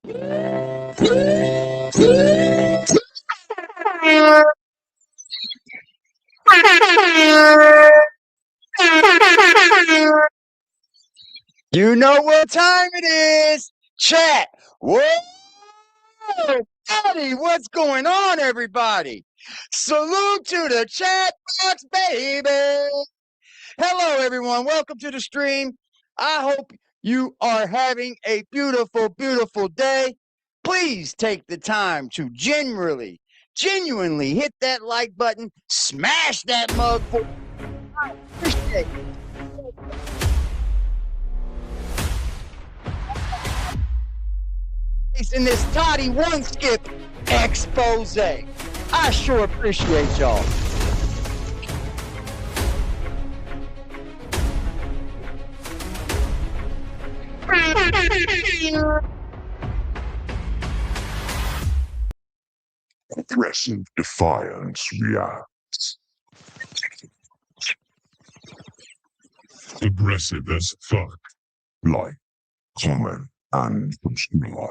You know what time it is, chat. Whoa! Toddie, what's going on, everybody? Salute to the chat box, baby. Hello, everyone. Welcome to the stream. I hope you are having a beautiful, beautiful day. Please take the time to genuinely hit that like button, smash that mug for I appreciate it. In this TODDIE1SKIP expose. I sure appreciate y'all. Aggressive defiance reacts. Aggressive as fuck. Like, comment, and subscribe.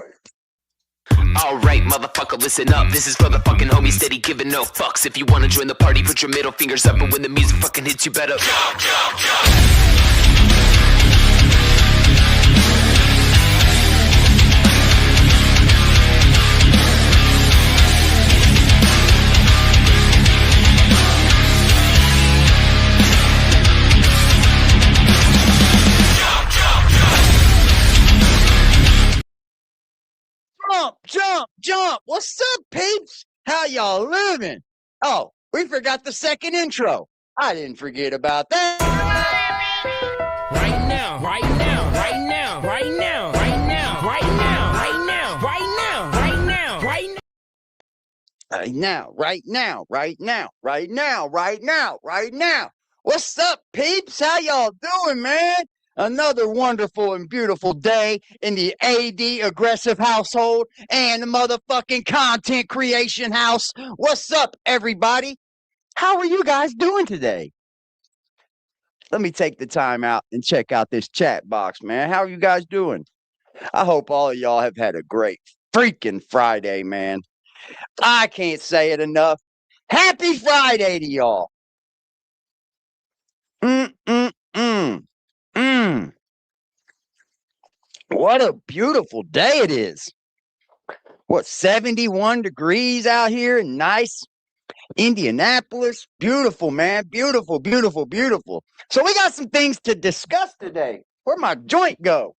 Alright, motherfucker, listen up. This is for the fucking homies steady giving no fucks. If you wanna join the party, put your middle fingers up. And when the music fucking hits, you better jump, jump, jump. Jump, jump. What's up, peeps? How y'all living? Oh, we forgot the second intro. I didn't forget about that. Right now, right now, right now, right now, right now, right now, right now, right now, right now, right now. Right now, right now, right now, right now, right now, right now. What's up, peeps? How y'all doing, man? Another wonderful and beautiful day in the AD aggressive household and the motherfucking content creation house. What's up, everybody? How are you guys doing today? Let me take the time out and check out this chat box, man. How are you guys doing? I hope all of y'all have had a great freaking Friday, man. I can't say it enough. Happy Friday to y'all. What a beautiful day it is. What, 71 degrees out here? Nice. Indianapolis. Beautiful, man. Beautiful, beautiful, beautiful. So we got some things to discuss today. Where'd my joint go?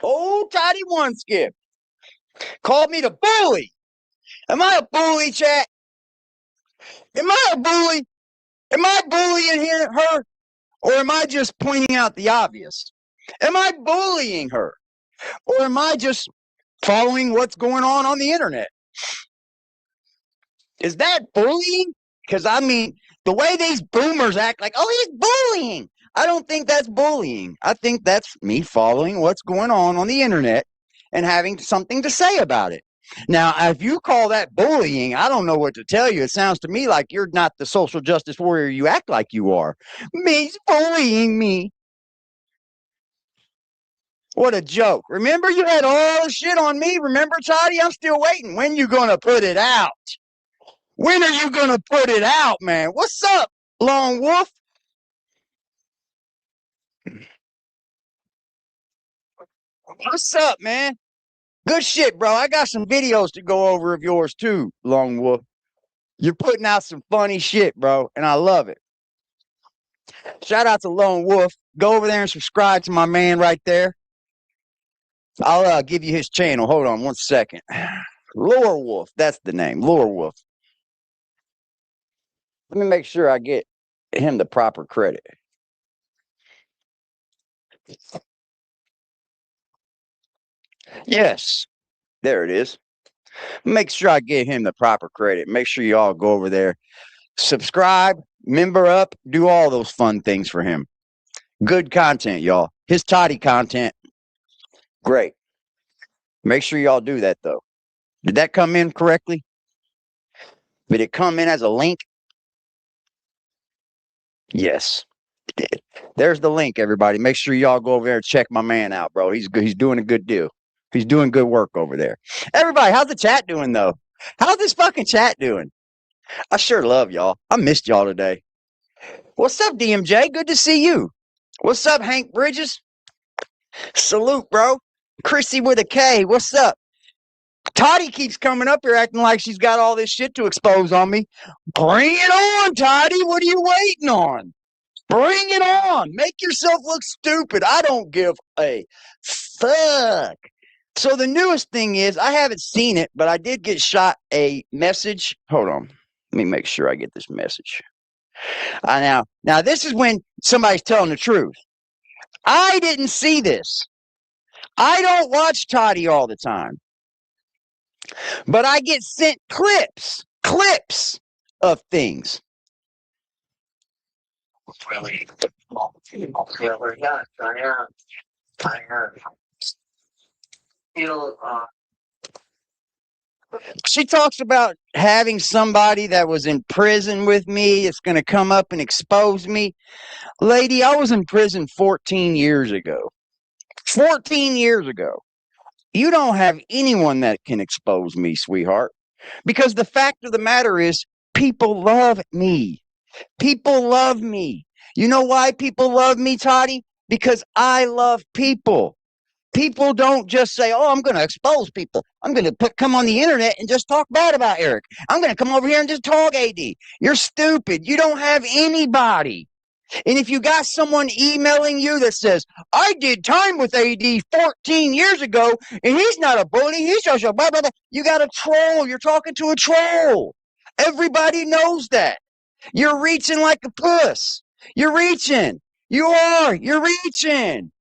Oh, TODDIE1SKIP called me the bully. Am I a bully, chat? Am I a bully? Am I bullying her? Or am I just pointing out the obvious? Am I bullying her? Or am I just following what's going on the internet? Is that bullying? Because, I mean, the way these boomers act like, oh, he's bullying. I don't think that's bullying. I think that's me following what's going on the internet and having something to say about it. Now, if you call that bullying, I don't know what to tell you. It sounds to me like you're not the social justice warrior you act like you are. He's bullying me. What a joke. Remember, you had all the shit on me. Remember, Toddie? I'm still waiting. When you going to put it out? When are you going to put it out, man? What's up, Lone Wolf? What's up, man? Good shit, bro. I got some videos to go over of yours, too, Lone Wolf. You're putting out some funny shit, bro, and I love it. Shout out to Lone Wolf. Go over there and subscribe to my man right there. I'll give you his channel. Hold on 1 second. Lore Wolf. That's the name. Lore Wolf. Let me make sure I get him the proper credit. Yes. There it is. Make sure I give him the proper credit. Make sure you all go over there. Subscribe, member up, do all those fun things for him. Good content, y'all. His Toddie content. Great. Make sure y'all do that, though. Did that come in correctly? Did it come in as a link? Yes. There's the link, everybody. Make sure y'all go over there and check my man out, bro. He's good. He's doing a good deal. He's doing good work over there. Everybody, how's the chat doing, though? How's this fucking chat doing? I sure love y'all. I missed y'all today. What's up, DMJ? Good to see you. What's up, Hank Bridges? Salute, bro. Chrissy with a K. What's up? Toddie keeps coming up here acting like she's got all this shit to expose on me. Bring it on, Toddie. What are you waiting on? Bring it on. Make yourself look stupid. I don't give a fuck. So the newest thing is, I haven't seen it, but I did get shot a message. Hold on. Let me make sure I get this message. Now this is when somebody's telling the truth. I didn't see this. I don't watch Toddie all the time. But I get sent clips of things. Really? She talks about having somebody that was in prison with me. It's going to come up and expose me. Lady, I was in prison 14 years ago. 14 years ago. You don't have anyone that can expose me, sweetheart. Because the fact of the matter is, people love me. People love me. You know why people love me, Toddie? Because I love people. People don't just say, oh, I'm going to expose people. I'm going to come on the internet and just talk bad about Eric. I'm going to come over here and just talk AD. You're stupid. You don't have anybody. And if you got someone emailing you that says, I did time with AD 14 years ago, and he's not a bully, he's just a blah, blah, blah. You got a troll. You're talking to a troll. Everybody knows that. You're reaching like a puss. You're reaching. You are. You're reaching.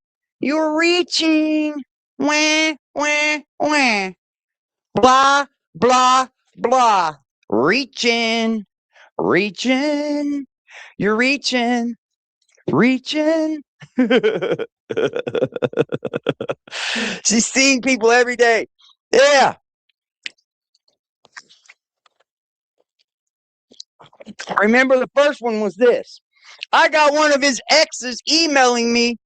You're reaching. Wah, wah, wah. Blah, blah, blah. Reaching. Reaching. You're reaching. Reaching. She's seeing people every day. Yeah. Remember, the first one was this. I got one of his exes emailing me,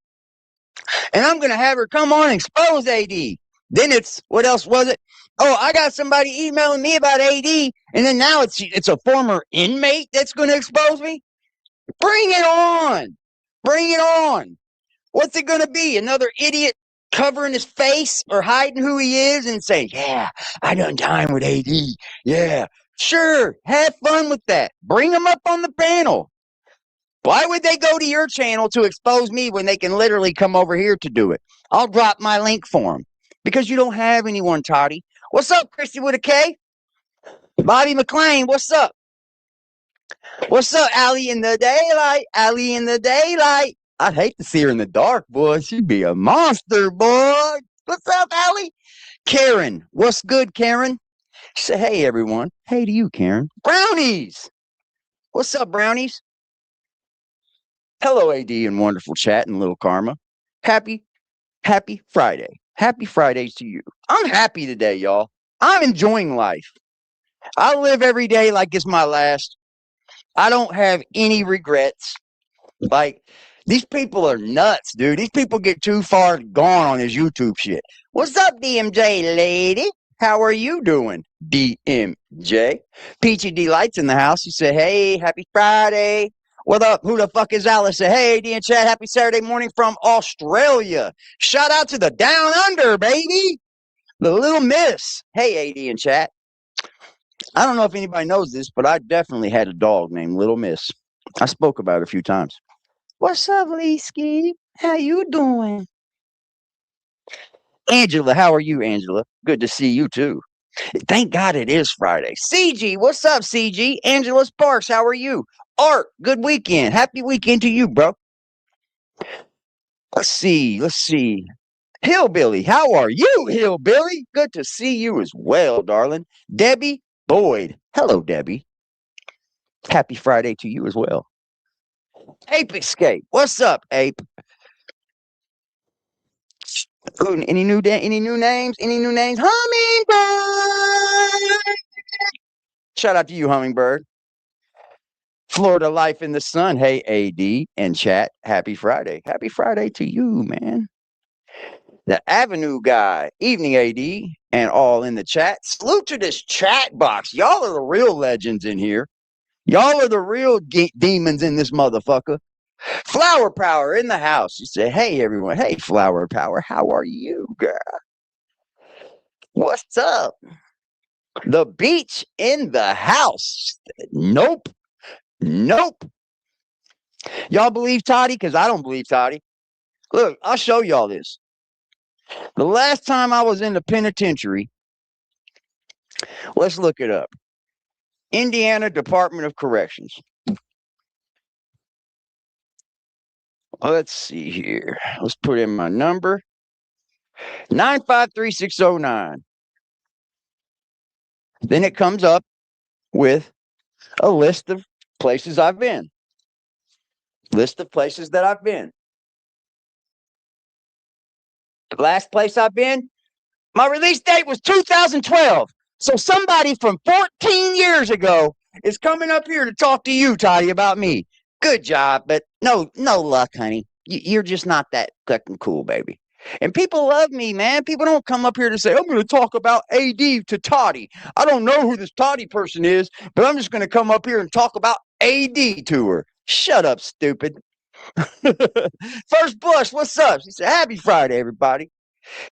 and I'm going to have her come on and expose AD. Then it's, what else was it? Oh, I got somebody emailing me about AD, and then now it's a former inmate that's going to expose me? Bring it on. Bring it on. What's it going to be? Another idiot covering his face or hiding who he is and saying, yeah, I done time with AD. Yeah, sure. Have fun with that. Bring them up on the panel. Why would they go to your channel to expose me when they can literally come over here to do it? I'll drop my link for them. Because you don't have anyone, Toddie. What's up, Christy with a K? Bobby McLean, what's up? What's up, Allie in the daylight? Allie in the daylight. I'd hate to see her in the dark, boy. She'd be a monster, boy. What's up, Allie? Karen, what's good, Karen? She said, hey, everyone. Hey to you, Karen. Brownies. What's up, Brownies? Hello, AD and wonderful chat and little Karma. Happy Friday. Happy Fridays to you. I'm happy today, y'all. I'm enjoying life. I live every day like it's my last. I don't have any regrets. Like, these people are nuts, dude. These people get too far gone on this YouTube shit. What's up, DMJ lady? How are you doing, DMJ? Peachy D Lights in the house. He said, hey, happy Friday. What up? Who the fuck is Alice? Say, hey, D and chat, happy Saturday morning from Australia. Shout out to the Down Under, baby. The Little Miss. Hey, AD and chat. I don't know if anybody knows this, but I definitely had a dog named Little Miss. I spoke about it a few times. What's up, Lee-Ski? How you doing? Angela, how are you, Angela? Good to see you, too. Thank God it is Friday. CG, what's up, CG? Angela Sparks, how are you? Art, good weekend. Happy weekend to you, bro. Let's see. Hillbilly, how are you, Hillbilly? Good to see you as well, darling. Debbie Boyd. Hello, Debbie. Happy Friday to you as well. Ape Escape. What's up, Ape? Ooh, any new names? Any new names? Hummingbird. Shout out to you, Hummingbird. Florida Life in the Sun. Hey, AD and chat. Happy Friday. Happy Friday to you, man. The Avenue guy. Evening, AD, and all in the chat. Salute to this chat box. Y'all are the real legends in here. Y'all are the real demons in this motherfucker. Flower Power in the house. You say, hey, everyone. Hey, Flower Power. How are you, girl? What's up? The beach in the house. Nope. Nope. Y'all believe Toddie? Because I don't believe Toddie. Look, I'll show y'all this. The last time I was in the penitentiary, let's look it up. Indiana Department of Corrections. Let's see here. Let's put in my number. 953-609. Then it comes up with a list of places I've been. List of places that I've been. The last place I've been, my release date was 2012. So somebody from 14 years ago is coming up here to talk to you, Toddie, about me. Good job, but no luck, honey. You're just not that fucking cool, baby. And people love me, man. People don't come up here to say, I'm going to talk about AD to Toddie. I don't know who this Toddie person is, but I'm just going to come up here and talk about AD to her. Shut up, stupid. First Blush, what's up? She said, happy Friday, everybody.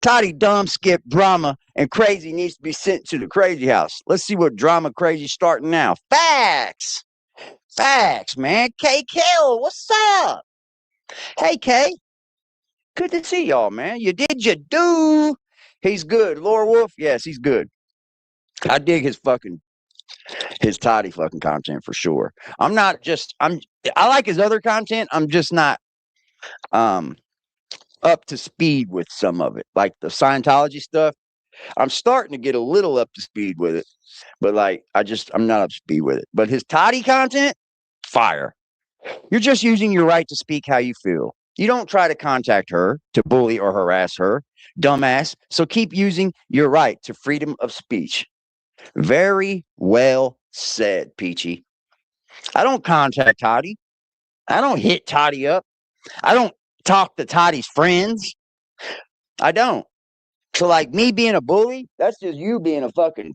Toddie, dumb, skip, drama, and crazy needs to be sent to the crazy house. Let's see what drama crazy starting now. Facts. Facts, man. KK, what's up? Hey, K. Good to see y'all, man. You did your do. He's good. Lore Wolf, yes, he's good. I dig his Toddie fucking content for sure. I like his other content. I'm just not up to speed with some of it. Like the Scientology stuff. I'm starting to get a little up to speed with it. But I'm not up to speed with it. But his Toddie content, fire. You're just using your right to speak how you feel. You don't try to contact her to bully or harass her, dumbass. So keep using your right to freedom of speech. Very well said, Peachy. I don't contact Toddie. I don't hit Toddie up. I don't talk to Toddie's friends. I don't. So like me being a bully, that's just you being a fucking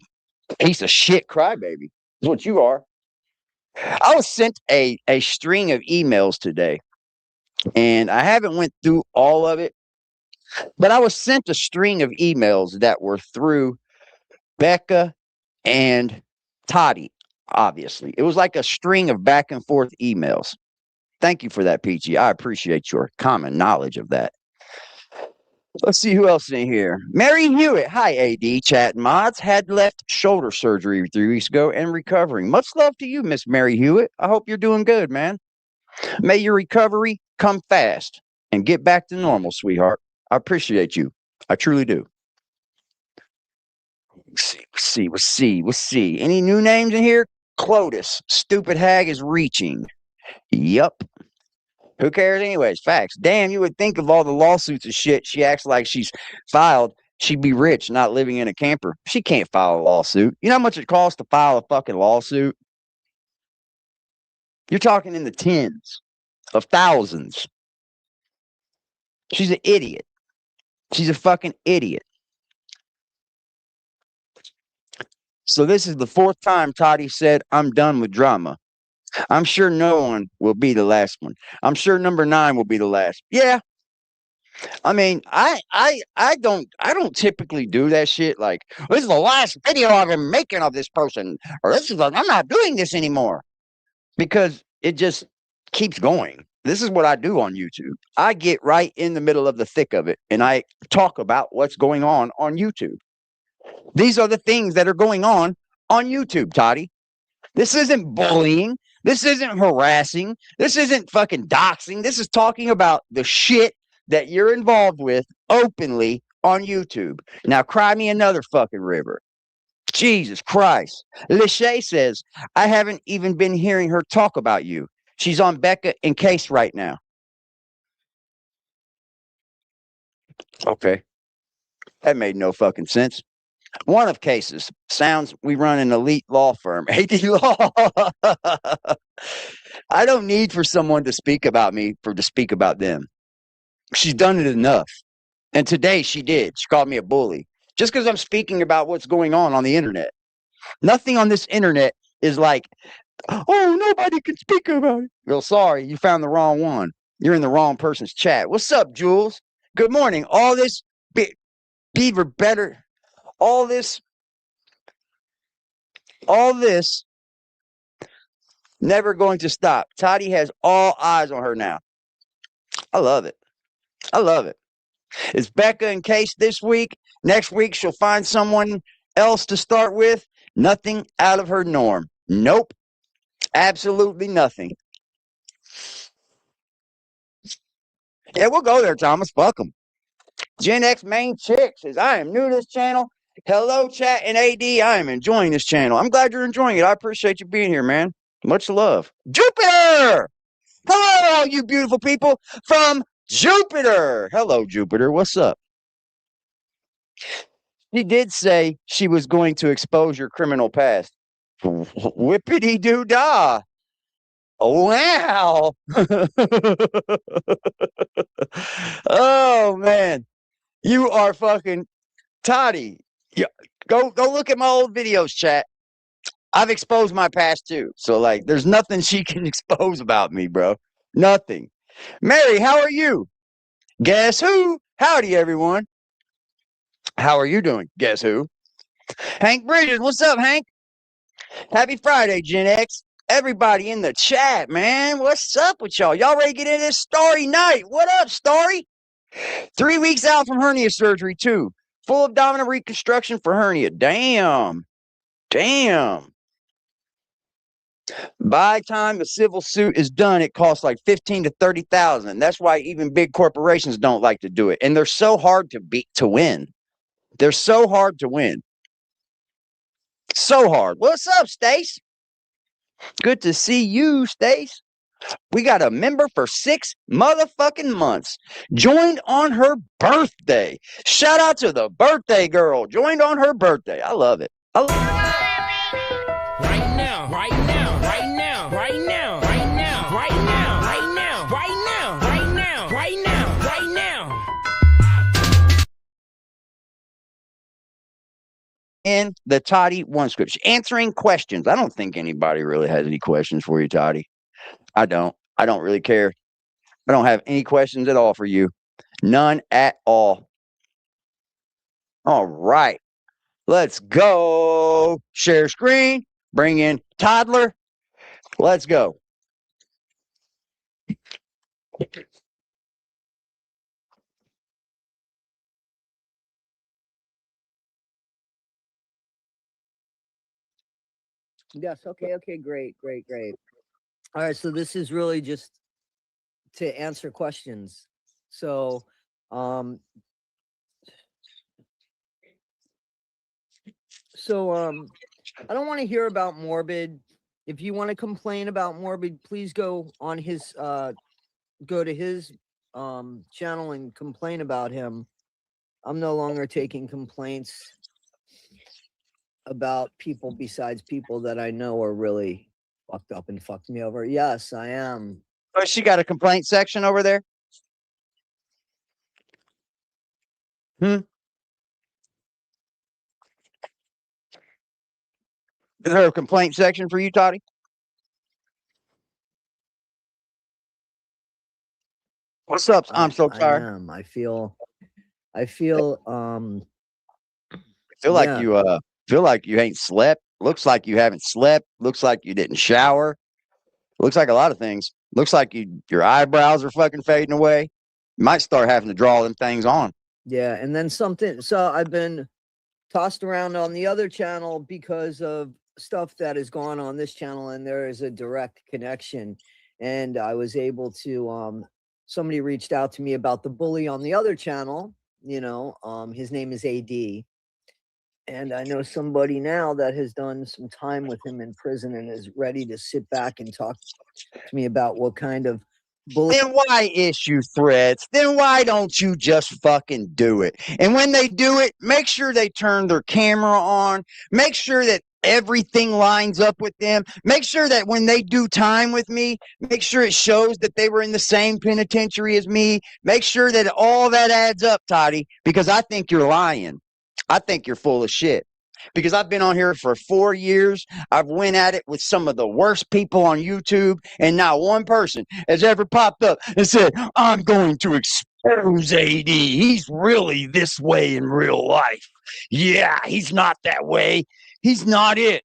piece of shit crybaby. Is what you are. I was sent a string of emails today. And I haven't went through all of it, but I was sent a string of emails that were through Becca and Toddie, obviously. It was like a string of back and forth emails. Thank you for that, Peachy. I appreciate your common knowledge of that. Let's see who else is in here. Mary Hewitt. Hi, AD. Chat mods. Had left shoulder surgery 3 weeks ago and recovering. Much love to you, Miss Mary Hewitt. I hope you're doing good, man. May your recovery come fast and get back to normal, sweetheart. I appreciate you. I truly do. Let's see. Any new names in here? Clotus. Stupid hag is reaching. Yup. Who cares anyways? Facts. Damn, you would think of all the lawsuits and shit she acts like she's filed, she'd be rich, not living in a camper. She can't file a lawsuit. You know how much it costs to file a fucking lawsuit? You're talking in the tens of thousands. She's an idiot. She's a fucking idiot. So this is the fourth time Toddie said, I'm done with drama. I'm sure no one will be the last one. I'm sure number 9 will be the last. Yeah. I mean, I don't typically do that shit. Like, this is the last video I've been making of this person, or I'm not doing this anymore, because it just keeps going. This is what I do on YouTube. I get right in the middle of the thick of it, and I talk about what's going on YouTube. These are the things that are going on YouTube, Toddie. This isn't bullying. This isn't harassing. This isn't fucking doxing. This is talking about the shit that you're involved with openly on YouTube. Now, cry me another fucking river. Jesus Christ. Lachey says, I haven't even been hearing her talk about you. She's on Becca in case right now. Okay. That made no fucking sense. One of cases. Sounds we run an elite law firm. AD Law. I don't need for someone to speak about me to speak about them. She's done it enough. And today she did. She called me a bully. Just because I'm speaking about what's going on the internet. Nothing on this internet is like, oh, nobody can speak about it. Well, sorry, you found the wrong one. You're in the wrong person's chat. What's up, Jules? Good morning. All this beaver better. All this never going to stop. Toddie has all eyes on her now. I love it. I love it. It's Becca in case this week. Next week, she'll find someone else to start with. Nothing out of her norm. Nope. Absolutely nothing. Yeah, we'll go there, Thomas. Fuck them. Gen X main chick says, I am new to this channel. Hello, chat and AD. I am enjoying this channel. I'm glad you're enjoying it. I appreciate you being here, man. Much love. Jupiter! Hello, all you beautiful people from Jupiter. Hello, Jupiter. What's up? She did say she was going to expose your criminal past. Whippity-doo-dah. Wow. Oh, man. You are fucking Toddie. Yeah. Go look at my old videos, chat. I've exposed my past too. So, like, there's nothing she can expose about me, bro. Nothing. Mary, how are you? Guess who? Howdy, everyone. How are you doing? Guess who? Hank Bridges, what's up, Hank? Happy Friday, Gen X. Everybody in the chat, man. What's up with y'all? Y'all ready to get into this Starry night? What up, Starry? 3 weeks out from hernia surgery, too. Full abdominal reconstruction for hernia. Damn. Damn. By the time the civil suit is done, it costs like $15,000 to $30,000. That's why even big corporations don't like to do it. And they're so hard to win. They're so hard to win. So hard. What's up, Stace? Good to see you, Stace. We got a member for 6 motherfucking months. Joined on her birthday. Shout out to the birthday girl. Joined on her birthday. I love it. I love it. Right now, right now, right now, right now, right now, right now, right now, right now, right now, right now, right now. In the TODDIE1SKIP. Answering questions. I don't think anybody really has any questions for you, Toddie. I don't really care. I don't have any questions at all for you. None at all. All right. Let's go. Share screen. Bring in Toddler. Let's go. Yes. Okay. Great. All right. So this is really just to answer questions. So, I don't want to hear about Morbid. If you want to complain about Morbid, please go on his, go to his, channel and complain about him. I'm no longer taking complaints about people besides people that I know are really fucked up and fucked me over. Yes, I am. Oh, she got a complaint section over there? Is there a complaint section for you, Toddie? What's up? I'm so tired. I feel like you ain't slept. Looks like you haven't slept. Looks like you didn't shower. Looks like a lot of things. Looks like your eyebrows are fucking fading away. You might start having to draw them things on. Yeah, and then something. So I've been tossed around on the other channel because of stuff that has gone on this channel, and there is a direct connection. And I was able to, somebody reached out to me about the bully on the other channel. You know, his name is AD. And I know somebody now that has done some time with him in prison and is ready to sit back and talk to me about what kind of bully. Then why issue threats? Then why don't you just fucking do it? And when they do it, make sure they turn their camera on. Make sure that everything lines up with them. Make sure that when they do time with me, make sure it shows that they were in the same penitentiary as me. Make sure that all that adds up, Toddie, because I think you're lying. I think you're full of shit. Because I've been on here for 4 years. I've went at it with some of the worst people on YouTube, and not one person has ever popped up and said, I'm going to expose AD. He's really this way in real life. Yeah, he's not that way. He's not it.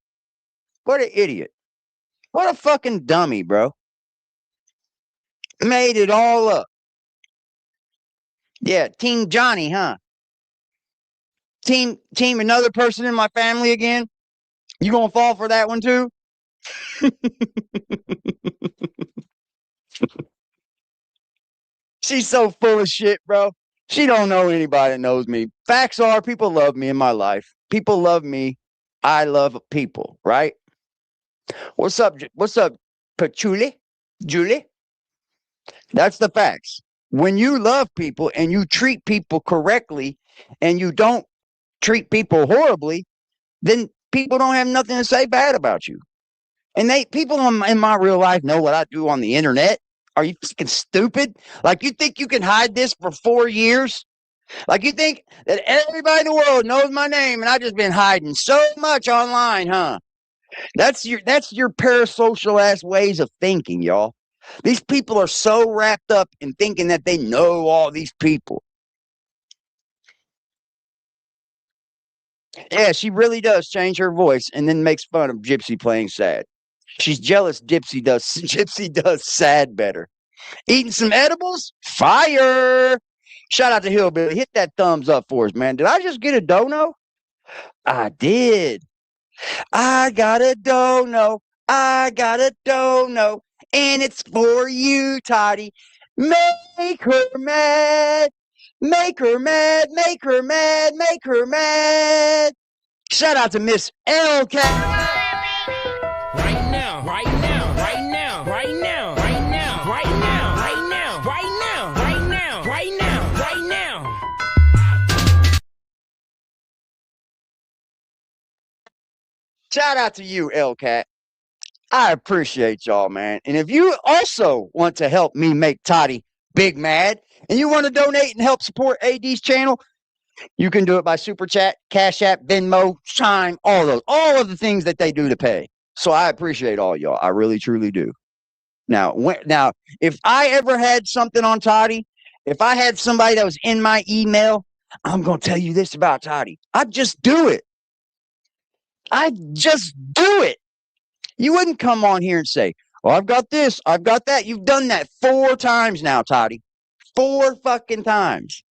What an idiot. What a fucking dummy, bro. Made it all up. Yeah, Team Johnny, huh? Team another person in my family again? You gonna fall for that one too? She's so full of shit, bro. She don't know anybody that knows me. Facts are, people love me in my life. People love me. I love people, right? What's up, Patchouli? Julie? That's the facts. When you love people and you treat people correctly and you don't treat people horribly, then people don't have nothing to say bad about you. And people in my real life know what I do on the internet. Are you fucking stupid? Like, you think you can hide this for 4 years? Like, you think that everybody in the world knows my name and I've just been hiding so much online, huh? That's your parasocial ass ways of thinking, y'all. These people are so wrapped up in thinking that they know all these people. Yeah, she really does change her voice and then makes fun of Gypsy playing sad. She's jealous Gypsy does sad better. Eating some edibles? Fire! Shout out to Hillbilly. Hit that thumbs up for us, man. Did I just get a dono? I did. I got a dono. I got a dono. And it's for you, Toddie. Make her mad. Make her mad. Make her mad. Make her mad. Shout out to Miss L-Cat. Right now, right now, right now, right now, right now, right now, right now, right now, right now, right now, right now. Shout out to you, L-Cat. I appreciate y'all, man. And if you also want to help me make Toddie big mad and you want to donate and help support AD's channel, you can do it by Super Chat, Cash App, Venmo, Chime, all of the things that they do to pay. So I appreciate all y'all. I really, truly do. Now, if I ever had something on Toddie, if I had somebody that was in my email, I'm going to tell you this about Toddie. I'd just do it. I'd just do it. You wouldn't come on here and say, oh, I've got this, I've got that. You've done that 4 times now, Toddie. 4 fucking times.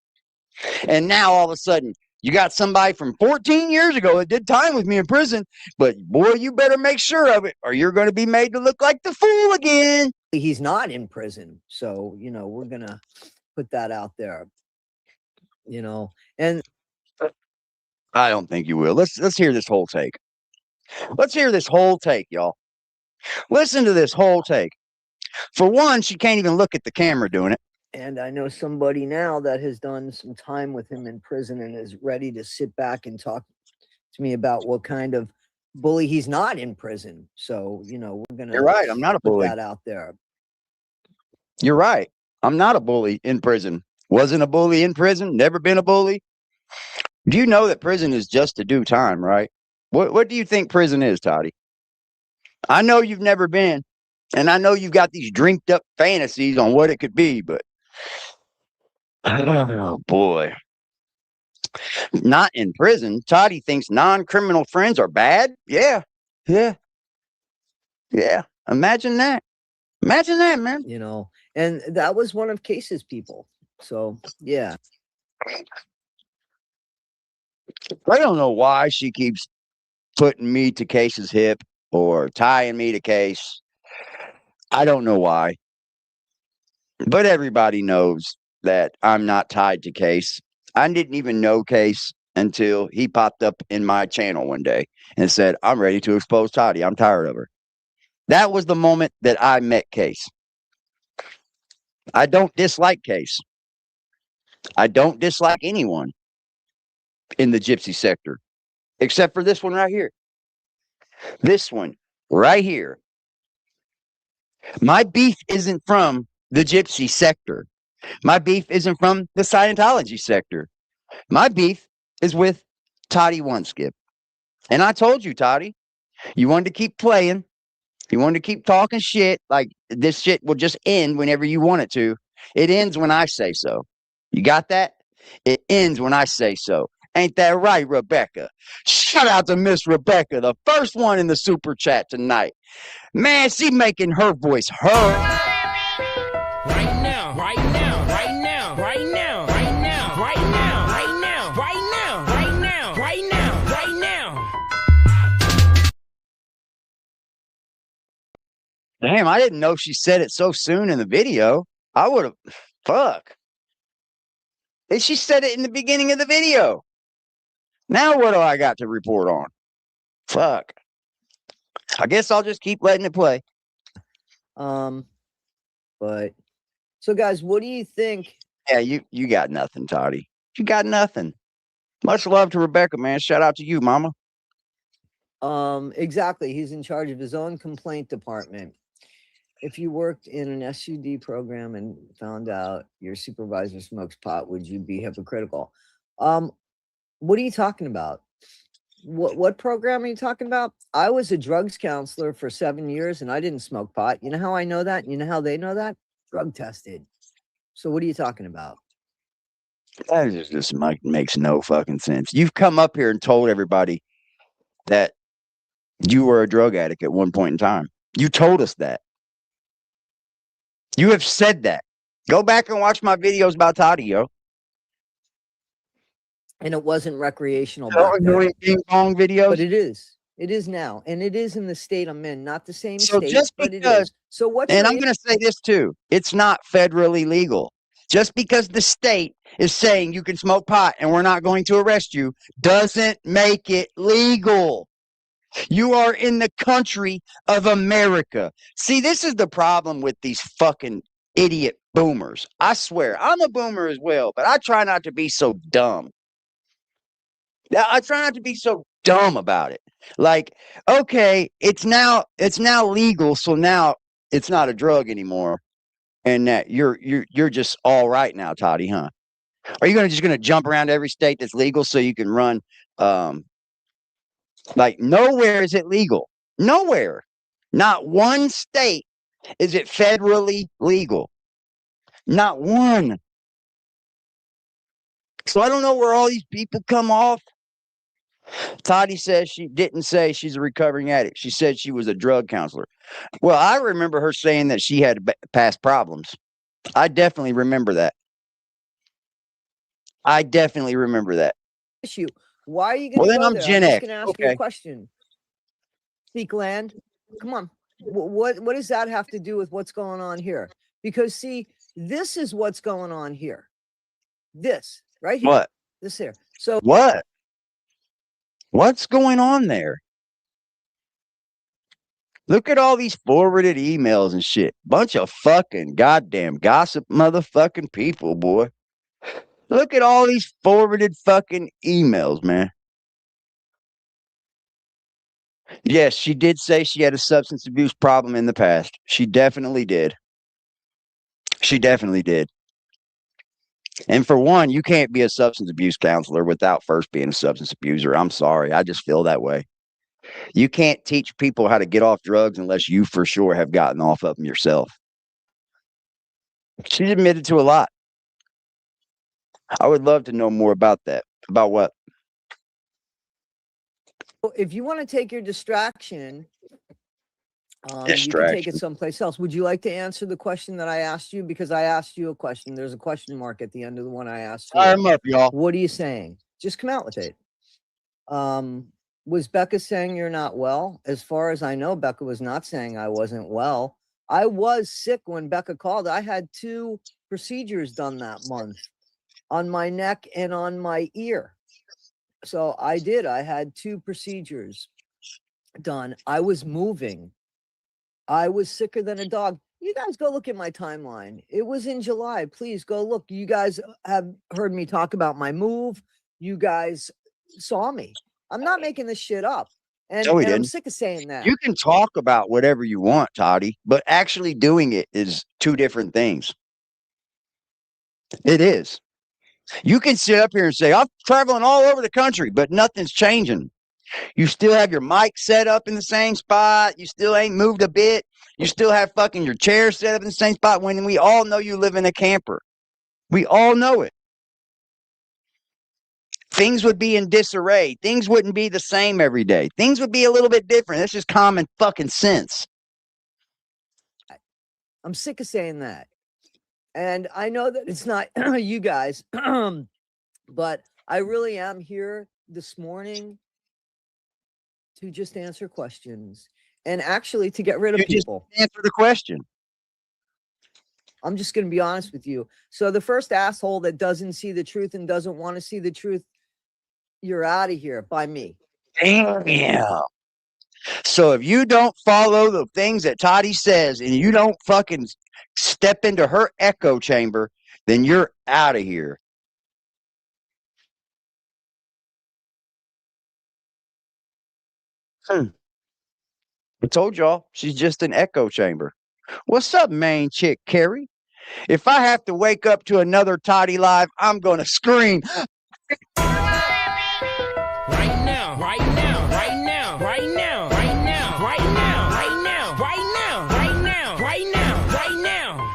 And now all of a sudden, you got somebody from 14 years ago that did time with me in prison. But boy, you better make sure of it or you're going to be made to look like the fool again. He's not in prison. So, we're going to put that out there, and I don't think you will. Let's hear this whole take. Let's hear this whole take, y'all. Listen to this whole take. For one, she can't even look at the camera doing it. And I know somebody now that has done some time with him in prison and is ready to sit back and talk to me about what kind of bully he's not in prison. So, we're going to You're right. I'm not a bully. Put that out there. You're right. I'm not a bully in prison. Wasn't a bully in prison. Never been a bully. Do you know that prison is just to do time, right? What do you think prison is, Toddie? I know you've never been. And I know you've got these drinked up fantasies on what it could be, but oh boy. Not in prison. Toddie thinks non-criminal friends are bad. Yeah. Imagine that. Imagine that, man. And that was one of Case's people. So, yeah. I don't know why she keeps putting me to Case's hip or tying me to Case. I don't know why. But everybody knows that I'm not tied to Case. I didn't even know Case until he popped up in my channel one day and said, I'm ready to expose Toddie. I'm tired of her. That was the moment that I met Case. I don't dislike Case. I don't dislike anyone in the gypsy sector, except for this one right here. This one right here. My beef isn't from the gypsy sector. My beef isn't from the Scientology sector. My beef is with TODDIE1SKIP. And I told you, Toddie, you wanted to keep playing. You wanted to keep talking shit. Like this shit will just end whenever you want it to. It ends when I say so. You got that? It ends when I say so. Ain't that right, Rebecca? Shout out to Miss Rebecca, the first one in the super chat tonight. Man, she making her voice heard. Right now, right now, right now, right now, right now, right now, right now, right now, right now, right now, right now. Damn, I didn't know she said it so soon in the video. I would have. Fuck. And she said it in the beginning of the video. Now what do I got to report on? Fuck. I guess I'll just keep letting it play. But so guys, what do you think? Yeah, you got nothing, Toddie. You got nothing. Much love to Rebecca, man. Shout out to you, mama. Exactly. He's in charge of his own complaint department. If you worked in an SUD program and found out your supervisor smokes pot, would you be hypocritical? What are you talking about? What program are you talking about? I was a drugs counselor for 7 years and I didn't smoke pot. You know how I know that? You know how they know that? Drug tested. So what are you talking about? That just makes no fucking sense. You've come up here and told everybody that you were a drug addict at one point in time. You told us that. You have said that. Go back and watch my videos about Toddie, yo. And it wasn't recreational. Ping pong videos. But it is. It is now. And it is in the state I'm in. Not the same So state, just but it because, is. So what's and I'm going to say this too. It's not federally legal. Just because the state is saying you can smoke pot and we're not going to arrest you doesn't make it legal. You are in the country of America. See, this is the problem with these fucking idiot boomers. I swear, I'm a boomer as well, but I try not to be so dumb. I try not to be so dumb about it. Like, okay, it's now legal, so now it's not a drug anymore, and that you're just all right now, Toddie, huh? Are you just gonna jump around every state that's legal so you can run? Like nowhere is it legal. Nowhere, not one state is it federally legal. Not one. So I don't know where all these people come off. Toddie says she didn't say she's a recovering addict. She said she was a drug counselor. Well, I remember her saying that she had past problems. I definitely remember that. I definitely remember that. issue? Why are you going to Well, then go I'm there? Gen I'm just X. going to ask you a question. Speak land. Come on. What does that have to do with what's going on here? Because see, this is what's going on here. This right here. What? This here. So what? What's going on there? Look at all these forwarded emails and shit. Bunch of fucking goddamn gossip motherfucking people, boy. Look at all these forwarded fucking emails, man. Yes, she did say she had a substance abuse problem in the past. She definitely did. She definitely did. And for one, you can't be a substance abuse counselor without first being a substance abuser. I'm sorry. I just feel that way. You can't teach people how to get off drugs unless you for sure have gotten off of them yourself. She's admitted to a lot. I would love to know more about that. About what? if you want to take your distraction, you can take it someplace else. Would you like to answer the question that I asked you? Because I asked you a question. There's a question mark at the end of the one I asked you. Fire 'em up, y'all. What are you saying? Just come out with it. Was Becca saying you're not well? As far as I know, Becca was not saying I wasn't well. I was sick when Becca called. I had 2 procedures done that month on my neck and on my ear. So I did. I had 2 procedures done. I was moving. I was sicker than a dog. You guys go look at my timeline. It was in July. Please go look. You guys have heard me talk about my move. You guys saw me. I'm not making this shit up. And, No, he and I'm didn't. sick of saying that. You can talk about whatever you want, Toddie, but actually doing it is two different things. It is. You can sit up here and say, I'm traveling all over the country, but nothing's changing. You still have your mic set up in the same spot. You still ain't moved a bit. You still have fucking your chair set up in the same spot when we all know you live in a camper. We all know it. Things would be in disarray. Things wouldn't be the same every day. Things would be a little bit different. That's just common fucking sense. I'm sick of saying that. And I know that it's not you guys, but I really am here this morning to just answer questions and actually to get rid of people. Just answer the question. I'm just going to be honest with you. So the first asshole that doesn't see the truth and doesn't want to see the truth, you're out of here by me. Damn. So if you don't follow the things that Toddie says and you don't fucking step into her echo chamber, then you're out of here. I told y'all she's just an echo chamber. What's up, main chick, Carrie? If I have to wake up to another Toddie live, I'm going to scream. Right now, right now, right now, right now, right now, right now, right now, right now, right now, right now, right now.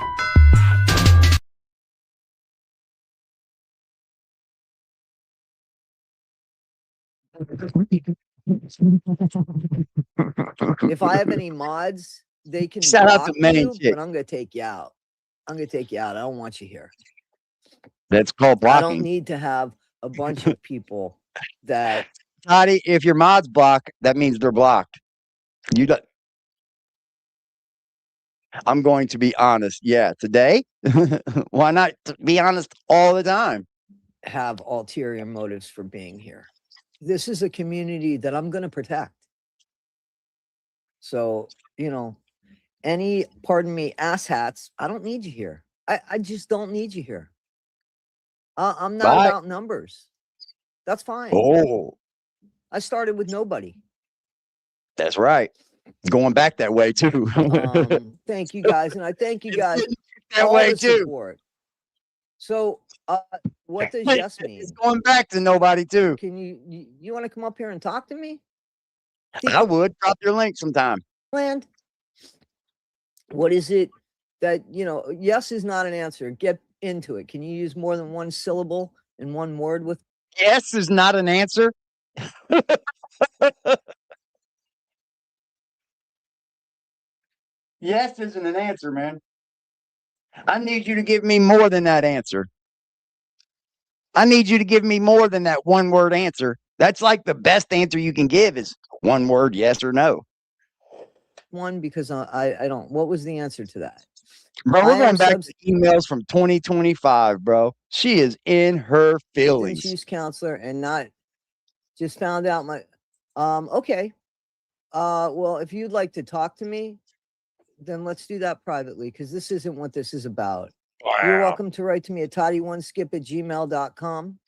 If I have any mods, they can Shout out to block main you, chick. but I'm going to take you out. I'm going to take you out. I don't want you here. That's called I don't blocking. need to have a bunch of people that Toddie, if your mods block, that means they're blocked. You don't. I'm going to be honest. Yeah, today. Why not be honest all the time? have ulterior motives for being here. This is a community that I'm going to protect. So, you know, any, pardon me, asshats, I don't need you here. I just don't need you here. I'm not Bye. about numbers. That's fine. Oh, I started with nobody. that's right. Going back that way too. Thank you guys. And I thank you guys that all way the too. support. So, what does yes mean? It's going back to nobody too. Can you want to come up here and talk to me? I would drop your link sometime. Land. What is it that, you know, yes is not an answer. Get into it. Can you use more than one syllable in one word with? Yes is not an answer. Yes isn't an answer, man. I need you to give me more than that answer. I need you to give me more than that one word answer. That's like the best answer you can give is one word, yes or no. One, because I don't. What was the answer to that? Bro, I we're am going back to emails from 2025, bro. She is in her feelings. Use counselor and not just found out my okay. Well, if you'd like to talk to me, then let's do that privately, because this isn't what this is about. Wow. You're welcome to write to me at TODDIE1SKIP@gmail.com.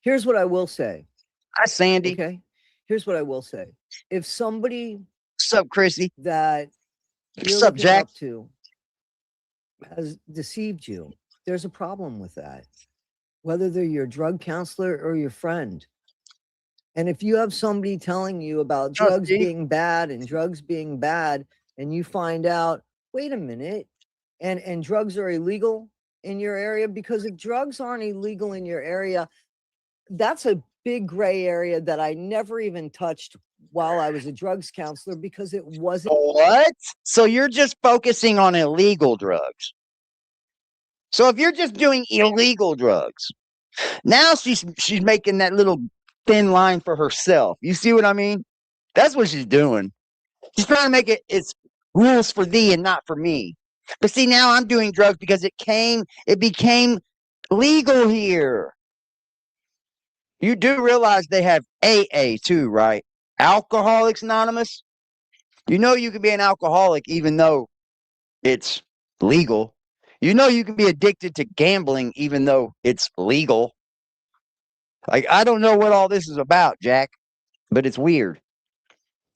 Here's what I will say. Hi, Sandy. Okay. Here's what I will say. If somebody What's up, Chrissy? that you're What's up, looking Jack? up to has deceived you, there's a problem with that. Whether they're your drug counselor or your friend. And if you have somebody telling you about drugs being bad and drugs being bad, and you find out, wait a minute, and drugs are illegal in your area, because if drugs aren't illegal in your area, that's a big gray area that I never even touched while I was a drugs counselor, because it wasn't. What? So you're just focusing on illegal drugs. So if you're just doing illegal drugs, now she's making that little thin line for herself. You see what I mean? That's what she's doing. She's trying to make it's rules for thee and not for me. But see, now I'm doing drugs because it became legal here. You do realize they have AA too, right? Alcoholics Anonymous. You know you can be an alcoholic even though it's legal. You know you can be addicted to gambling even though it's legal. Like, I don't know what all this is about, Jack, but it's weird.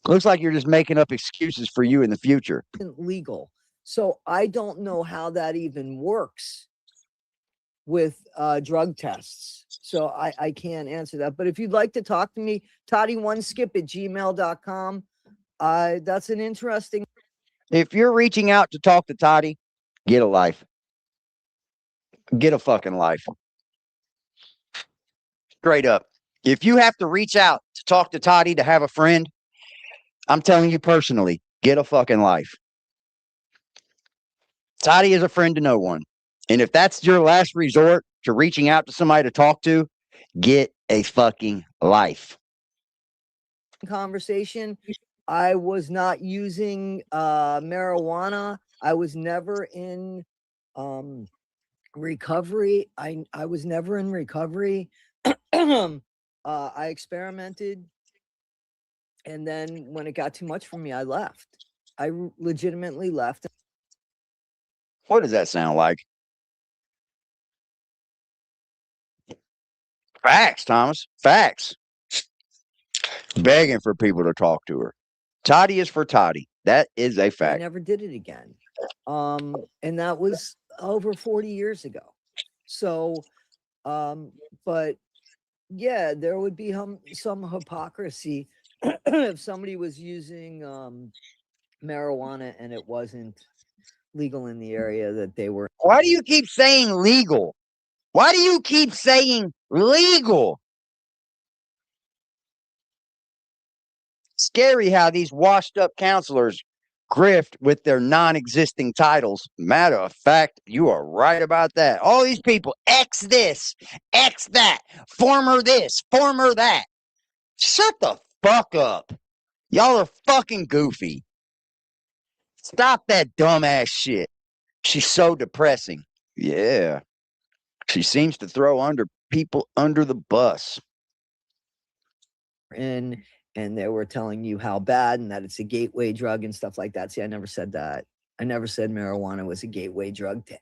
Looks like you're just making up excuses for you in the future. Legal. So I don't know how that even works with drug tests. So I can't answer that. But if you'd like to talk to me, TODDIE1SKIP@gmail.com. That's an interesting. If you're reaching out to talk to Toddie, get a life. Get a fucking life. Straight up. If you have to reach out to talk to Toddie to have a friend, I'm telling you personally, get a fucking life. Toddie is a friend to no one. And if that's your last resort to reaching out to somebody to talk to, get a fucking life. Conversation. I was not using marijuana. I was never in recovery. I was never in recovery. I experimented, and then when it got too much for me, I left. I legitimately left. What does that sound like? Facts, Thomas. Facts. Begging for people to talk to her. Toddie is for Toddie. That is a I fact. never did it again. And that was over 40 years ago. So, but yeah, there would be some hypocrisy if somebody was using marijuana and it wasn't legal in the area that they were. Why do you keep saying legal? Why do you keep saying legal? Scary how these washed up counselors grift with their non-existing titles. Matter of fact, you are right about that. All these people, X this, X that, former this, former that. Shut the fuck up. Y'all are fucking goofy. Stop that dumbass shit. She's so depressing. Yeah. She seems to throw people under the bus. And they were telling you how bad and that it's a gateway drug and stuff like that. See, I never said that. I never said marijuana was a gateway drug to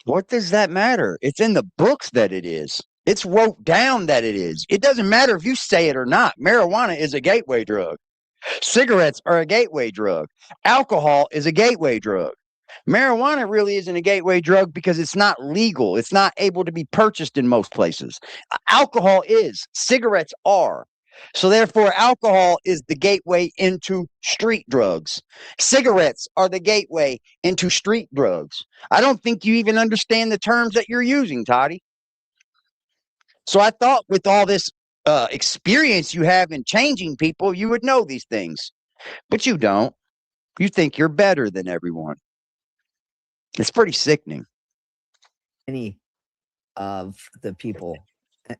What does that matter? It's in the books that it is. It's wrote down that it is. It doesn't matter if you say it or not. Marijuana is a gateway drug. Cigarettes are a gateway drug. Alcohol is a gateway drug. Marijuana really isn't a gateway drug because it's not legal. It's not able to be purchased in most places. Alcohol is. Cigarettes are. So therefore, alcohol is the gateway into street drugs. Cigarettes are the gateway into street drugs. I don't think you even understand the terms that you're using, Toddie. So I thought with all this experience you have in changing people, you would know these things. But you don't. You think you're better than everyone. It's pretty sickening. any of the people,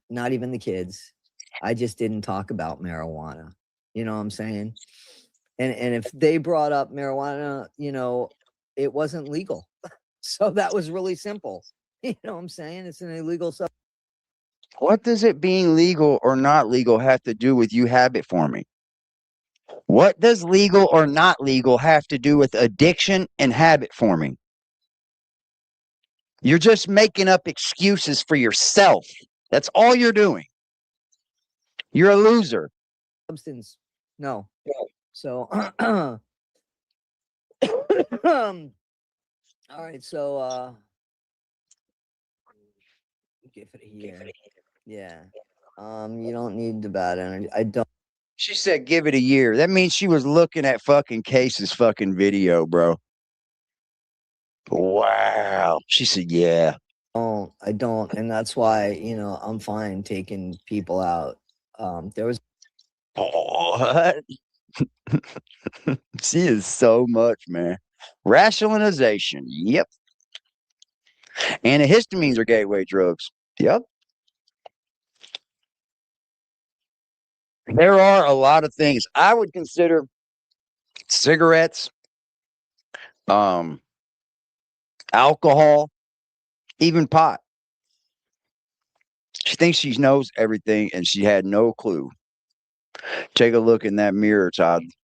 not even the kids. I just didn't talk about marijuana. You know what I'm saying? And if they brought up marijuana, you know, it wasn't legal. So that was really simple. You know what I'm saying? It's an illegal substance. What does it being legal or not legal have to do with you habit forming? What does legal or not legal have to do with addiction and habit forming? You're just making up excuses for yourself. That's all you're doing. You're a loser. Substance. No. So, all right. So, give it a year. Yeah. You don't need the bad energy. I don't. She said, give it a year. That means she was looking at fucking Case's fucking video, bro. Wow. She said, yeah. I don't. And that's why, you know, I'm fine taking people out. There was. What? She is so much, man. Rationalization. Yep. Antihistamines are gateway drugs. Yep. There are a lot of things. I would consider cigarettes, alcohol, even pot. She thinks she knows everything and she had no clue. Take a look in that mirror,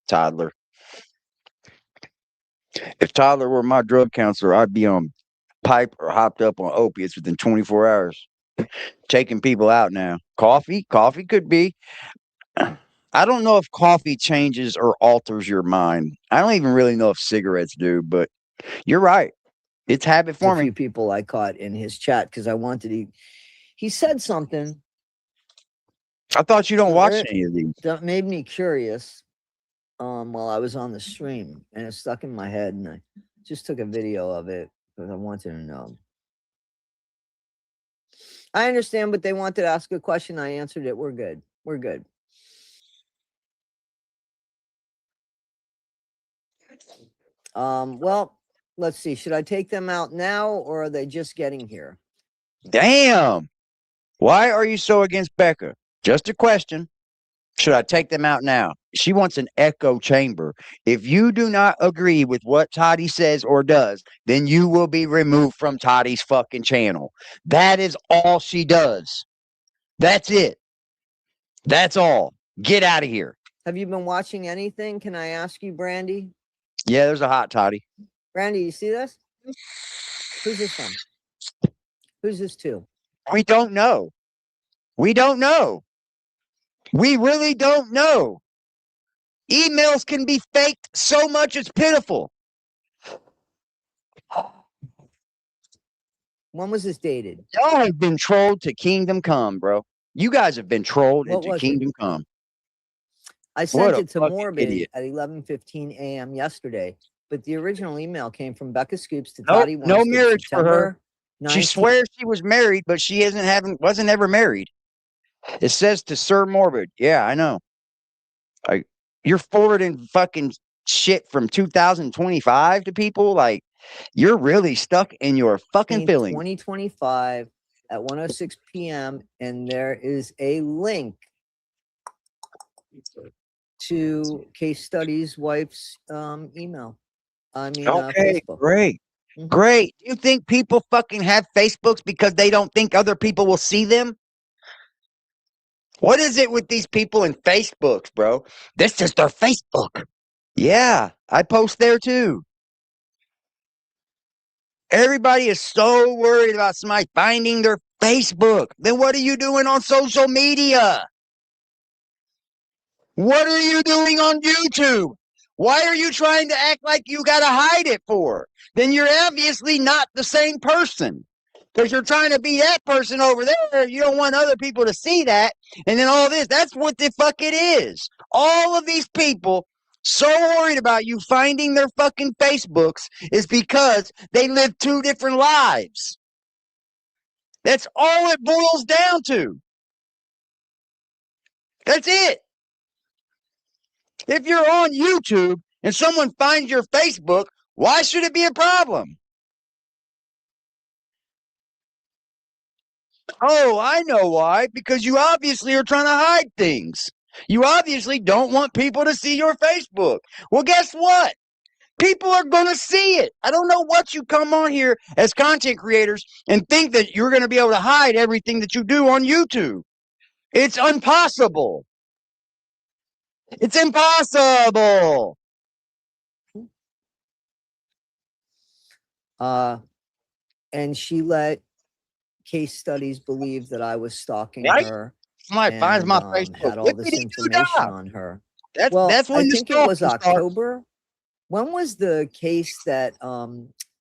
toddler. If Toddler were my drug counselor, I'd be on pipe or hopped up on opiates within 24 hours. Taking people out now. Coffee could be. I don't know if coffee changes or alters your mind. I don't even really know if cigarettes do, but you're right. It's habit A forming. few people I caught in his chat because I wanted he said something I thought you don't watch that any of these. made me curious while I was on the stream, and it stuck in my head, and I just took a video of it because I wanted to know. I understand, but they wanted to ask a question. I answered it. We're good. We're good. Well, let's see. Should I take them out now, or are they just getting here? Damn. Why are you so against Becca? Just a question. Should I take them out now? She wants an echo chamber. If you do not agree with what Toddie says or does, then you will be removed from Toddie's fucking channel. That is all she does. That's it. That's all. Get out of here. Have you been watching anything? Can I ask you, Brandy? Yeah, there's a hot Toddie. Brandy, you see this? Who's this from? Who's this to? We don't know. We don't know. We really don't know. Emails can be faked so much it's pitiful. When was this dated? Y'all have been trolled to kingdom come, bro. You guys have been trolled What into was it? kingdom come. I sent a it to fucking Morbid idiot. at 11:15 a.m. yesterday, but the original email came from Becca Scoops to Nope, TODDIE1SKIP. no marriage for her. She 19th. swears she was married, but she wasn't ever married. It says to Sir Morbid. Yeah, I know. You're forwarding fucking shit from 2025 to people. Like, you're really stuck in your fucking feelings. 2025 at 1:06 p.m. and there is a link to Case Study's wife's email. Okay, Facebook. great. Mhm. Great. Do you think people fucking have Facebooks because they don't think other people will see them? What is it with these people in Facebooks, bro? This is their Facebook. Yeah, I post there too. Everybody is so worried about somebody finding their Facebook. Then what are you doing on social media? What are you doing on YouTube? Why are you trying to act like you got to hide it for? Then you're obviously not the same person. Because you're trying to be that person over there. You don't want other people to see that. And then all this, that's what the fuck it is. All of these people so worried about you finding their fucking Facebooks is because they live two different lives. That's all it boils down to. That's it. If you're on YouTube and someone finds your Facebook, why should it be a problem? Oh, I know why. Because you obviously are trying to hide things. You obviously don't want people to see your Facebook. Well, guess what? People are going to see it. I don't know what you come on here as content creators and think that you're going to be able to hide everything that you do on YouTube. It's impossible. It's impossible. And she let Case Studies believe that I was stalking Right? her. Somebody finds my and, Facebook. had all this Lippity-doo-dah. information on her. That's Well, when I the think it was stalking starts. October. When was the case that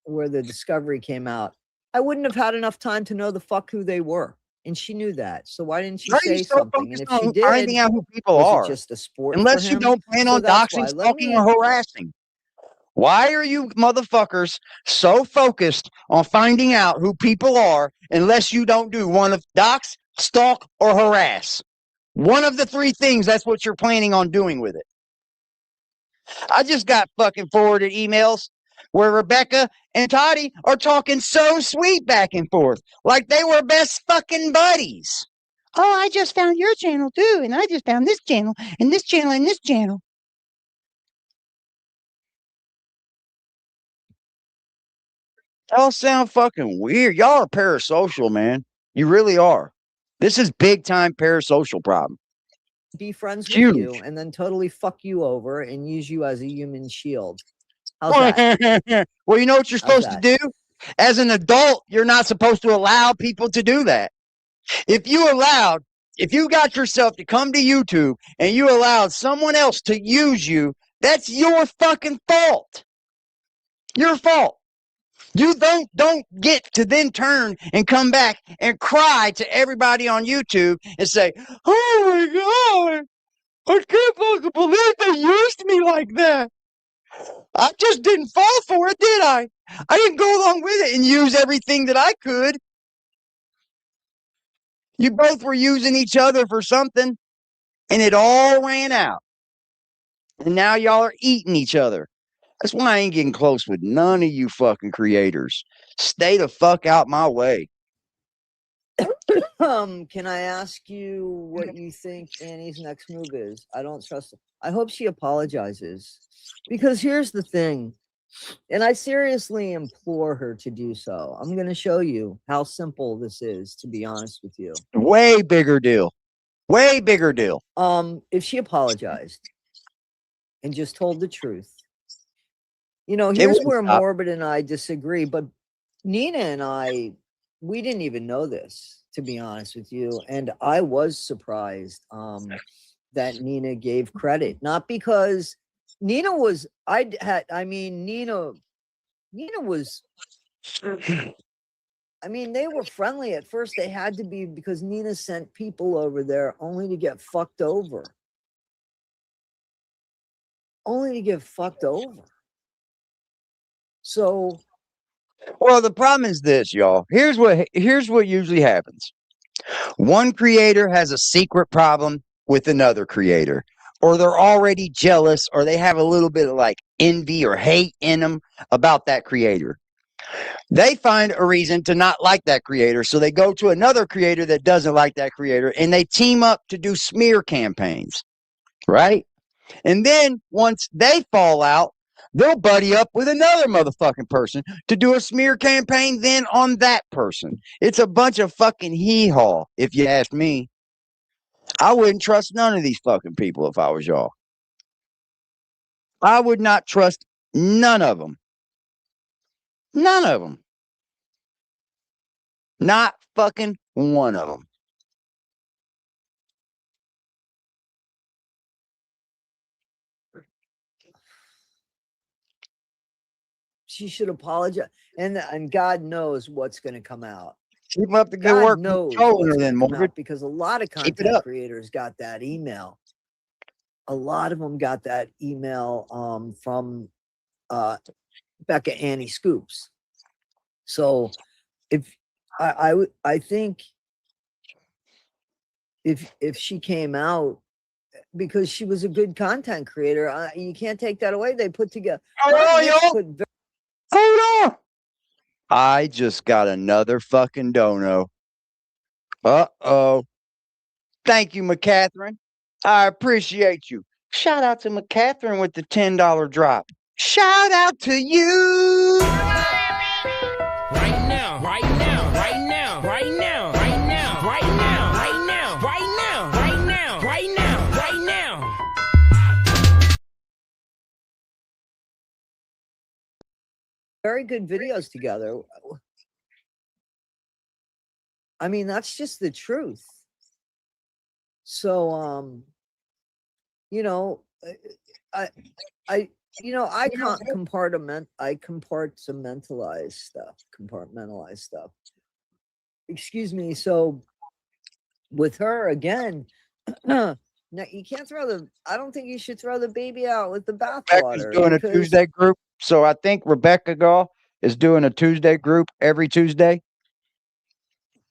where the discovery came out? I wouldn't have had enough time to know the fuck who they were, and she knew that. So why didn't she Why are you say so something? And focused if she on did, finding out who people was are? it just a sport Unless for you him? don't plan So on that's doxing, why. Let stalking, me- or harassing. Why are you motherfuckers so focused on finding out who people are unless you don't do one of dox, stalk, or harass? One of the three things, that's what you're planning on doing with it. I just got fucking forwarded emails where Rebecca and Toddie are talking so sweet back and forth, like they were best fucking buddies. Oh, I just found your channel too, and I just found this channel, and this channel, and this channel. Y'all sound fucking weird. Y'all are parasocial, man. You really are. This is big time parasocial problem. be friends with Huge. you and then totally fuck you over and use you as a human shield. How's that? Well, you know what you're How's supposed to do? As an adult, you're not supposed to allow people to do that. If you got yourself to come to YouTube and you allowed someone else to use you, that's your fucking fault. Your fault. You don't get to then turn and come back and cry to everybody on YouTube and say, "Oh my God, I can't fucking believe they used me like that. I just didn't fall for it, did I? I didn't go along with it and use everything that I could. You both were using each other for something, and it all ran out. And now y'all are eating each other. That's why I ain't getting close with none of you fucking creators. Stay the fuck out my way." Can I ask you what you think Annie's next move is? I don't trust her. I hope she apologizes, because here's the thing, and I seriously implore her to do so. I'm going to show you how simple this is, to be honest with you. Way bigger deal. Way bigger deal. If she apologized and just told the truth, you know, here's where Morbid and I disagree, but Nina and I, we didn't even know this, to be honest with you. And I was surprised that Nina gave credit, not because Nina was, Nina was, I mean, they were friendly at first. They had to be, because Nina sent people over there only to get fucked over. Only to get fucked over. So, well, the problem is this, y'all. Here's what usually happens. One creator has a secret problem with another creator, or they're already jealous, or they have a little bit of like envy or hate in them about that creator. They find a reason to not like that creator, so they go to another creator that doesn't like that creator, and they team up to do smear campaigns, right? And then once they fall out, they'll buddy up with another motherfucking person to do a smear campaign then on that person. It's a bunch of fucking hee-haw, if you ask me. I wouldn't trust none of these fucking people if I was y'all. I would not trust none of them. None of them. Not fucking one of them. she should apologize, and God knows what's going to come out. Keep up the good God work. knows Controlling what's her then, gonna come Morgan. out, because a lot of Keep it content up. creators got that email. A lot of them got that email from Becca Annie Scoops. So if I think if she came out, because she was a good content creator, you can't take that away. They put together. Hold on. I just got another fucking dono. Uh-oh. Thank you, McCatherine. I appreciate you. Shout out to McCatherine with the $10 drop. Shout out to you. Right now, right now, right now, right now, right now, right now, right now, right now, right now, right now, right now. Very good videos together. I mean, that's just the truth. So, you know, I can't compartmentalize stuff. Excuse me. So with her again, now you can't I don't think you should throw the baby out with the bathwater. Rebecca's doing a Tuesday group. So I think Rebecca Gall is doing a Tuesday group every Tuesday.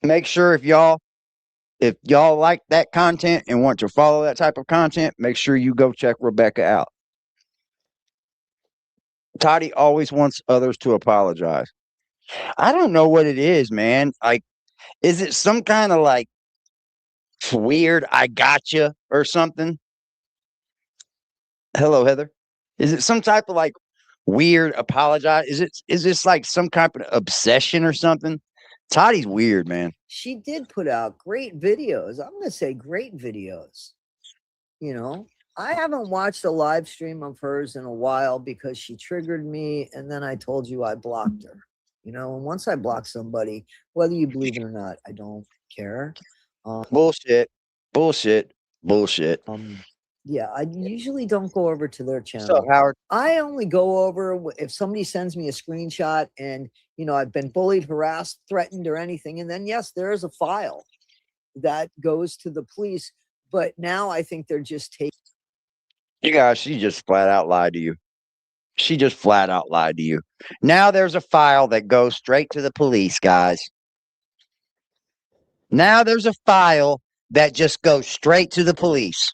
Make sure if y'all like that content and want to follow that type of content, make sure you go check Rebecca out. Toddie always wants others to apologize. I don't know what it is, man. Like, is it some kind of like weird I gotcha or something? Hello, Heather. Is it some type of like weird apologize? Is this like some kind of obsession or something? Toddie's weird, man. She did put out great videos. I'm going to say great videos. You know, I haven't watched a live stream of hers in a while because she triggered me, and then I told you I blocked her. You know, and once I block somebody, whether you believe it or not, I don't care. Bullshit. Bullshit. Bullshit. Yeah, I usually don't go over to their What's up, channel. Howard? I only go over if somebody sends me a screenshot and, you know, I've been bullied, harassed, threatened, or anything. And then, yes, there is a file that goes to the police. But now I think they're just taking. You guys, she just flat out lied to you. She just flat out lied to you. Now there's a file that goes straight to the police, guys. Now there's a file that just goes straight to the police.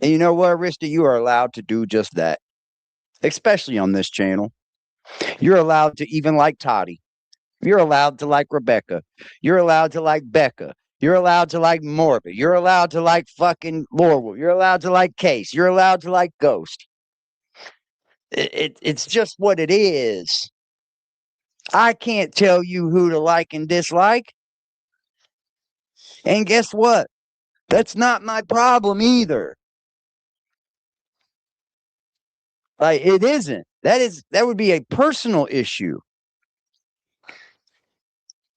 And you know what, Arista? You are allowed to do just that, especially on this channel. You're allowed to even like Toddie. You're allowed to like Rebecca. You're allowed to like Becca. You're allowed to like Morbid. You're allowed to like fucking Lorwell. You're allowed to like Case. You're allowed to like Ghost. It's just what it is. I can't tell you who to like and dislike. And guess what? That's not my problem either. Like, it isn't. That would be a personal issue.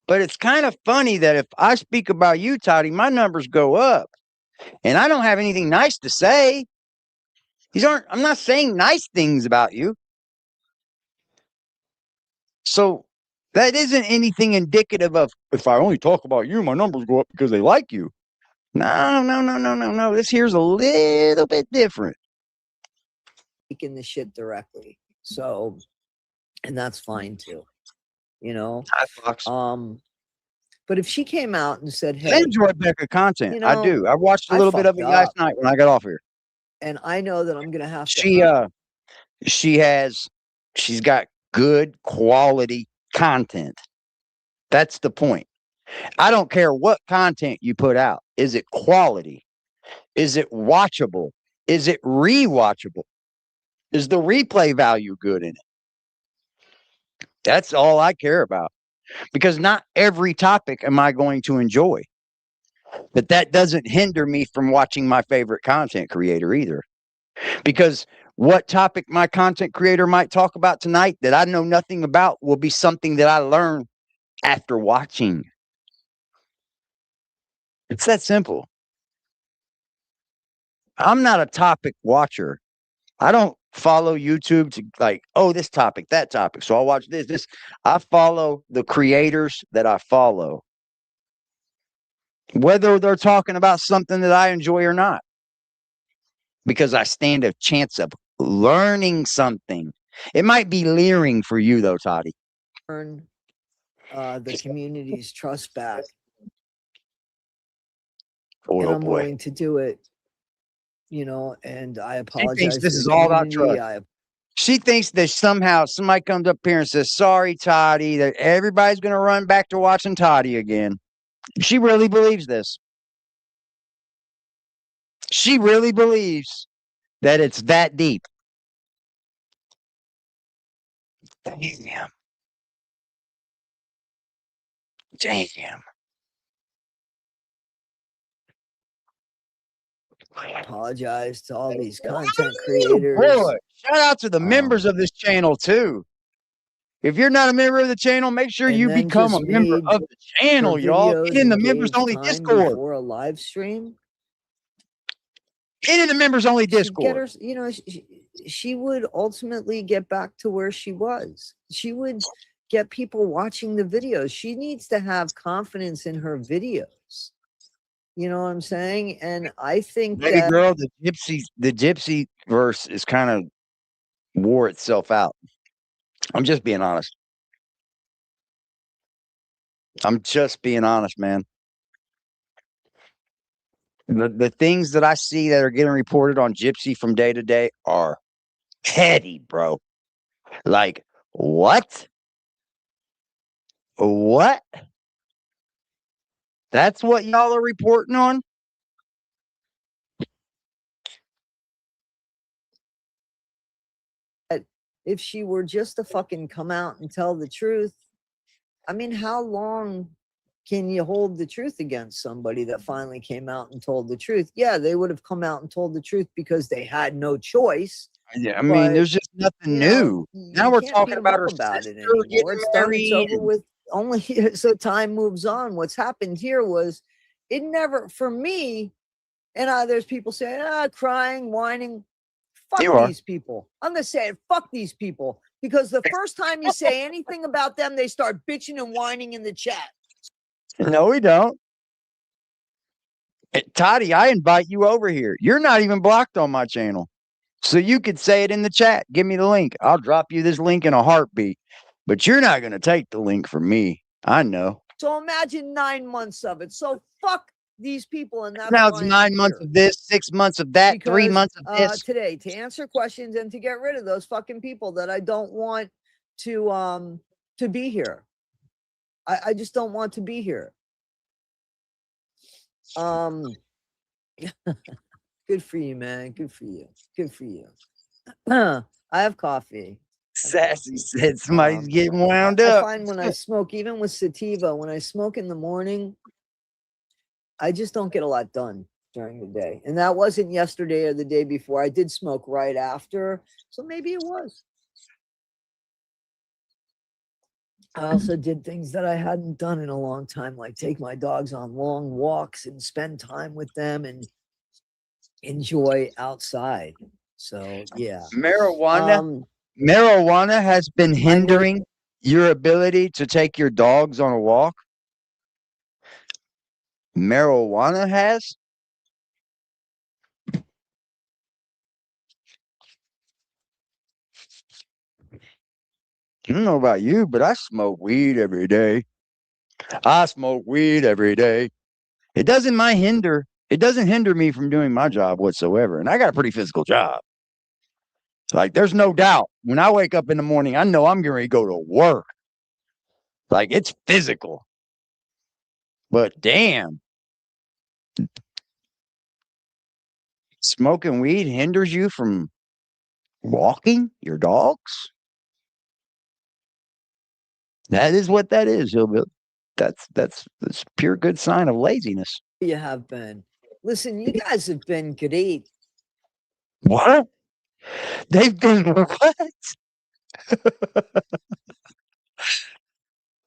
But it's kind of funny that if I speak about you, Toddie, my numbers go up. And I don't have anything nice to say. I'm not saying nice things about you. So that isn't anything indicative of if I only talk about you, my numbers go up because they like you. No. This here's a little bit different. Taking the shit directly. So, and that's fine too. You know, Hi, Fox. but if she came out and said, I "Hey, enjoy Becca content." you know, I do. I watched a I little bit of it fucked last up, night when I got off here. and I know that I'm gonna have to." She's got good quality content. That's the point. I don't care what content you put out. Is it quality? Is it watchable? Is it rewatchable? Is the replay value good in it? That's all I care about. Because not every topic am I going to enjoy. But that doesn't hinder me from watching my favorite content creator either. Because what topic my content creator might talk about tonight that I know nothing about will be something that I learn after watching. It's that simple. I'm not a topic watcher. I don't follow YouTube to like, oh, this topic, that topic. So I'll watch this. I follow the creators that I follow, whether they're talking about something that I enjoy or not, because I stand a chance of learning something. It might be leering for you, though, Toddie. Earn the community's trust back, and I'm willing to do it. You know, and I apologize. She thinks this is all about trust. She thinks that somehow somebody comes up here and says, "Sorry, Toddie," that everybody's going to run back to watching Toddie again. She really believes this. She really believes that it's that deep. Damn. Damn. Apologize to all these content creators. Boy, shout out to the members of this channel too. If you're not a member of the channel, make sure you become a member of the channel, y'all. Get in the members only Discord. Before a live stream. Get in the members only Discord. Get her, you know, she would ultimately get back to where she was. She would get people watching the videos. She needs to have confidence in her videos. You know what I'm saying? And I think Baby girl, the gypsy verse is kind of wore itself out. I'm just being honest. I'm just being honest, man. The things that I see that are getting reported on Gypsy from day to day are heady, bro. Like, what? What? That's what y'all are reporting on? If she were just to fucking come out and tell the truth, I mean, how long can you hold the truth against somebody that finally came out and told the truth? Yeah, they would have come out and told the truth because they had no choice. Yeah, I mean, But, there's just nothing you know, new. Now you we're can't beat talking 'em about up her about it sister anymore. getting It's done. It's married. over with. Only so time moves on. What's happened here was it never for me. And there's people saying, crying, whining. Fuck You are. these people. I'm gonna say it. Fuck these people because the first time you say anything about them, they start bitching and whining in the chat. No, we don't. Toddie, I invite you over here. You're not even blocked on my channel. So you could say it in the chat. Give me the link. I'll drop you this link in a heartbeat. But you're not going to take the link from me. I know. So imagine 9 months of it. So fuck these people, and that's Now why it's I'm 9 months here. of this, 6 months of that, 3 Because months of this. today to answer questions and to get rid of those fucking people that I don't want to be here. I just don't want to be here. Good for you, man. Good for you. Good for you. I have coffee. Sassy said somebody's getting wound I up. find when I smoke, even with sativa, when I smoke in the morning, I just don't get a lot done during the day. And that wasn't yesterday or the day before. I did smoke right after. So maybe it was. I also did things that I hadn't done in a long time, like take my dogs on long walks and spend time with them and enjoy outside. So yeah. Marijuana has been hindering your ability to take your dogs on a walk. Marijuana has. I don't know about you, but I smoke weed every day. I smoke weed every day. It doesn't hinder me from doing my job whatsoever. And I got a pretty physical job. Like, there's no doubt. When I wake up in the morning, I know I'm going to go to work. Like, it's physical. But damn, smoking weed hinders you from walking your dogs? That is what that is, Hillbilly. That's pure good sign of laziness. You have been. Listen, you guys have been great. What? They've been what?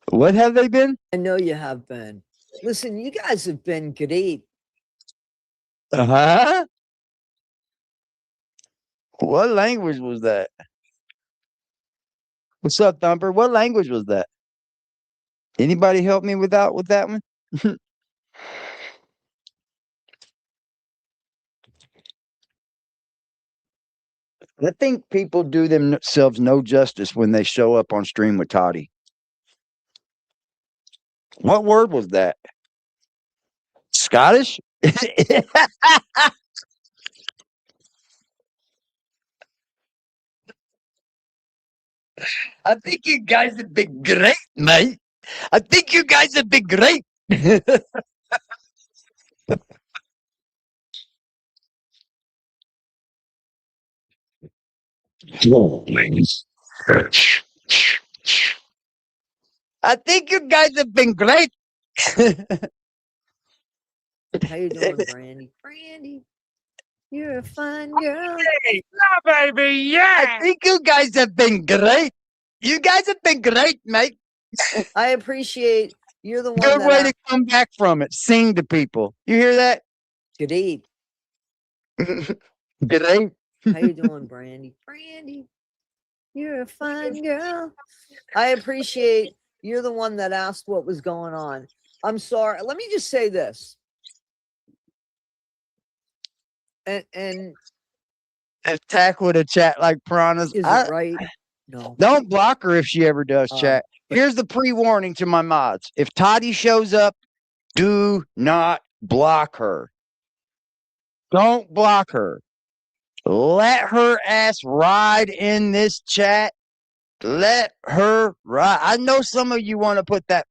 What have they been? I know you have been. Listen, you guys have been great. Uh-huh. What language was that? What's up, Thumper? What language was that? Anybody help me with that one? I think people do themselves no justice when they show up on stream with Toddie. What word was that? Scottish? I think you guys have been great, mate. I think you guys have been great. Warnings. I think you guys have been great. How you doing, Brandy? Brandy, you're a fine girl. Hey, baby, yeah. I think you guys have been great. You guys have been great, mate. I appreciate you're the one Good that way to come back from it. Sing to people. You hear that? great. Great. How you doing, Brandy? Brandy, you're a fine girl. I appreciate you're the one that asked what was going on. I'm sorry. Let me just say this. And attack with a chat like piranhas. is it right? No. Don't block her if she ever does chat. Here's the pre-warning to my mods. If Toddie shows up, do not block her. Don't block her. Let her ass ride in this chat. Let her ride. I know some of you want to put that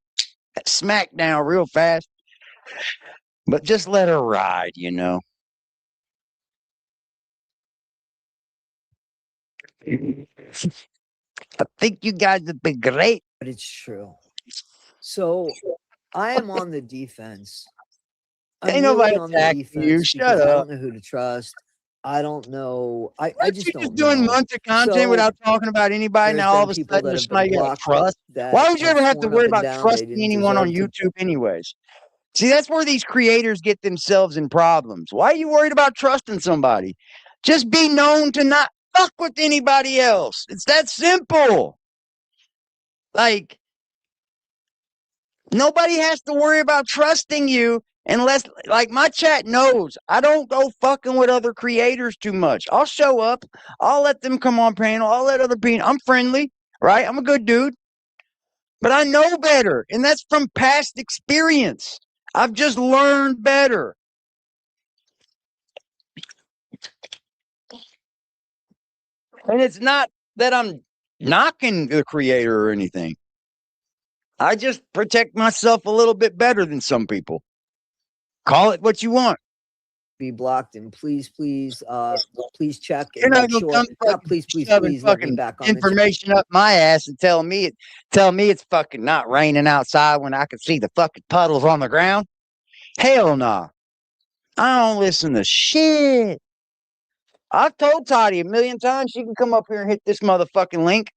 smack down real fast, but just let her ride, you know. I think you guys have been great. But it's true. So I am on the defense. I'm Ain't really nobody on the attacking you. defense Shut because I up. don't know who to trust. I don't know. I Aren't just you don't just doing know. months of content So without talking about anybody? there's Now all been of a people sudden that there's have been somebody you gotta blocked trust. that Why would you have ever have to sworn worry up and about down they trusting didn't anyone on deserve to. YouTube anyways? See, that's where these creators get themselves in problems. Why are you worried about trusting somebody? Just be known to not fuck with anybody else. It's that simple. Like, nobody has to worry about trusting you unless, like, my chat knows I don't go fucking with other creators too much. I'll show up. I'll let them come on panel. I'll let other people. I'm friendly, right? I'm a good dude. But I know better. And that's from past experience. I've just learned better. And it's not that I'm knocking the creator or anything. I just protect myself a little bit better than some people. Call it what you want. Be blocked, and please check You're and not make gonna sure. come Not fucking please shoving let me fucking back on the information up my ass and tell me it's fucking not raining outside when I can see the fucking puddles on the ground. Hell no. I don't listen to shit. I've told Toddie a million times she can come up here and hit this motherfucking link.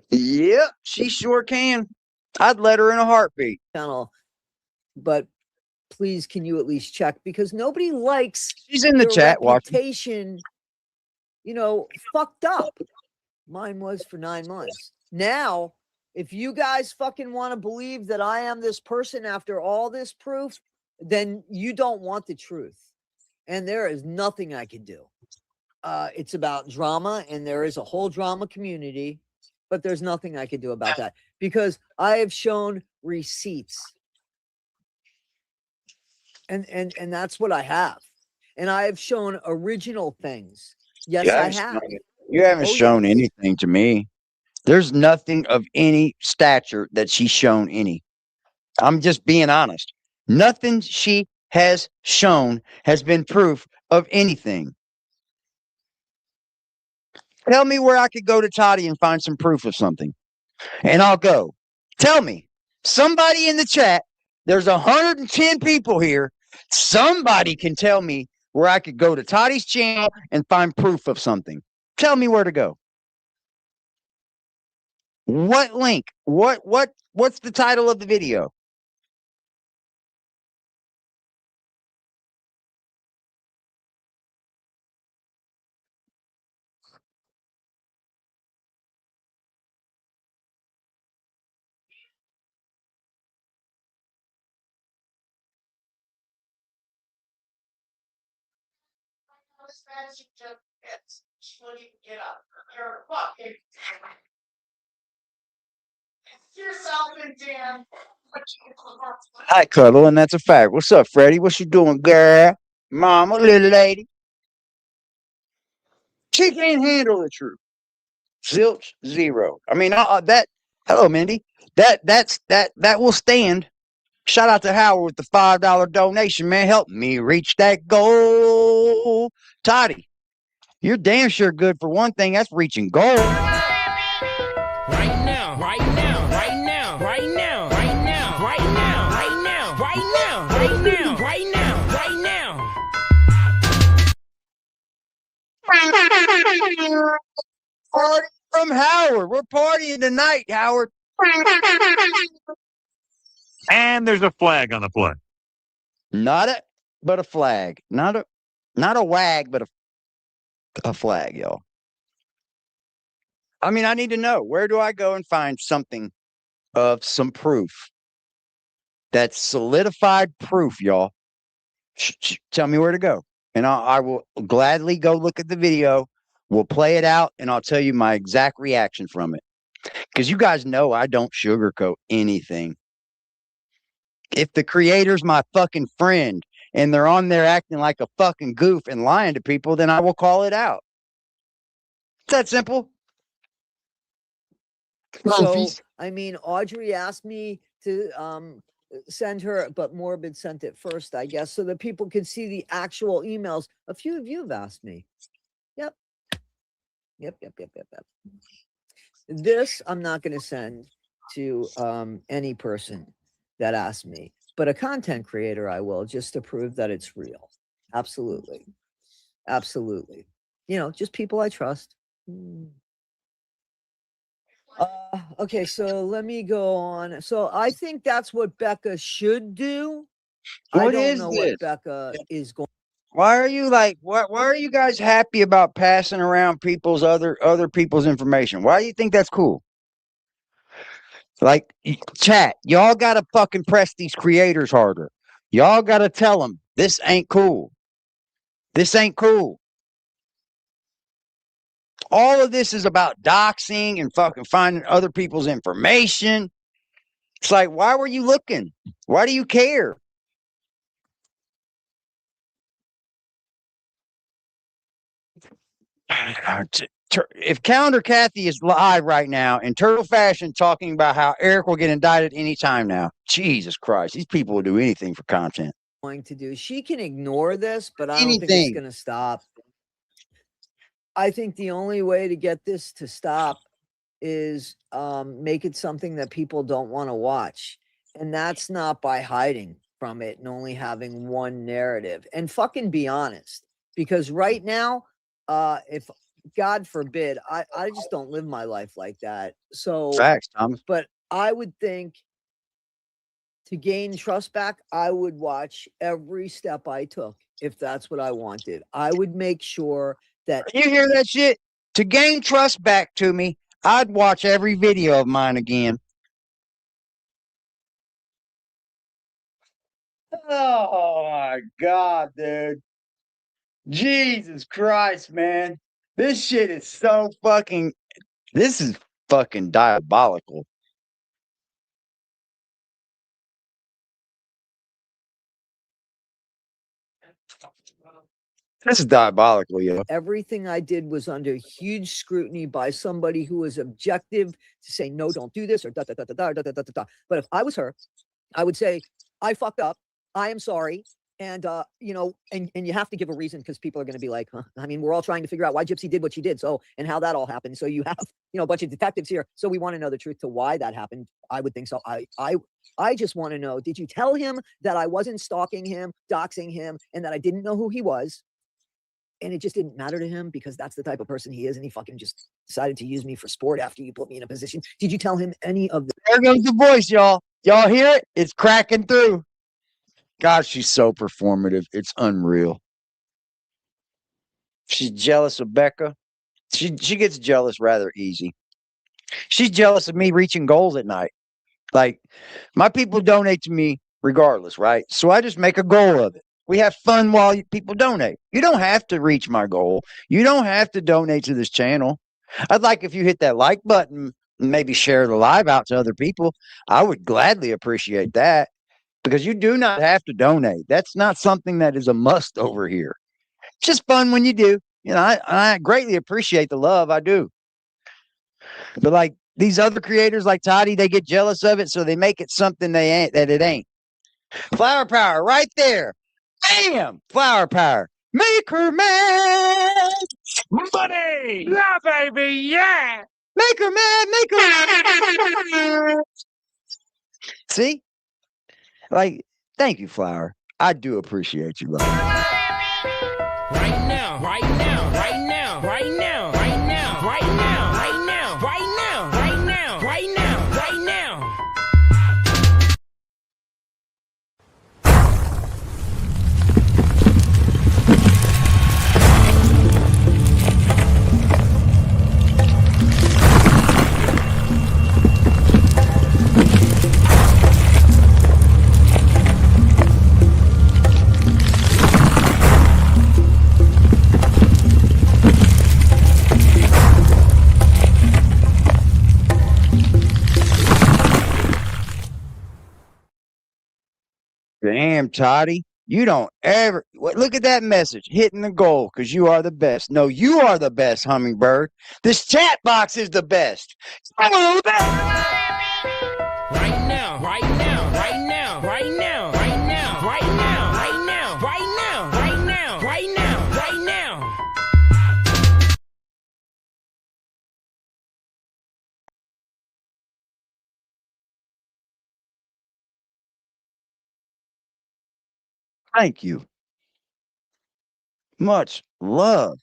Yep, she sure can. I'd let her in a heartbeat. channel, but please can you at least check, because nobody likes She's in the their chat watching. reputation, fucked up. Mine was for 9 months. Now, if you guys fucking want to believe that I am this person after all this proof, then you don't want the truth. And there is nothing I can do. It's about drama, and there is a whole drama community, but there's nothing I can do about that because I have shown receipts. And that's what I have. And I have shown original things. Yes, I have. You haven't Oh, shown yes. anything to me. There's nothing of any stature that she's shown any. I'm just being honest. Nothing she has shown has been proof of anything. Tell me where I could go to Toddie and find some proof of something, and I'll go. Tell me. Somebody in the chat, there's 110 people here. Somebody can tell me where I could go to Toddie's channel and find proof of something. Tell me where to go. What link? What's the title of the video? Hi, Cuddle, and that's a fact. What's up, Freddie? What you doing, girl? Mama, little lady. She can't handle the truth. Zilch, zero. I mean, that. Hello, Mindy. That will stand. Shout out to Howard with the $5 donation, man. Help me reach that goal. Toddie, you're damn sure good for one thing. That's reaching goals. Right now, right now, right now, right now, right now, right now, right now, right now, right now, right now, right now. Party from Howard. We're partying tonight, Howard. And there's a flag on the play. Not a, but a flag. Not a wag, but a flag, y'all. I mean, I need to know, where do I go and find something of some proof? That's solidified proof, y'all. Tell me where to go, and I will gladly go look at the video. We'll play it out, and I'll tell you my exact reaction from it. Because you guys know I don't sugarcoat anything. If the creator's my fucking friend and they're on there acting like a fucking goof and lying to people, then I will call it out. It's that simple. So, I mean, Audrey asked me to send her, but Morbid sent it first, I guess, so that people could see the actual emails. A few of you have asked me. Yep. This I'm not going to send. to any person that asks me, but a content creator I will, just to prove that it's real. Absolutely. Absolutely. You know, just people I trust. Okay, so let me go on. So I think that's what Becca should do. I What don't is know this? what Becca is going. Why are you like? Why are you guys happy about passing around people's other people's information? Why do you think that's cool? Like, chat, y'all gotta fucking press these creators harder. Y'all gotta tell them this ain't cool. This ain't cool. All of this is about doxing and fucking finding other people's information. It's like, why were you looking? Why do you care? If Calendar Kathy is live right now in turtle fashion talking about how Eric will get indicted anytime now, Jesus Christ, these people will do anything for content. To do. She can ignore this, but I don't think it's going to stop. I think the only way to get this to stop is make it something that people don't want to watch. And that's not by hiding from it and only having one narrative. And fucking be honest. Because right now, if God forbid, I just don't live my life like that. So facts, Thomas. But I would think to gain trust back, I would watch every step I took if that's what I wanted. I would make sure that you hear that shit. To gain trust back to me, I'd watch every video of mine again. Oh my God, dude. Jesus Christ, man. This shit is so fucking, this is fucking diabolical. This is diabolical, yo. Everything I did was under huge scrutiny by somebody who was objective to say, no, don't do this, or da da da da da da da da da. But if I was her, I would say, I fucked up. I am sorry. And, you know, and you have to give a reason because people are going to be like, huh? I mean, we're all trying to figure out why Gypsy did what she did. So, and how that all happened. So you have, you know, a bunch of detectives here. So we want to know the truth to why that happened. I would think so. I just want to know, did you tell him that I wasn't stalking him, doxing him, and that I didn't know who he was? And it just didn't matter to him because that's the type of person he is. And he fucking just decided to use me for sport after you put me in a position. Did you tell him any of the... There goes the voice, y'all. Y'all hear it? It's cracking through. God, she's so performative. It's unreal. She's jealous of Becca. She gets jealous rather easy. She's jealous of me reaching goals at night. Like, my people donate to me regardless, right? So I just make a goal of it. We have fun while people donate. You don't have to reach my goal. You don't have to donate to this channel. I'd like if you hit that like button and maybe share the live out to other people. I would gladly appreciate that because you do not have to donate. That's not something that is a must over here. It's just fun when you do. You know, I greatly appreciate the love. I do. But like these other creators like Toddie, they get jealous of it, so they make it something they ain't that it ain't. Flower power right there. Bam! Flower power. Make her mad. Money! Yeah, baby, yeah! Make her mad. Make her mad. See? Like, thank you, Flower. I do appreciate you, love. Right now, right now, right now, right now, right now, right now, right now, right now, right now, right now, right now. Damn, Toddie. You don't ever look at that message hitting the goal because you are the best. No, you are the best, Hummingbird. This chat box is the best. Right now, right now, right now, right now, right now, right now, right now, right now, right now, right now, right now. Thank you. Much love.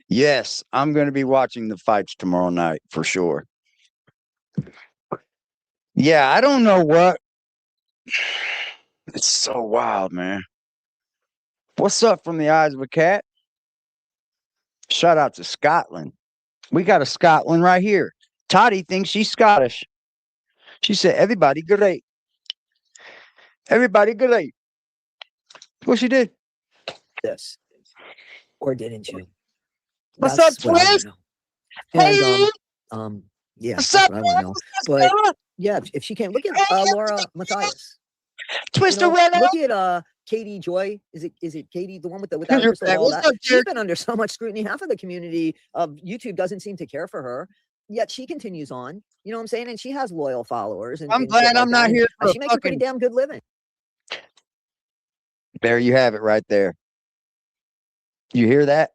Yes, I'm going to be watching the fights tomorrow night for sure. Yeah, I don't know what. It's so wild, man. What's up from the eyes of a cat? Shout out to Scotland. We got a Scotland right here. Toddie thinks she's Scottish. She said, everybody great. Everybody great. What she did? This. Or didn't you? What's That's up, what I wanna Twist? know. Hey, And yeah, what's that's up, what I want to know. Twist? But yeah, if she can look at Laura Matthias. Twisterella. Look at Katie Joy. Is it Katie, the one with the without You're crystal back. ball? What's up, She's Jared? been under so much scrutiny. Half of the community of YouTube doesn't seem to care for her. Yet she continues on. You know what I'm saying? And she has loyal followers. And I'm shit glad like I'm that. not And here for she makes a pretty damn good living. There you have it right there. You hear that?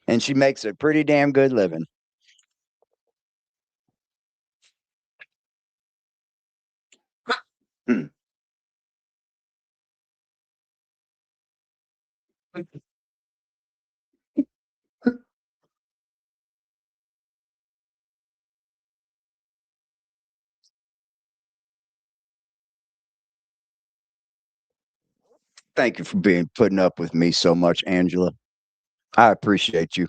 And she makes a pretty damn good living. Hmm. Thank you for putting up with me so much, Angela. I appreciate you.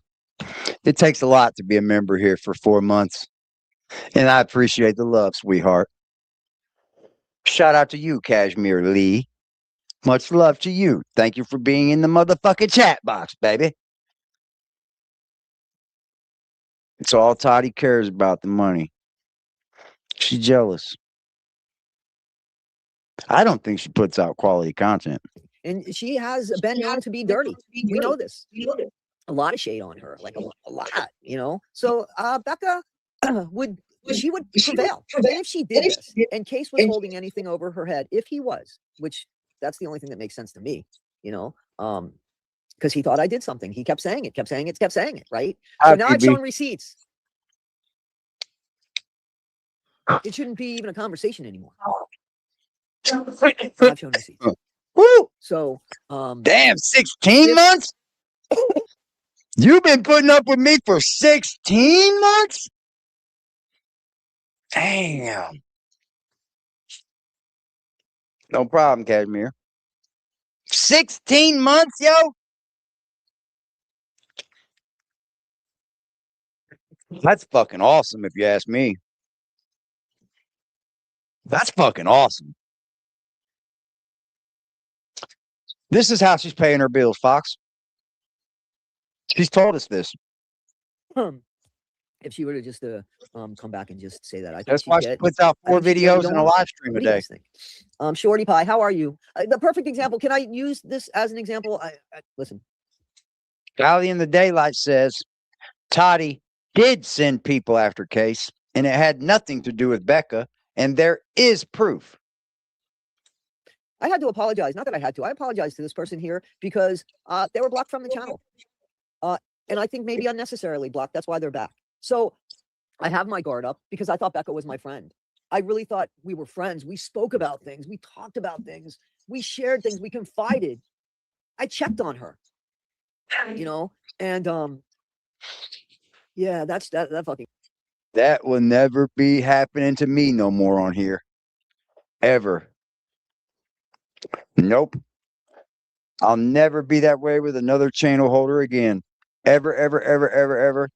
It takes a lot to be a member here for 4 months. And I appreciate the love, sweetheart. Shout out to you, Kashmir Lee. Much love to you. Thank you for being in the motherfucking chat box, baby. It's all Toddie cares about, the money. She's jealous. I don't think she puts out quality content. And she has been known to be dirty. We know this. A lot of shade on her, like a lot, you know. So Becca would prevail. And if she did this, and Case was holding anything over her head, if he was, which that's the only thing that makes sense to me, you know, because he thought I did something. He kept saying it, kept saying it, right? So now I've shown receipts. It shouldn't be even a conversation anymore. I've shown receipts. Woo! So damn, 16 months? You've been putting up with me for 16 months? Damn. No problem, Kashmir. 16 months, yo? That's fucking awesome, if you ask me. That's fucking awesome. This is how she's paying her bills, Fox. She's told us this. If she were to just come back and just say that, I think that's why she puts out 4 videos and a live stream a day. Shorty Pie, how are you? The perfect example. Can I use this as an example? Listen. Valley in the Daylight says Toddie did send people after Case, and it had nothing to do with Becca, and there is proof. I had to apologize. Not that I had to. I apologize to this person here because they were blocked from the channel. And I think maybe unnecessarily blocked. That's why they're back. So I have my guard up because I thought Becca was my friend. I really thought we were friends. We spoke about things. We talked about things. We shared things. We confided. I checked on her, you know, and yeah, that fucking. That will never be happening to me no more on here. Ever. Nope. I'll never be that way with another channel holder again. Ever, ever, ever, ever, ever.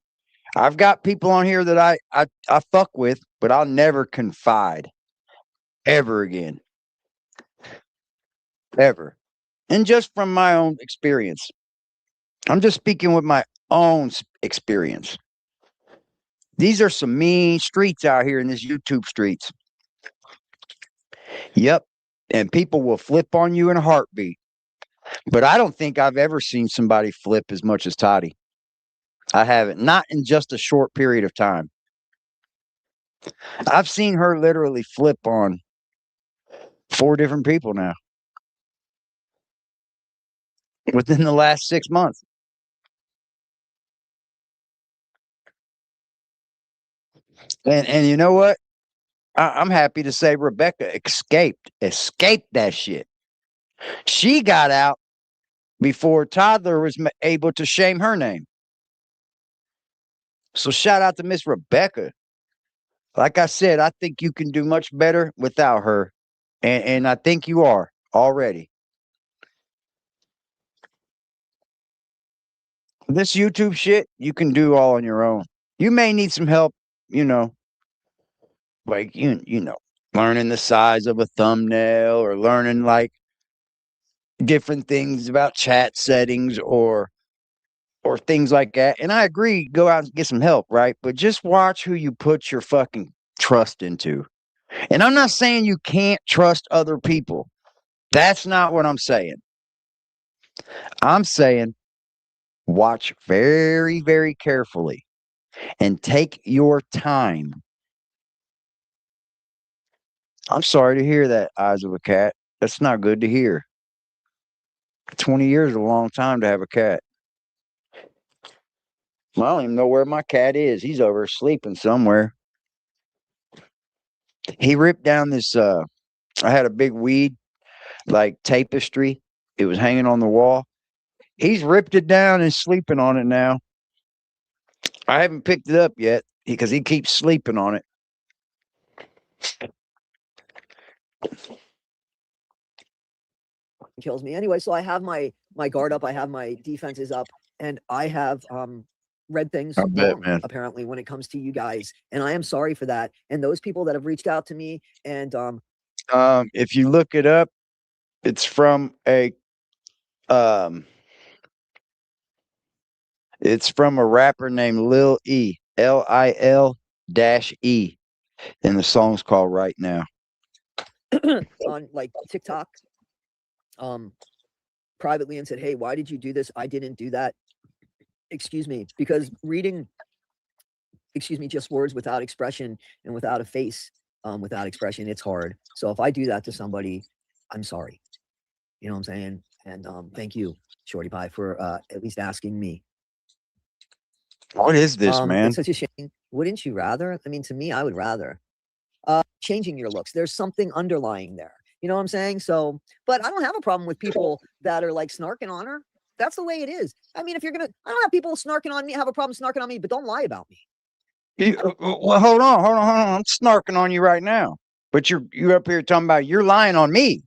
I've got people on here that I fuck with, but I'll never confide ever again. Ever. And just from my own experience. I'm just speaking with my own experience. These are some mean streets out here in this YouTube streets. Yep. And people will flip on you in a heartbeat. But I don't think I've ever seen somebody flip as much as Toddie. I haven't. Not in just a short period of time. I've seen her literally flip on 4 different people now. Within the last 6 months. And you know what? I'm happy to say Rebecca escaped that shit. She got out before Toddler was able to shame her name. So shout out to Miss Rebecca. Like I said, I think you can do much better without her. And I think you are already. This YouTube shit, you can do all on your own. You may need some help, you know, like you know, learning the size of a thumbnail or learning like different things about chat settings or things like that. And I agree, go out and get some help, right? But just watch who you put your fucking trust into. And I'm not saying you can't trust other people. That's not what I'm saying. I'm saying watch very, very carefully and take your time. I'm sorry to hear that, Eyes of a Cat. That's not good to hear. 20 years is a long time to have a cat. Well, I don't even know where my cat is. He's over sleeping somewhere. He ripped down this I had a big weed like tapestry. It was hanging on the wall. He's ripped it down and sleeping on it now. I haven't picked it up yet because he keeps sleeping on it. Kills me anyway. So I have my guard up, I have my defenses up, and I have read things I bet, wrong, man. apparently, when it comes to you guys, and I am sorry for that. And those people that have reached out to me, and If you look it up, it's from a it's from a rapper named Lil E, Lil-E, and the song's called Right Now. on like TikTok, privately, and said, "Hey, why did you do this? I didn't do that." Excuse me, because reading, excuse me, just words without expression and without a face, without expression, it's hard. So if I do that to somebody, I'm sorry. You know what I'm saying? And thank you, Shorty Pie, for at least asking me. What is this, man? It's such a shame. Wouldn't you rather? I mean, to me, I would rather. Changing your looks. There's something underlying there. You know what I'm saying? So, but I don't have a problem with people that are like snarking on her. That's the way it is. I mean, if you're gonna, I don't have people snarking on me, have a problem snarking on me, but don't lie about me. Well, hold on. I'm snarking on you right now. But you're up here talking about you're lying on me.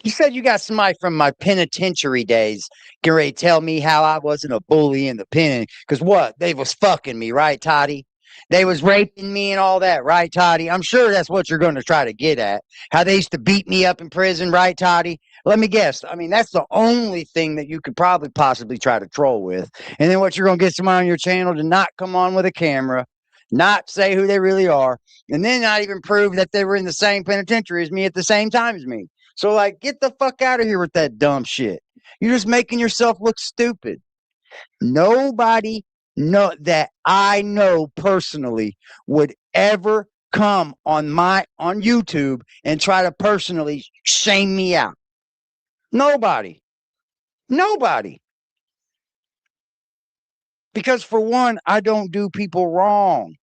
You said you got somebody from my penitentiary days get ready to tell me how I wasn't a bully in the pen. Because what? They was fucking me, right, Toddie? They was raping me and all that, right, Toddie? I'm sure that's what you're going to try to get at. How they used to beat me up in prison, right, Toddie? Let me guess. I mean, that's the only thing that you could probably possibly try to troll with. And then what you're going to get somebody on your channel to not come on with a camera, not say who they really are, and then not even prove that they were in the same penitentiary as me at the same time as me. So, like, get the fuck out of here with that dumb shit. You're just making yourself look stupid. Nobody that I know personally would ever come on YouTube and try to personally shame me out. Nobody. Because for one, I don't do people wrong.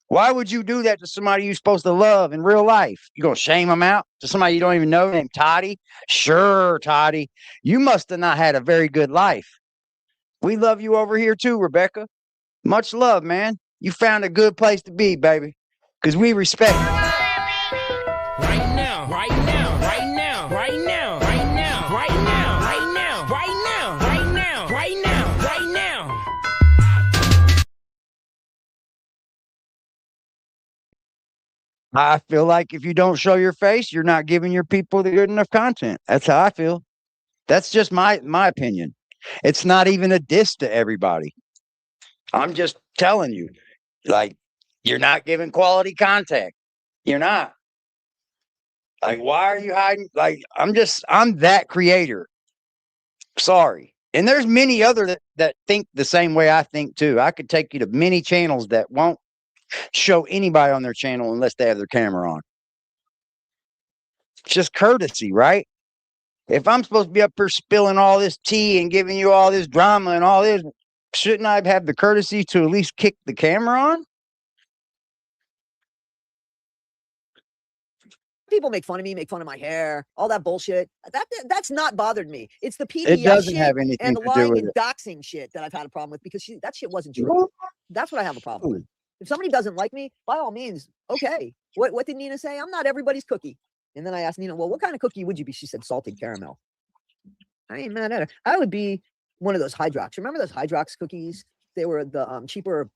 Why would you do that to somebody you're supposed to love in real life? You gonna shame them out to somebody you don't even know named Toddie? Sure, Toddie. You must have not had a very good life. We love you over here too, Rebecca. Much love, man. You found a good place to be, baby. Because we respect you. Right now, right now, right now, right now, right now, right now, right now, right now, right now, right now, right now. I feel like if you don't show your face, you're not giving your people the good enough content. That's how I feel. That's just my opinion. It's not even a diss to everybody. I'm just telling you, like, you're not giving quality content. You're not. Like, why are you hiding? Like, I'm that creator. Sorry. And there's many other that think the same way I think too. I could take you to many channels that won't show anybody on their channel unless they have their camera on. It's just courtesy, right? If I'm supposed to be up here spilling all this tea and giving you all this drama and all this, shouldn't I have the courtesy to at least kick the camera on? people make fun of me, make fun of my hair, all that bullshit. That's not bothered me. It's the It PDF doesn't shit have anything and the to do lying with and it. doxing shit that I've had a problem with because that shit wasn't true. That's what I have a problem with. If somebody doesn't like me, by all means, okay. What did Nina say? I'm not everybody's cookie. And then I asked Nina, well, what kind of cookie would you be? She said salted caramel. I ain't mad at her. I would be one of those Hydrox. Remember those Hydrox cookies? They were the cheaper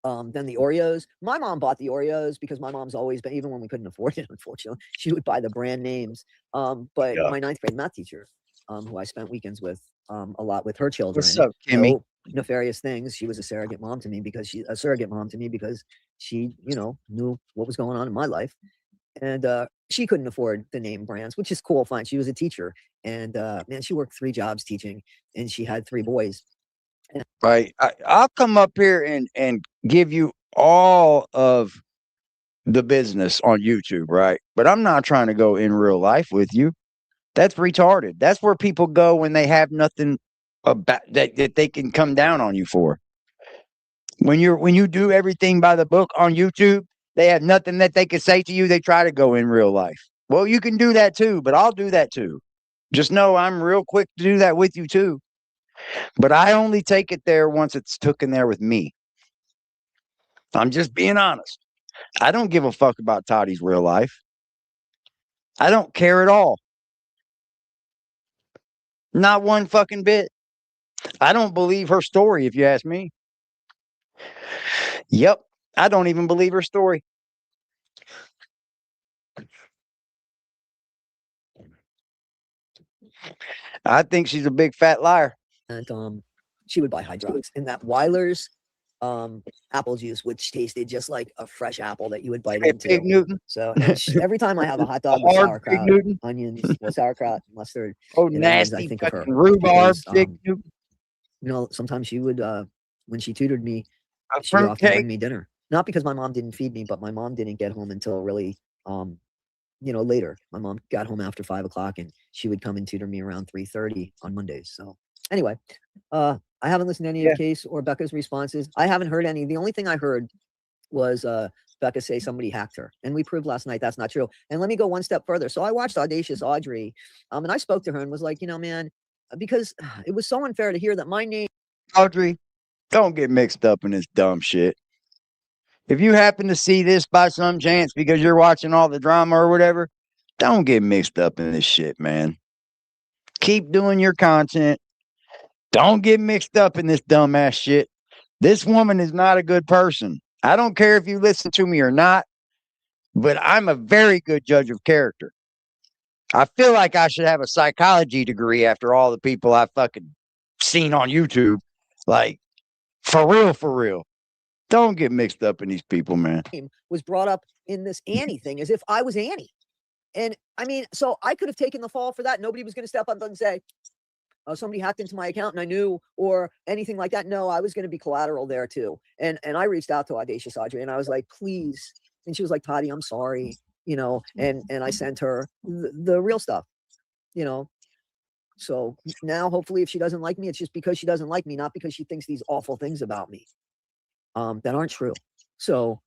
than the Oreos. My mom bought the Oreos because my mom's always been, even when we couldn't afford it, unfortunately, she would buy the brand names. But Yeah. my 9th grade math teacher, who I spent weekends with a lot with her children. What's up, Kimmy? No nefarious things. She was a surrogate mom to me because she, you know, knew what was going on in my life. And she couldn't afford the name brands, which is cool, fine. She was a teacher. And man, she worked 3 jobs teaching and she had 3 boys. Right. I'll come up here and give you all of the business on YouTube, right? But I'm not trying to go in real life with you. That's retarded. That's where people go when they have nothing about that they can come down on you for. When you do everything by the book on YouTube, they have nothing that they can say to you. They try to go in real life. Well, you can do that too, but I'll do that too. Just know I'm real quick to do that with you too. But I only take it there once it's taken there with me. I'm just being honest. I don't give a fuck about Toddie's real life. I don't care at all. Not one fucking bit. I don't believe her story, if you ask me. Yep. I don't even believe her story. I think she's a big fat liar. And she would buy Hydrox and that Weiler's apple juice, which tasted just like a fresh apple that you would bite into. Pig Newton. So and every time I have a hot dog with Hard Pig sauerkraut, Newton. onions, well, sauerkraut, mustard, Oh, and onions, I nasty think of her. fucking rhubarb. Because, Pig Newton. you know, sometimes she would, when she tutored me, A she would often fruitcake. bring me dinner. Not because my mom didn't feed me, but my mom didn't get home until really, you know, later. My mom got home after 5 o'clock, and she would come and tutor me around 3:30 on Mondays. So anyway, I haven't listened to any of Case or Becca's responses. I haven't heard any. The only thing I heard was Becca say somebody hacked her, and we proved last night that's not true. And let me go one step further. So I watched Audacious Audrey, and I spoke to her and was like, you know, man, because it was so unfair to hear that my name. Audrey, don't get mixed up in this dumb shit. If you happen to see this by some chance because you're watching all the drama or whatever, don't get mixed up in this shit, man. Keep doing your content. Don't get mixed up in this dumbass shit. This woman is not a good person. I don't care if you listen to me or not, but I'm a very good judge of character. I feel like I should have a psychology degree after all the people I've fucking seen on YouTube. Like, for real, for real. Don't get mixed up in these people, man. Was brought up in this Annie thing as if I was Annie. And I mean, so I could have taken the fall for that. Nobody was going to step up and say, oh, somebody hacked into my account and I knew, or anything like that. No, I was going to be collateral there too. And I reached out to Audacious Audrey and I was like, please. And she was like, Toddie, I'm sorry, you know, and I sent her the real stuff, you know. So now hopefully if she doesn't like me, it's just because she doesn't like me, not because she thinks these awful things about me that aren't true. So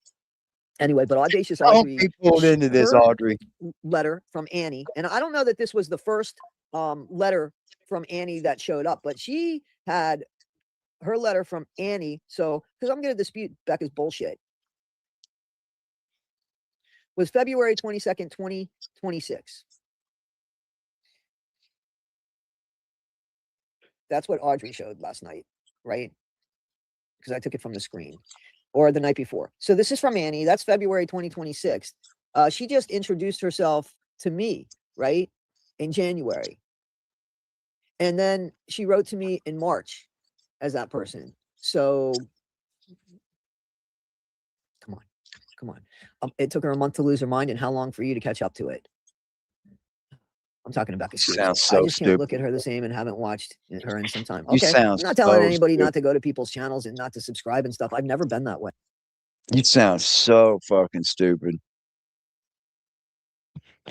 anyway, but Audacious Audrey, don't be pulled into this, Audrey. Letter from Annie, and I don't know that this was the first letter from Annie that showed up, but she had her letter from Annie. So because I'm going to dispute Becca's bullshit, was February 22nd, 2026. That's what Audrey showed last night, right? Because I took it from the screen, or the night before. So this is from Annie. That's February 2026. She just introduced herself to me, right, in January. And then she wrote to me in March as that person. So come on. It took her a month to lose her mind, and how long for you to catch up to it? I'm talking about Becca. Sounds so I just can't stupid. look at her the same and haven't watched her in some time. You Okay, sound I'm not telling so anybody stupid. not to go to people's channels and not to subscribe and stuff. I've never been that way. You sound so fucking stupid.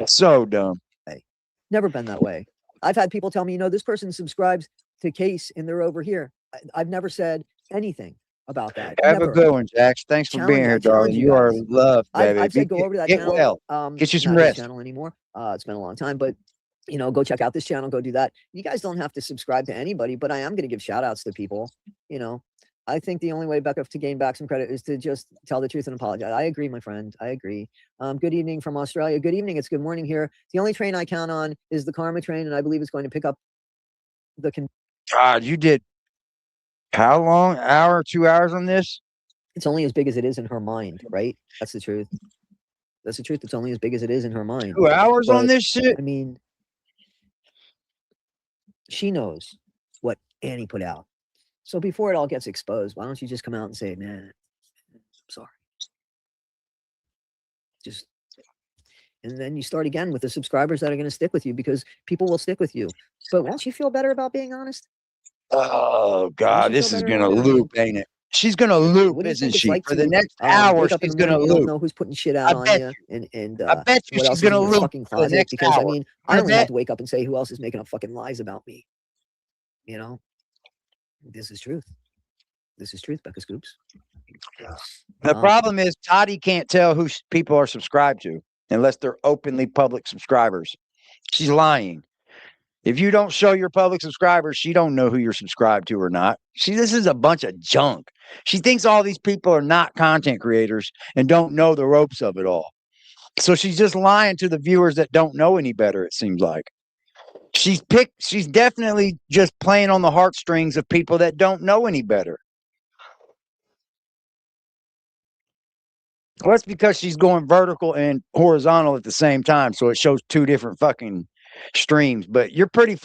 So dumb. Never been that way. I've had people tell me, you know, this person subscribes to Case and they're over here. I've never said anything. about that. Have a Never. good one, Jax. Thanks for being Challenge- I here, challenge darling. you You are guys. loved, baby. I've said go over to that Get channel. well. Get you some not his rest. channel anymore. It's been a long time, but you know, go check out this channel, go do that. You guys don't have to subscribe to anybody, but I am going to give shout outs to people. You know, I think the only way, Becca, to gain back some credit is to just tell the truth and apologize. I agree, my friend. I agree. Good evening from Australia. Good evening. It's good morning here. The only train I count on is the karma train, and I believe it's going to pick up the. God, you did how long? Hour, 2 hours on this? It's only as big as it is in her mind, right? That's the truth. That's the truth. It's only as big as it is in her mind. 2 hours on But, this shit? I mean, she knows what Annie put out. So before it all gets exposed, why don't you just come out and say, man, I'm sorry. Just, and then you start again with the subscribers that are going to stick with you, because people will stick with you. But won't you feel better about being honest? Oh, God, you this feel is better going to about being loop, ain't it? She's going to loop, What do you isn't think it's she? like For the to, next hour, wake up in she's the going to morning, you don't loop. know who's putting shit I out on bet you, and I bet you what she's else is going to in your loop fucking for the closet? next Because I hour. mean, I I only have bet. to wake up and say who else is making up fucking lies about me. You know, this is truth. This is truth, Becca Scoops. The problem is Toddie can't tell who people are subscribed to unless they're openly public subscribers. She's lying. If you don't show your public subscribers, she don't know who you're subscribed to or not. This is a bunch of junk. She thinks all these people are not content creators and don't know the ropes of it all. So she's just lying to the viewers that don't know any better, it seems like. She's definitely just playing on the heartstrings of people that don't know any better. Well, that's because she's going vertical and horizontal at the same time, so it shows two different fucking streams. But you're pretty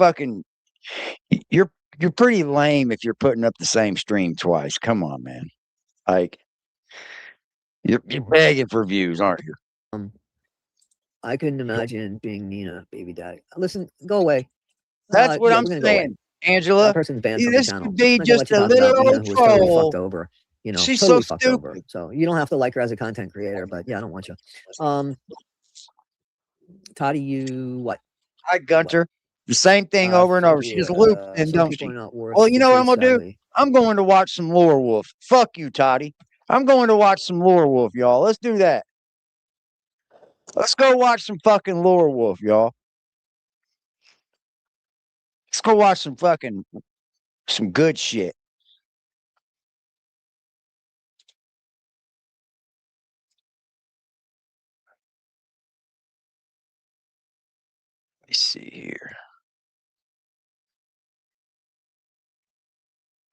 you're pretty lame if you're putting up the same stream twice. Come on, man. Like you're begging for views, aren't you? I couldn't imagine being Nina, baby daddy. Listen, go away. That's what Yeah, I'm we're gonna go away. saying, Angela. That person's banned from the This channel. could be I'm not gonna just let you a talk about little Nina, old who was totally fucked troll. over. You know, She's totally so fucked over. stupid. So you don't have to like her as a content creator, but yeah, I don't want you. Toddie, you what? Hi, Gunter. The same thing over and over. She just looped and some don't people she? are not worth Well, you the know what truth, I'm gonna do? sadly. I'm going to watch some Lore Wolf. Fuck you, Toddie. I'm going to watch some Lore Wolf, y'all. Let's do that. Let's go watch some fucking Lore Wolf, y'all. Let's go watch some good shit. Let's see here.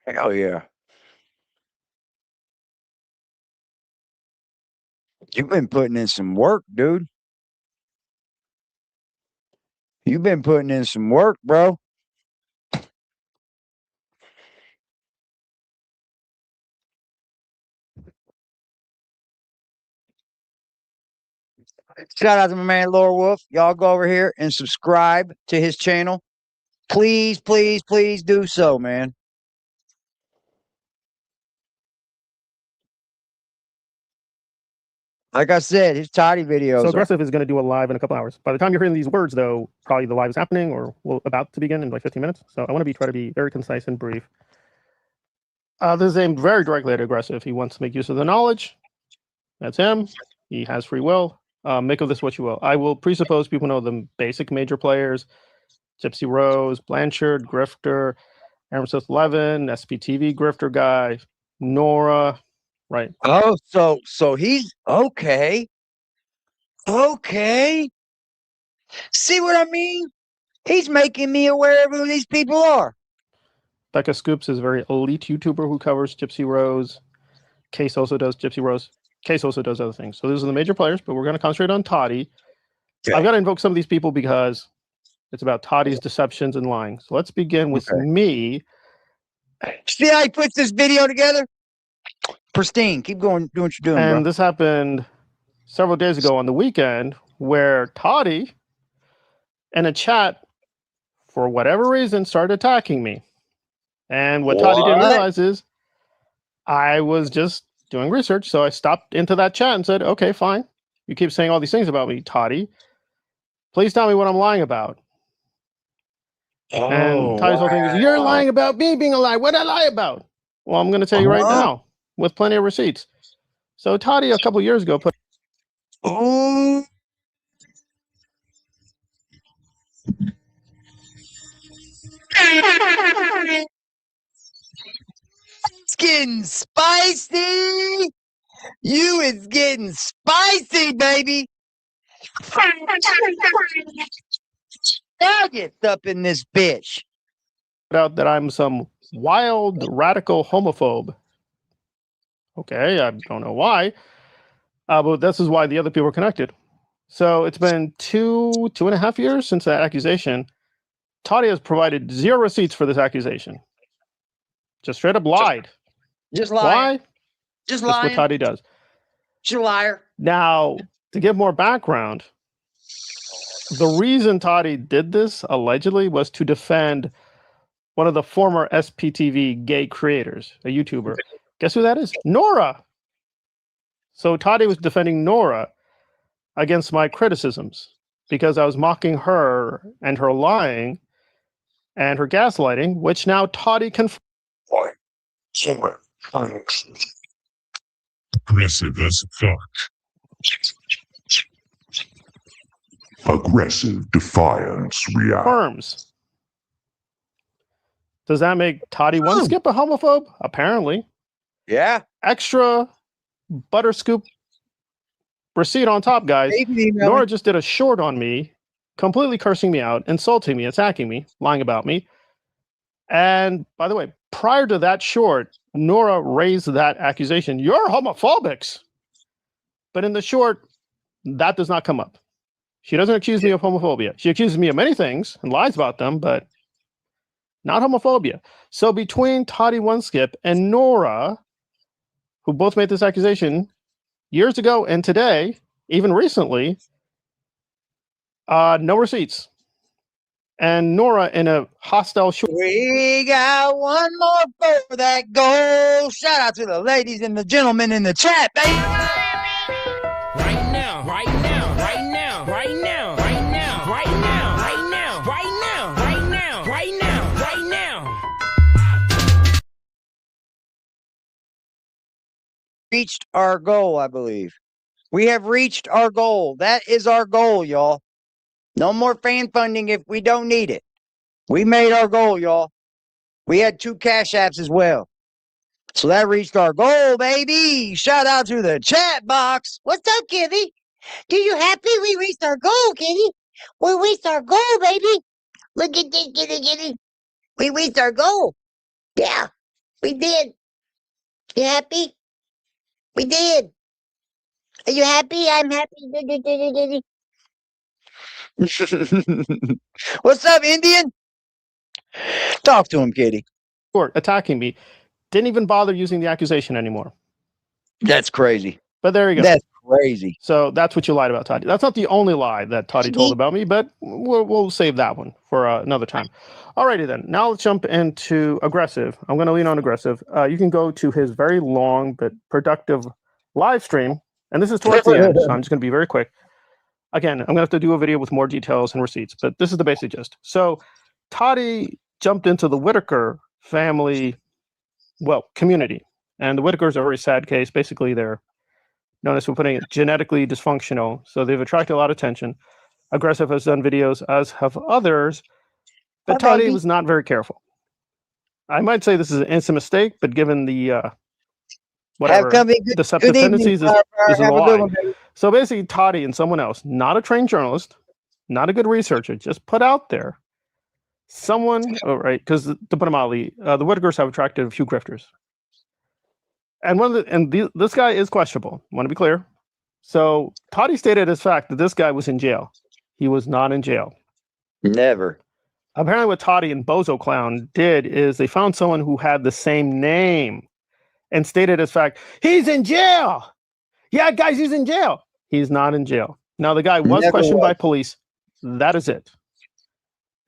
Hell yeah. You've been putting in some work, dude. You've been putting in some work, bro. Shout out to my man Lore Wolf. Y'all go over here and subscribe to his channel. Please, please, please do so, man. Like I said, his Toddie videos. So Aggressive is going to do a live in a couple hours. By the time you're hearing these words, though, probably the live is happening or about to begin in like 15 minutes. So I want to try to be very concise and brief. This is aimed very directly at Aggressive. He wants to make use of the knowledge. That's him. He has free will. Make of this what you will. I will presuppose people know the basic major players: Gypsy Rose, Blanchard, Grifter, Aaron Smith 11, SPTV Grifter guy, Nora. Right. Oh, so he's okay. Okay. See what I mean? He's making me aware of who these people are. Becca Scoops is a very elite YouTuber who covers Gypsy Rose. Case also does Gypsy Rose. Case also does other things. So those are the major players, but we're going to concentrate on Toddie. Okay. I've got to invoke some of these people because it's about Toddie's deceptions and lying. So let's begin with me. See how he puts this video together? Pristine. Keep going, doing what you're doing, and bro. This happened several days ago on the weekend where Toddie in a chat, for whatever reason, started attacking me. And what Toddie didn't realize is I was just doing research. So I stopped into that chat and said, okay, fine. You keep saying all these things about me, Toddie. Please tell me what I'm lying about. And Toddie's whole thing is, you're lying about me being a liar. What did I lie about? Well, I'm going to tell you right now. with plenty of receipts. So Toddie a couple years ago put. Oh. It's getting spicy. You is getting spicy, baby. Nuggets up in this bitch. Out that I'm some wild radical homophobe. Okay, I don't know why, but this is why the other people are connected. So it's been 2.5 years since that accusation. Toddie has provided 0 receipts for this accusation. Just straight up lied. Just lying. Why? Just That's lying. what Toddie does. She's a liar. Now, to give more background, the reason Toddie did this allegedly was to defend one of the former SPTV gay creators, a YouTuber. Guess who that is? Nora. So Toddie was defending Nora against my criticisms because I was mocking her and her lying and her gaslighting, which now Toddie confirmed. Like someone and aggressive as fuck. Aggressive defiance react. Does that make TODDIE1SKIP a homophobe? Apparently. Yeah. Extra butter scoop receipt on top, guys. Nora just did a short on me, completely cursing me out, insulting me, attacking me, lying about me. And by the way, prior to that short, Nora raised that accusation. You're homophobics. But in the short, that does not come up. She doesn't accuse me of homophobia. She accuses me of many things and lies about them, but not homophobia. So between TODDIE1SKIP and Nora, who both made this accusation years ago and today, even recently, no receipts. And Nora in a hostile short. We got one more for that goal. Shout out to the ladies and the gentlemen in the chat, baby. Right now, right now, right now, right now, right now, right now, right now, right now, right now, right now, right now. Reached our goal, I believe. We have reached our goal. That is our goal, y'all. No more fan funding if we don't need it. We made our goal, y'all. We had 2 cash apps as well. So that reached our goal, baby. Shout out to the chat box. What's up, Kitty? Do you happy we reached our goal, Kitty? We reached our goal, baby. Look at this, Kitty. We reached our goal. Yeah, we did. You happy? We did. Are you happy? I'm happy. What's up, Indian? Talk to him, Kitty. Attacking me. Didn't even bother using the accusation anymore. That's crazy. But there you go. That's crazy. So that's what you lied about, Toddie. That's not the only lie that Toddie told about me, but we'll save that one for another time. Alrighty then. Now let's jump into aggressive. I'm going to lean on aggressive. You can go to his very long but productive live stream, and this is towards the end, so I'm just going to be very quick. Again, I'm going to have to do a video with more details and receipts, but this is the basic gist. So Toddie jumped into the Whitaker family, community. And the Whitakers are a very sad case. Basically, they're known as, we're putting it, genetically dysfunctional. So they've attracted a lot of attention. Aggressive has done videos, as have others. But Toddie was not very careful. I might say this is an instant mistake, but given the deceptive tendencies, this is a lie. So basically, Toddie and someone else, not a trained journalist, not a good researcher, just put out there someone, right? Because to put them mildly, the Whitakers have attracted a few grifters. And this guy is questionable. I want to be clear. So Toddie stated as fact that this guy was in jail. He was not in jail. Never. Apparently what Toddie and Bozo Clown did is they found someone who had the same name and stated as fact, he's in jail. Yeah, guys, he's in jail. He's not in jail. Now, the guy was questioned by police. That is it.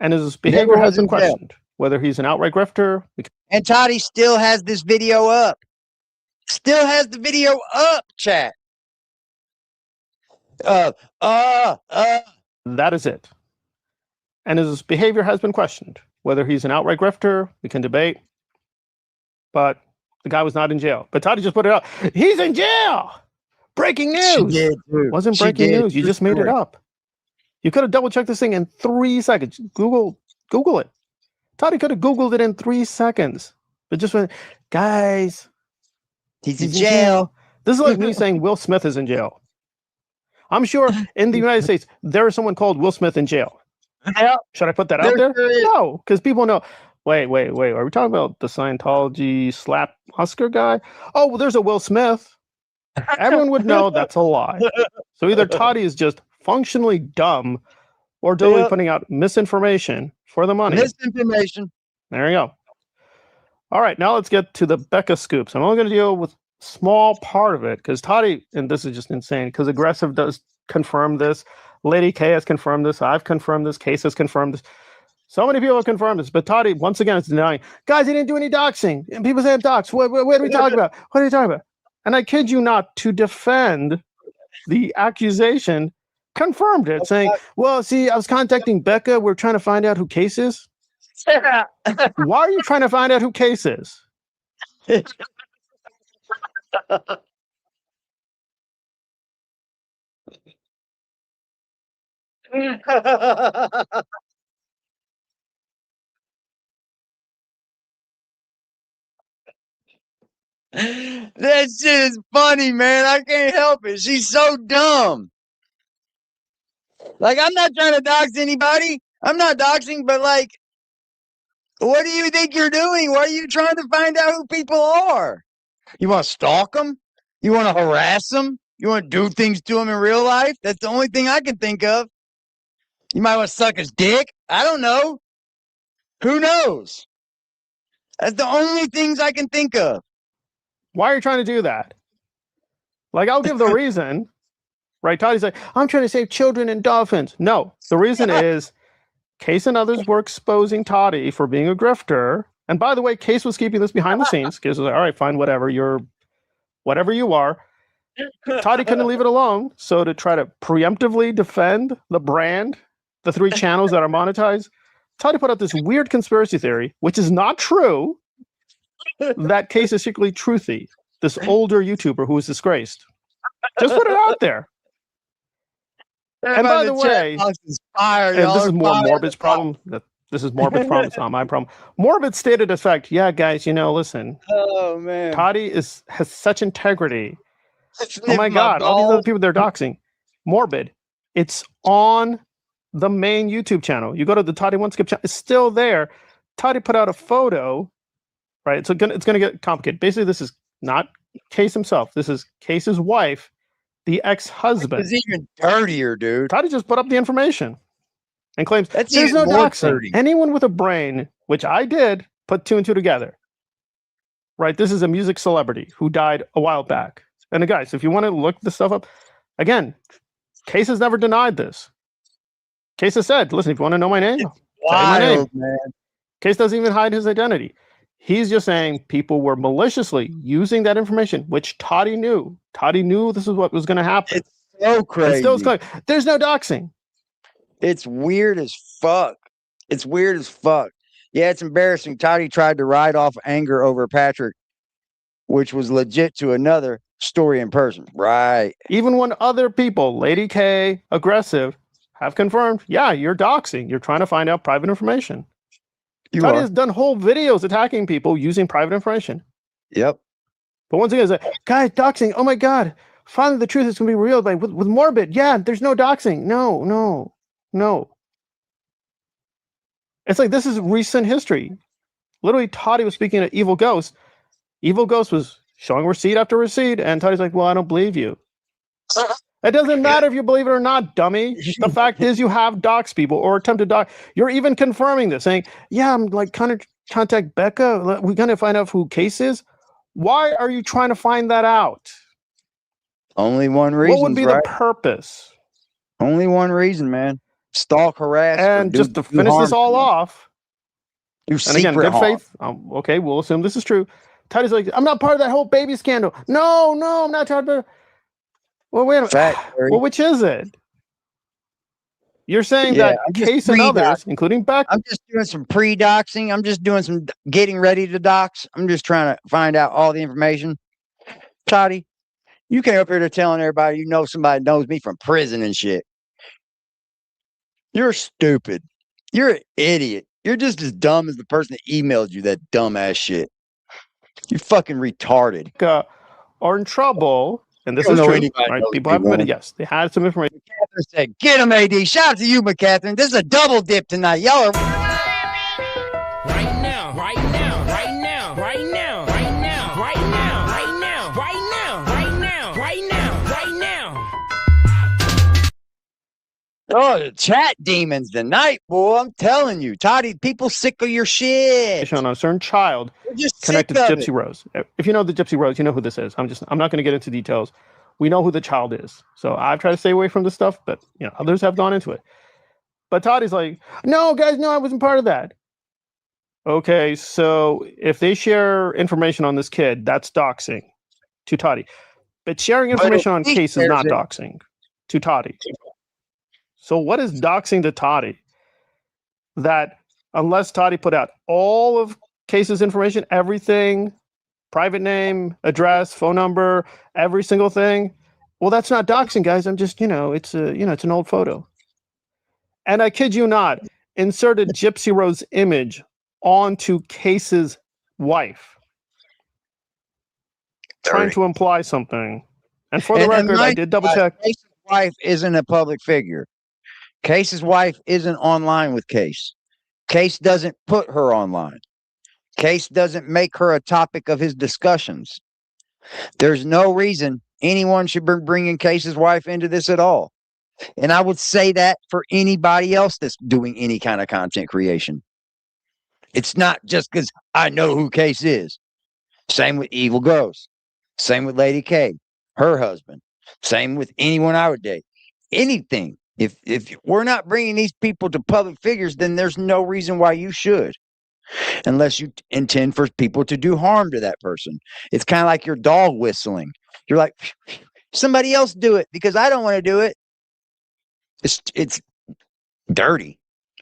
And his behavior has been questioned, whether he's an outright grifter. And Toddie still has this video up. Still has the video up, chat. That is it. And his behavior has been questioned. Whether he's an outright grifter, we can debate. But The guy was not in jail. But Toddie just put it up. He's in jail. Breaking news. She did, too. Wasn't She breaking did. news. You True just made it story. up. You could have double checked this thing in 3 seconds. Google it. Toddie could have Googled it in 3 seconds. But just went, guys, He's in jail. This is like me saying Will Smith is in jail. I'm sure in the United States, there is someone called Will Smith in jail. Yeah. Should I put that out there? There is. No, because people know. Wait. Are we talking about the Scientology slap Oscar guy? Oh, well, there's a Will Smith. Everyone would know that's a lie. So either Toddie is just functionally dumb or totally putting out misinformation for the money. Misinformation. There you go. All right, now let's get to the Becca scoops. I'm only going to deal with a small part of it because Toddie, and this is just insane because Aggressive does confirm this. Lady K has confirmed this. I've confirmed this. Case has confirmed this. So many people have confirmed this, but Toddie, once again, is denying. Guys, he didn't do any doxing. And people say dox. What are we talking about? What are you talking about? And I kid you not, to defend the accusation, confirmed it, saying, well, see, I was contacting Becca. We're trying to find out who Case is. Why are you trying to find out who Case is? That shit is funny, man. I can't help it. She's so dumb. Like, I'm not trying to dox anybody. I'm not doxing, but like, what do you think you're doing? Why are you trying to find out who people are? You want to stalk them? You want to harass them? You want to do things to them in real life? That's the only thing I can think of. You might want to suck his dick. I don't know. Who knows? That's the only things I can think of. Why are you trying to do that? Like, I'll give the reason, right? Toddie's like, I'm trying to save children and dolphins. No, the reason is Case and others were exposing Toddie for being a grifter. And by the way, Case was keeping this behind the scenes. Case was like, all right, fine, whatever. You're whatever you are. Toddie couldn't leave it alone. So to try to preemptively defend the brand, the 3 channels that are monetized, Toddie put out this weird conspiracy theory, which is not true, that Case is secretly Truthy, this older YouTuber who was disgraced. Just put it out there. And by the way, and this is more Morbid's problem. This is Morbid's problem. It's not my problem. Morbid stated as fact, yeah, guys, listen. Oh, man. Toddie has such integrity. Oh, my God. All these other people they're doxing. Morbid. It's on the main YouTube channel. You go to the TODDIE1SKIP channel. It's still there. Toddie put out a photo. Right, so it's going to get complicated. Basically, this is not Case himself. This is Case's wife, the ex-husband. It's even dirtier, dude. Toddie just put up the information and claims That's there's no even more doxing. dirty. Anyone with a brain, which I did, put 2 and 2 together. Right, this is a music celebrity who died a while back. And guys, if you want to look this stuff up, again, Case has never denied this. Case has said, listen, if you want to know my name, say my name. Man. Case doesn't even hide his identity. He's just saying people were maliciously using that information, which Toddie knew. Toddie knew this is what was going to happen. It's so crazy. There's no doxing. It's weird as fuck. It's weird as fuck. Yeah, it's embarrassing. Toddie tried to ride off anger over Patrick, which was legit to another story in person. Right. Even when other people, Lady K, Aggressive, have confirmed, yeah, you're doxing. You're trying to find out private information. Toddie has done whole videos attacking people using private information. Yep. But once again, it's like, guys, doxing. Oh my God. Finally, the truth is going to be revealed with Morbid. Yeah, there's no doxing. No. It's like, this is recent history. Literally, Toddie was speaking to Evil Ghost. Evil Ghost was showing receipt after receipt. And Toddie's like, well, I don't believe you. It doesn't matter if you believe it or not, dummy. The fact is you have doxed people or attempted dox. You're even confirming this, saying, yeah, I'm like kind of contact Becca. We're going to find out who Case is. Why are you trying to find that out? Only one reason. What would be the purpose? Only one reason, man. Stalk, harass. And just to finish this all off. And again, good faith. Okay, we'll assume this is true. Toddie's like, I'm not part of that whole baby scandal. No, I'm not trying to. Well, wait a minute. Well, which is it? You're saying Yeah, that I'm just Case and pre-doxing. others, including Becca, I'm just doing some pre-doxing. I'm just doing some getting ready to dox. I'm just trying to find out all the information. Toddie, you came up here to telling everybody you know somebody knows me from prison and shit. You're stupid. You're an idiot. You're just as dumb as the person that emailed you that dumbass shit. You're fucking retarded. are in trouble, and this don't is know true, anybody right? knows People have people. admitted, yes, they had some information. Catherine said, "Get him, AD." Shout out to you, McCatherine. This is a double dip tonight. Y'all are. Right now, right now, right now, right now, right now, right now, right now, right now, right now, right now, right now. Oh, the chat demons tonight, boy. I'm telling you, Toddie, people sick of your shit. On a certain child We're just connected to sick of Gypsy it. Rose. If you know the Gypsy Rose, you know who this is. I'm not going to get into details. We know who the child is. So I've tried to stay away from this stuff, but others have gone into it. But Toddie's like, no, guys, no, I wasn't part of that. Okay, so if they share information on this kid, that's doxing to Toddie. But sharing information on Case is not doxing to Toddie. So what is doxing to Toddie? That unless Toddie put out all of Case's information, everything, private name, address, phone number, every single thing, well, that's not doxing, guys. I'm just, it's an old photo. And I kid you not, inserted Gypsy Rose image onto Case's wife, trying to imply something. And for the record, I did double check. Case's wife isn't a public figure. Case's wife isn't online with Case. Case doesn't put her online. Case doesn't make her a topic of his discussions. There's no reason anyone should be bringing Case's wife into this at all. And I would say that for anybody else that's doing any kind of content creation. It's not just because I know who Case is. Same with Evil Ghost. Same with Lady K, her husband. Same with anyone I would date. Anything. If we're not bringing these people to public figures, then there's no reason why you should. Unless you intend for people to do harm to that person. It's kind of like your dog whistling. You're like, somebody else do it because I don't want to do it. It's dirty.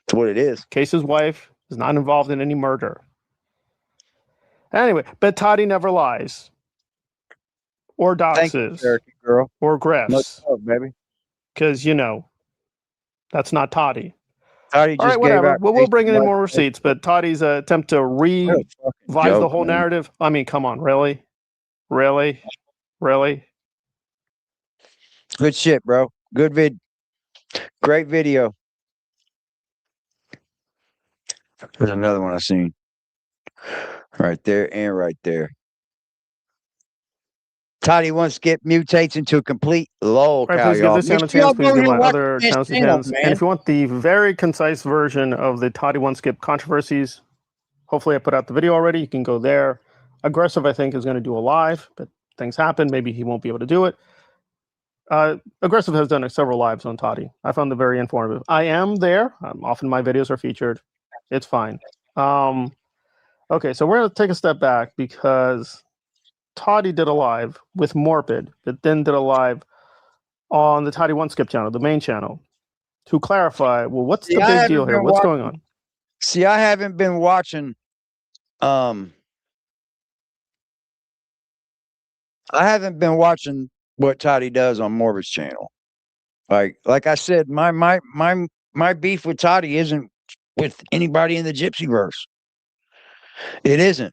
That's what it is. Case's wife is not involved in any murder. Anyway, but Toddie never lies. Or doxes. Girl. Or grifts. Much love, baby. Because, that's not Toddie. Toddie just all right, whatever. We'll bring in more receipts, but Toddie's attempt to revise the whole narrative. I mean, come on, really? Really? Really? Good shit, bro. Good vid. Great video. There's another one I seen. Right there and right there. TODDIE1SKIP mutates into a complete lol cow, please give this channel a chance. Please give my other channels a chance. man. And if you want the very concise version of the TODDIE1SKIP controversies, hopefully I put out the video already. You can go there. Aggressive, I think, is going to do a live, but things happen. Maybe he won't be able to do it. Aggressive has done several lives on Toddie. I found them very informative. I am there. Often my videos are featured. It's fine. Okay, so we're going to take a step back because Toddie did a live with Morpid, but then did a live on the TODDIE1SKIP channel, the main channel, to clarify, well, what's the big deal here? What's going on? See, I haven't been watching I haven't been watching what Toddie does on Morbid's channel. Like I said, my beef with Toddie isn't with anybody in the Gypsyverse. It isn't.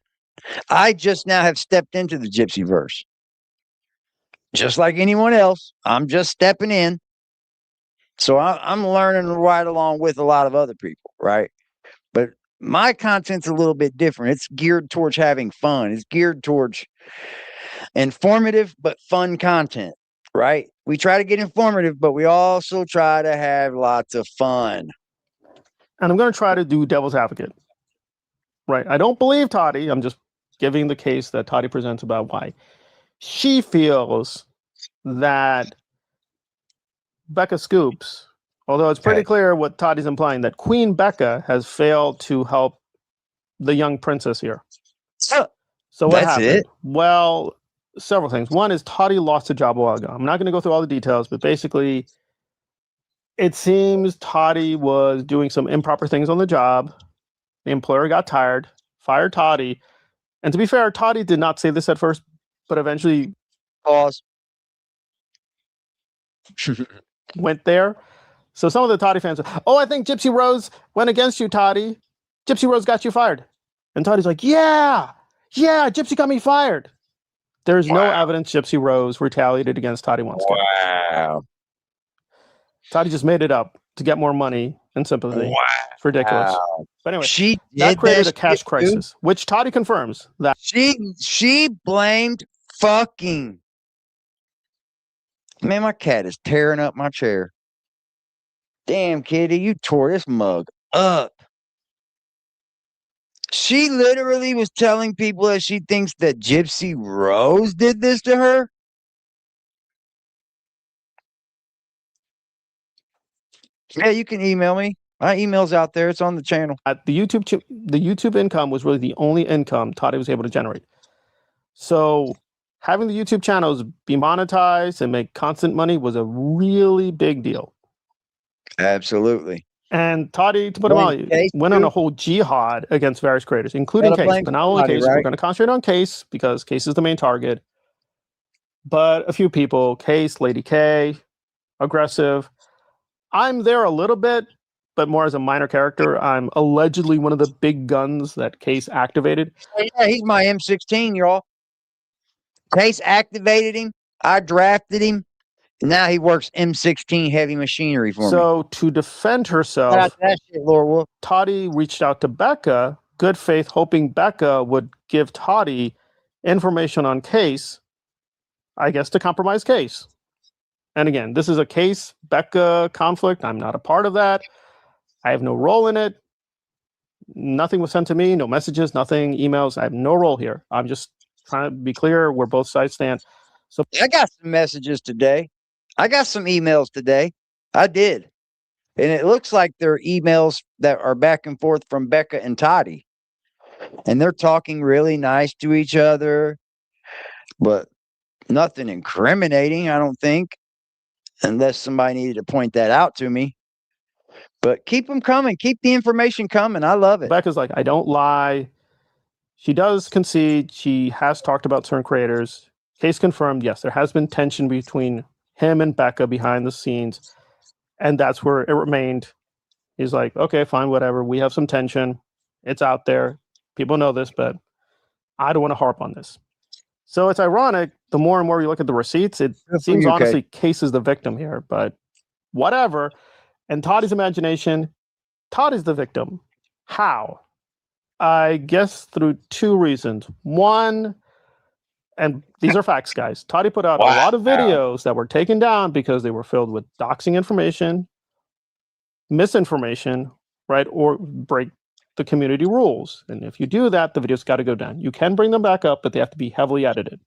I just now have stepped into the Gypsyverse. Just like anyone else, I'm just stepping in. So I'm learning right along with a lot of other people, right? But my content's a little bit different. It's geared towards having fun. It's geared towards informative but fun content, right? We try to get informative, but we also try to have lots of fun. And I'm going to try to do devil's advocate. Right. I don't believe Toddie. I'm just giving the case that Toddie presents about why she feels that Becca scoops, although it's pretty clear what Toddie's implying, that Queen Becca has failed to help the young princess here. So what happened? Well, several things. One is Toddie lost a job a while ago. I'm not going to go through all the details, but basically It seems Toddie was doing some improper things on the job. The employer got tired, fired Toddie. And to be fair, Toddie did not say this at first, but eventually Pause. went there. So some of the Toddie fans are, oh, I think Gypsy Rose went against you, Toddie. Gypsy Rose got you fired. And Toddie's like, yeah, Gypsy got me fired. There's no evidence Gypsy Rose retaliated against TODDIE1SKIP. Wow. Toddie just made it up to get more money and sympathy. Wow. It's ridiculous. But anyway, She that did created that a cash shit, crisis, dude. which Toddie confirms that She blamed fucking. Man, my cat is tearing up my chair. Damn, kitty, you tore this mug up. She literally was telling people that she thinks that Gypsy Rose did this to her. Yeah, you can email me. My email's out there. It's on the channel. the YouTube income was really the only income Toddie was able to generate. So having the YouTube channels be monetized and make constant money was a really big deal. Absolutely. And Toddie, to put it mildly, went on a whole jihad against various creators, including Case. But not only Toddie, Case, right? we're going to concentrate on Case because Case is the main target. But a few people, Case, Lady K, Aggressive. I'm there a little bit, but more as a minor character. I'm allegedly one of the big guns that Case activated. Yeah, he's my M16, y'all. Case activated him. I drafted him. Now he works M16 heavy machinery for me. So to defend herself, Shout out to that shit, Lord Wolf. Toddie reached out to Becca, good faith, hoping Becca would give Toddie information on Case, I guess, to compromise Case. And again, this is a Case Becca conflict. I'm not a part of that. I have no role in it. Nothing was sent to me, no messages, nothing, emails. I have no role here. I'm just trying to be clear where both sides stand. So I got some messages today. I got some emails today. I did. And it looks like they're emails that are back and forth from Becca and Toddie. And they're talking really nice to each other, but nothing incriminating, I don't think, unless somebody needed to point that out to me. But keep them coming. Keep the information coming. I love it. Becca's like, I don't lie. She does concede. She has talked about certain creators. Case confirmed, yes, there has been tension between him and Becca behind the scenes. And that's where it remained. He's like, okay, fine, whatever. We have some tension. It's out there. People know this, but I don't want to harp on this. So it's ironic. The more and more you look at the receipts, it seems honestly Case is the victim here, but whatever. And Toddie's imagination, Toddie's the victim. How? I guess through two reasons. One, and these are facts, guys. Toddie put out a lot of videos that were taken down because they were filled with doxing information, misinformation, right? Or break the community rules. And if you do that, the videos got to go down. You can bring them back up, but they have to be heavily edited.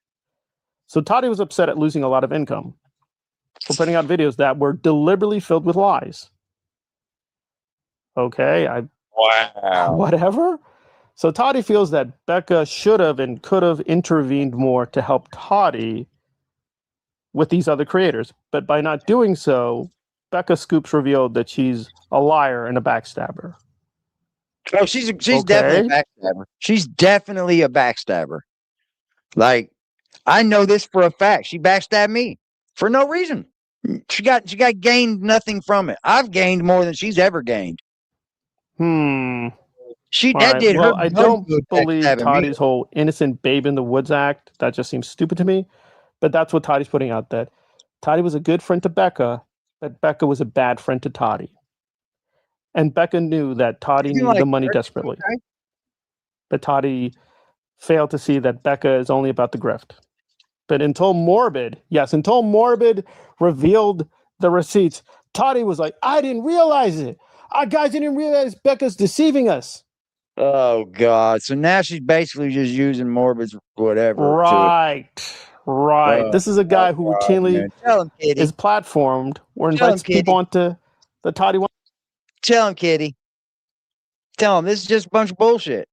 So Toddie was upset at losing a lot of income for putting out videos that were deliberately filled with lies. Okay, whatever. So Toddie feels that Becca should have and could have intervened more to help Toddie with these other creators. But by not doing so, Becca Scoops revealed that she's a liar and a backstabber. Oh, she's definitely a backstabber. She's definitely a backstabber. Like, I know this for a fact. She backstabbed me for no reason. She got gained nothing from it. I've gained more than she's ever gained. I don't believe Toddie's whole innocent babe in the woods act. That just seems stupid to me. But that's what Toddie's putting out, that Toddie was a good friend to Becca, but Becca was a bad friend to Toddie. And Becca knew that Toddie needed the money desperately. Okay. But Toddie failed to see that Becca is only about the grift. But until Morbid revealed the receipts, Toddie was like, I didn't realize it. Guys didn't realize Becca's deceiving us. Oh, God. So now she's basically just using Morbid's whatever. Right. This is a guy who routinely is platformed or invites people onto the TODDIE1SKIP. Tell him, Kitty. Tell him this is just a bunch of bullshit.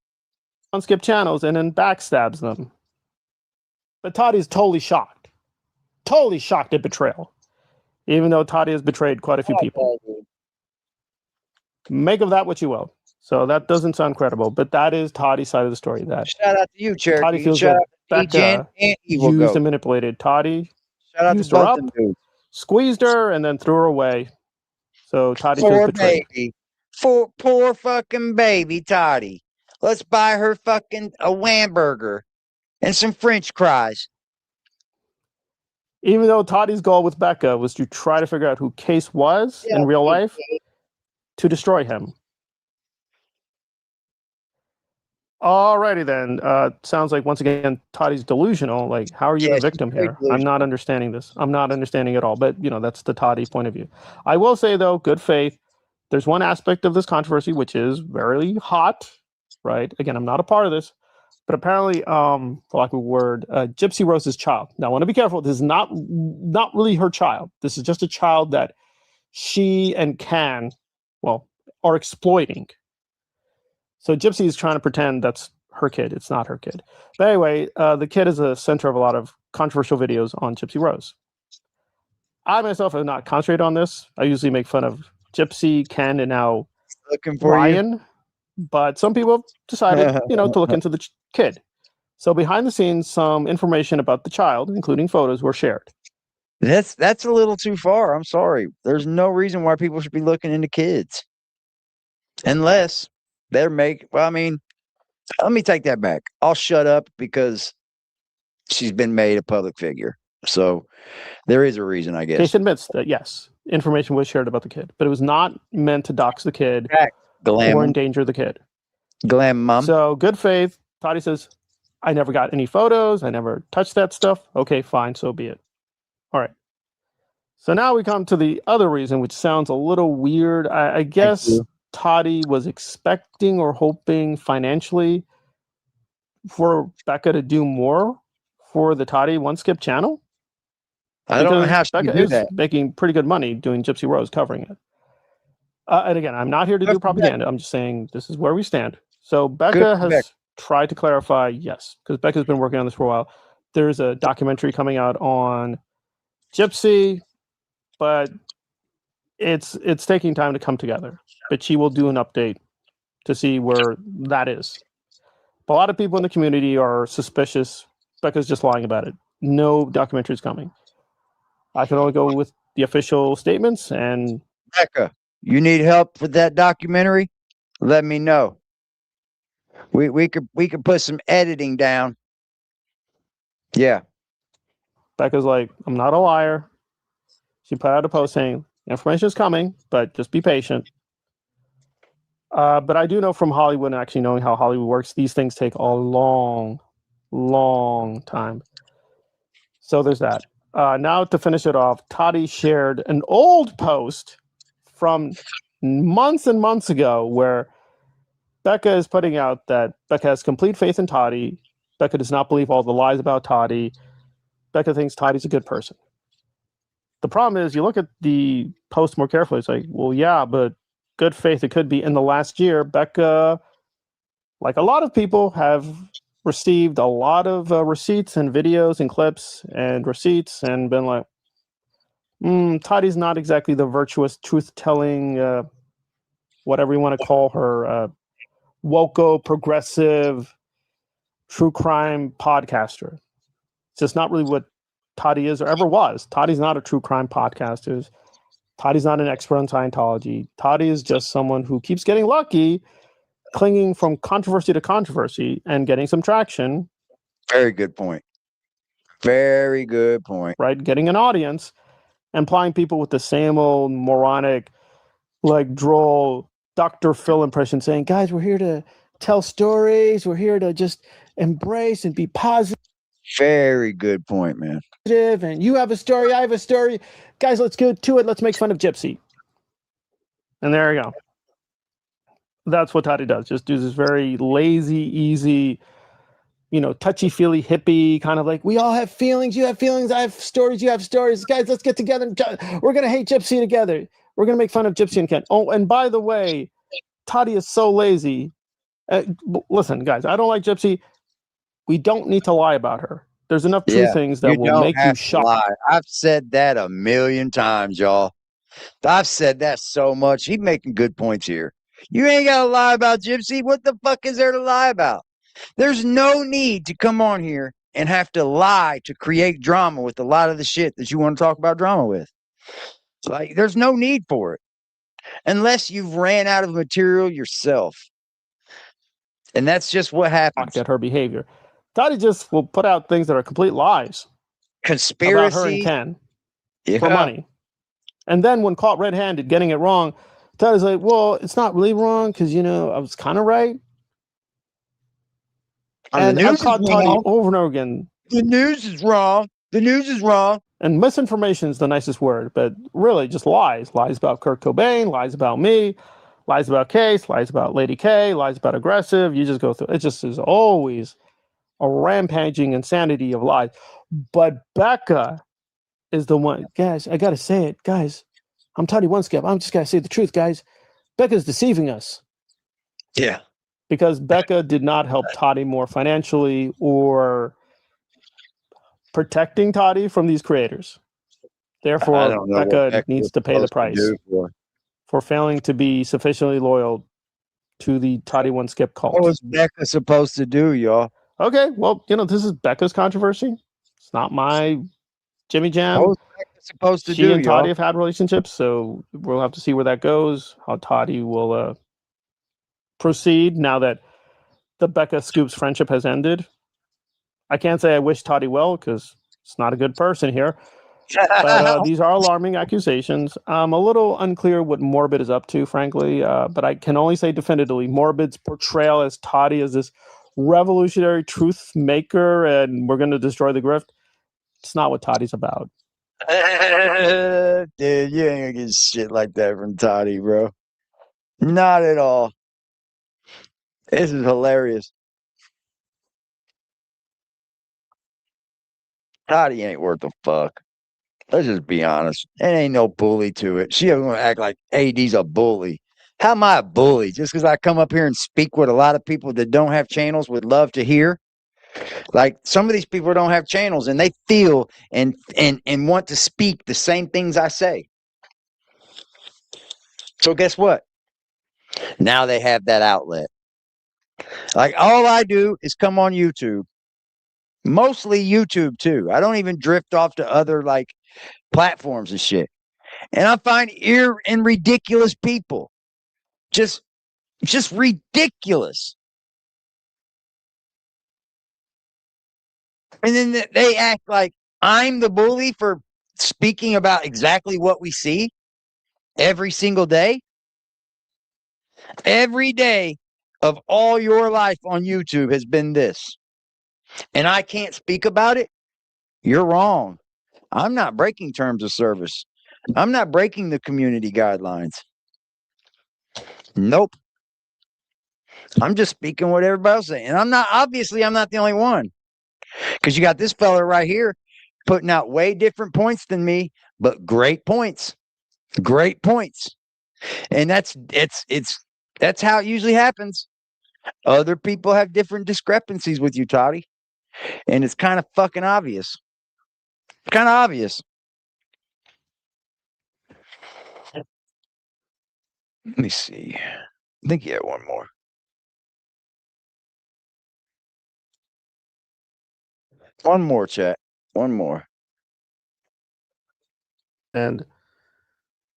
Skip channels and then backstabs them. But Toddie's totally shocked. Totally shocked at betrayal. even though Toddie has betrayed quite a few people. Make of that what you will. So that doesn't sound credible, but that is Toddie's side of the story. That Shout out to you, Cherokee. Toddie feels Shout that out to Jen Becca and Evil used Goat. and manipulated Toddie, Shout out to used her both up, them dudes. squeezed her, and then threw her away. So Toddie feels Poor betrayed. baby. Poor fucking baby Toddie. Let's buy her fucking a Whamburger and some French fries. Even though Toddie's goal with Becca was to try to figure out who Case was in real life, to destroy him. Alrighty then. Sounds like once again Toddie's delusional. Like, how are you the victim here? I'm not understanding this. I'm not understanding at all. But you know, that's the Toddie point of view. I will say though, good faith. There's one aspect of this controversy which is very hot, right? Again, I'm not a part of this, but apparently, for lack of a word, Gypsy Rose's child. Now, I want to be careful. This is not really her child. This is just a child that she and Can, well, are exploiting. So Gypsy is trying to pretend that's her kid. It's not her kid. But anyway, the kid is a center of a lot of controversial videos on Gypsy Rose. I myself have not concentrated on this. I usually make fun of Gypsy, Ken, and now Ryan. But some people have decided, you know, to look into the kid. So behind the scenes, some information about the child, including photos, were shared. That's a little too far. I'm sorry. There's no reason why people should be looking into kids. Unless they're well, I mean, let me take that back. I'll shut up because she's been made a public figure. So there is a reason, I guess. Case admits that, yes, information was shared about the kid, but it was not meant to dox the kid or endanger the kid. Glam mom. So good faith. Toddie says, I never got any photos. I never touched that stuff. Okay, fine. So be it. All right. So now we come to the other reason, which sounds a little weird. I guess Toddie was expecting or hoping financially for Becca to do more for the TODDIE1SKIP channel. I don't know how Becca is making pretty good money doing Gypsy Rose covering it. And again, I'm not here to do propaganda. I'm just saying this is where we stand. So Becca has tried to clarify, yes, because Becca's been working on this for a while. There's a documentary coming out on Gypsy, but it's taking time to come together. But she will do an update to see where that is. But a lot of people in the community are suspicious. Becca's just lying about it. No documentary is coming. I can only go with the official statements. And Becca, you need help with that documentary? Let me know. We could put some editing down. Yeah. Becca's like, I'm not a liar. She put out a post saying information is coming, but just be patient. But I do know from Hollywood, and actually knowing how Hollywood works, these things take a long time. So there's that. Now to finish it off, Toddie shared an old post from months and months ago where Becca is putting out that Becca has complete faith in Toddie. Becca does not believe all the lies about Toddie. Becca thinks Toddie's a good person. The problem is, you look at the post more carefully, it's like, well, yeah, but good faith it could be. In the last year, Becca, like a lot of people, have received a lot of receipts and videos and clips and receipts and been like, Toddie's not exactly the virtuous, truth-telling, whatever you want to call her, woke, progressive, true crime podcaster. It's just not really what Toddie is or ever was. Toddie's not a true crime podcaster. Toddie's not an expert on Scientology. Toddie is just someone who keeps getting lucky, clinging from controversy to controversy and getting some traction. Very good point. Very good point. Right? Getting an audience and plying people with the same old moronic, like droll Dr. Phil impression saying, guys, we're here to tell stories. We're here to just embrace and be positive. Very good point, man. And you have a story, I have a story. Guys, let's go to it. Let's make fun of Gypsy. And there you go. That's what Toddie does. Just do this very lazy, easy, touchy-feely hippie kind of like, we all have feelings. You have feelings. I have stories. You have stories. Guys, let's get together. We're going to hate Gypsy together. We're going to make fun of Gypsy and Ken. Oh, and by the way, Toddie is so lazy. Listen, guys, I don't like Gypsy. We don't need to lie about her. There's enough true things that you will don't make you have to shocked. lie. I've said that a million times, y'all. I've said that so much. He's making good points here. You ain't got to lie about Gypsy. What the fuck is there to lie about? There's no need to come on here and have to lie to create drama with a lot of the shit that you want to talk about drama with. It's like, there's no need for it unless you've ran out of material yourself. And that's just what happens. At her behavior. Toddie just will put out things that are complete lies about her and Conspiracy. Ken for money. And then when caught red-handed getting it wrong, Toddie's like, well, it's not really wrong because, you know, I was kind of right. And I've caught Toddie over and over again. The news is wrong. The news is wrong. And misinformation is the nicest word, but really just lies. Lies about Kurt Cobain, lies about me, lies about Case, lies about Lady K, lies about Aggressive. You just go through it. Just is always a rampaging insanity of lies. But Becca is the one. Guys, I got to say it. Guys, I'm TODDIE1SKIP. I'm just got to say the truth, guys. Becca's deceiving us. Yeah. Because Becca did not help Toddie more financially or protecting Toddie from these creators. Therefore, Becca needs to pay the price for failing to be sufficiently loyal to the TODDIE1SKIP cult. What was Becca supposed to do, y'all? Okay, well, you know, this is Becca's controversy. It's not my Jimmy Jam. What was Becca supposed to do, She and Toddie y'all? have had relationships, so we'll have to see where that goes, how Toddie will proceed now that the Becca Scoops friendship has ended. I can't say I wish Toddie well because it's not a good person here. But these are alarming accusations. I'm a little unclear what Morbid is up to, frankly. But I can only say definitively, Morbid's portrayal as Toddie as this revolutionary truth maker and we're going to destroy the grift. It's not what Toddie's about. Dude, you ain't gonna get shit like that from Toddie, bro. Not at all. This is hilarious. Toddie ain't worth a fuck. Let's just be honest. It ain't no bully to it. She ain't gonna act like AD's a bully. How am I a bully? Just because I come up here and speak what a lot of people that don't have channels would love to hear? Like, some of these people don't have channels and they feel and want to speak the same things I say. So guess what? Now they have that outlet. Like, all I do is come on YouTube. Mostly YouTube too. I don't even drift off to other like platforms and shit. And I find ridiculous people. Just ridiculous. And then they act like I'm the bully for speaking about exactly what we see every single day. Every day of all your life on YouTube has been this. And I can't speak about it. You're wrong. I'm not breaking terms of service. I'm not breaking the community guidelines. Nope. I'm just speaking what everybody else is saying. And I'm not the only one. Because you got this fella right here putting out way different points than me, but great points. Great points. And that's how it usually happens. Other people have different discrepancies with you, Toddie. And it's kind of fucking obvious. Kind of obvious. Let me see. I think you had one more. One more, chat. One more. And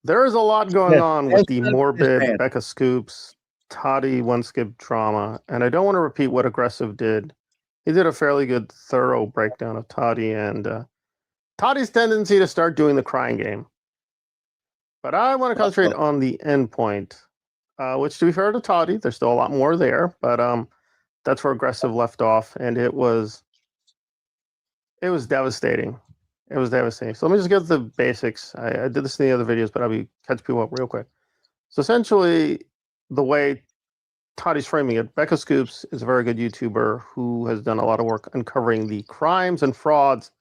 there is a lot going on with the Morbid, Becca Scoops, TODDIE1SKIP drama. And I don't want to repeat what Aggressive did. He did a fairly good, thorough breakdown of Toddie and Toddie's tendency to start doing the crying game. But I want to concentrate on the end point, which, to be fair to Toddie, there's still a lot more there. But that's where Aggressive left off, and it was devastating. It was devastating. So let me just get the basics. I did this in the other videos, but I'll catch people up real quick. So essentially, the way Toddie's framing it, Becca Scoops is a very good YouTuber who has done a lot of work uncovering the crimes and frauds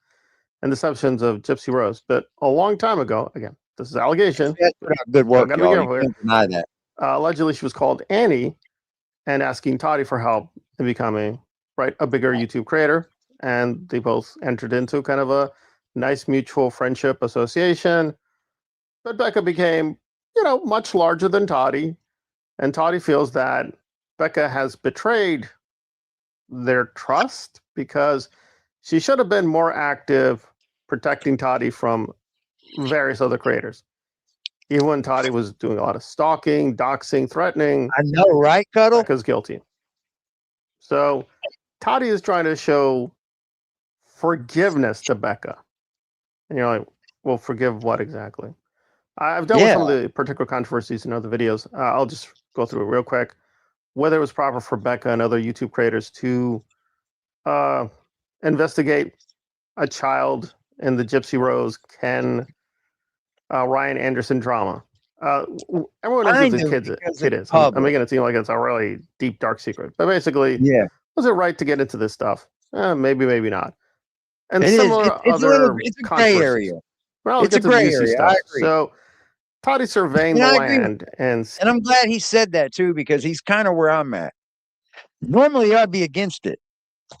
and deceptions of Gypsy Rose. But a long time ago, again, this is allegation. Good work, y'all. You can't deny that. Allegedly, she was called Annie and asking Toddie for help in becoming a bigger YouTube creator. and they both entered into kind of a nice mutual friendship association. But Becca became, much larger than Toddie, and Toddie feels that Becca has betrayed their trust because she should have been more active protecting Toddie from various other creators. Even when Toddie was doing a lot of stalking, doxing, threatening. I know, right, Cuddle? Becca's guilty. So Toddie is trying to show forgiveness to Becca. And you're like, well, forgive what exactly? I've dealt with some of the particular controversies in other videos. I'll just go through it real quick. Whether it was proper for Becca and other YouTube creators to investigate a child in the Gypsy Rose Ryan Anderson drama. Everyone knows who this kid is. I'm making it seem like it's a really deep, dark secret. But basically, was it right to get into this stuff? Maybe, maybe not. And similar other it's a gray area. Well, it's a gray area. I agree. So Toddie surveying the land, and I'm glad he said that too, because he's kind of where I'm at. Normally, I'd be against it.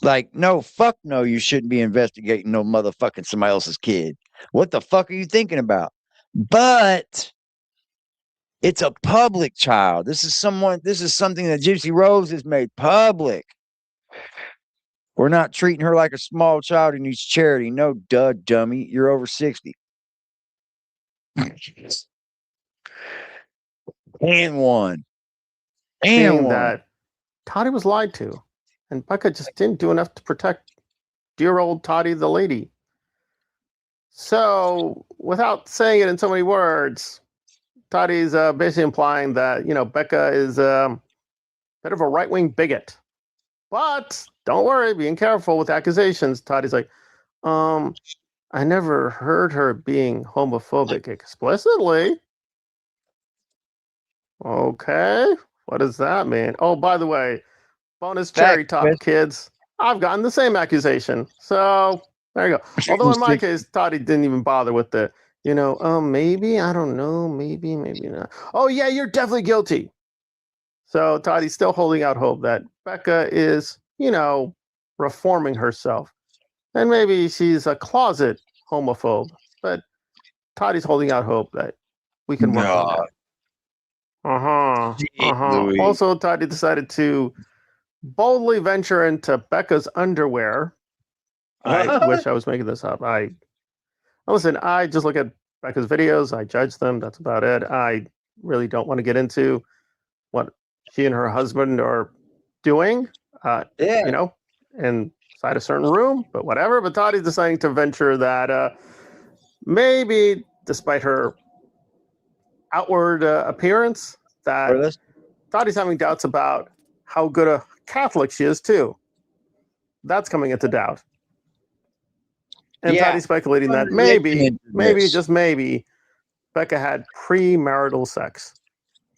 Like, no, fuck no, you shouldn't be investigating no motherfucking somebody else's kid. What the fuck are you thinking about? But it's a public child. This is something that Gypsy Rose has made public. We're not treating her like a small child who needs charity. No, duh, dummy. You're over 60. And one. That Toddie was lied to. And Becca just didn't do enough to protect dear old Toddie the lady. So, without saying it in so many words, Toddie's basically implying that, Becca is a bit of a right-wing bigot. But don't worry, being careful with accusations. Toddie's like, I never heard her being homophobic explicitly. Okay, what does that mean? Oh, by the way, bonus cherry top kids, I've gotten the same accusation. So there you go. Although in my case, Toddie didn't even bother with the, maybe, I don't know, maybe not. Oh yeah, you're definitely guilty. So Toddie's still holding out hope that Becca is, reforming herself. And maybe she's a closet homophobe, but Toddie's holding out hope that we can work on that. Also, Toddie decided to boldly venture into Becca's underwear. I wish I was making this up. Listen, I just look at Becca's videos. I judge them. That's about it. I really don't want to get into what she and her husband are doing, inside a certain room, but whatever. But Toddie's deciding to venture that maybe, despite her outward appearance, that Toddie's having doubts about how good a Catholic she is too. That's coming into doubt. And Toddie's speculating that maybe, just maybe, Becca had premarital sex.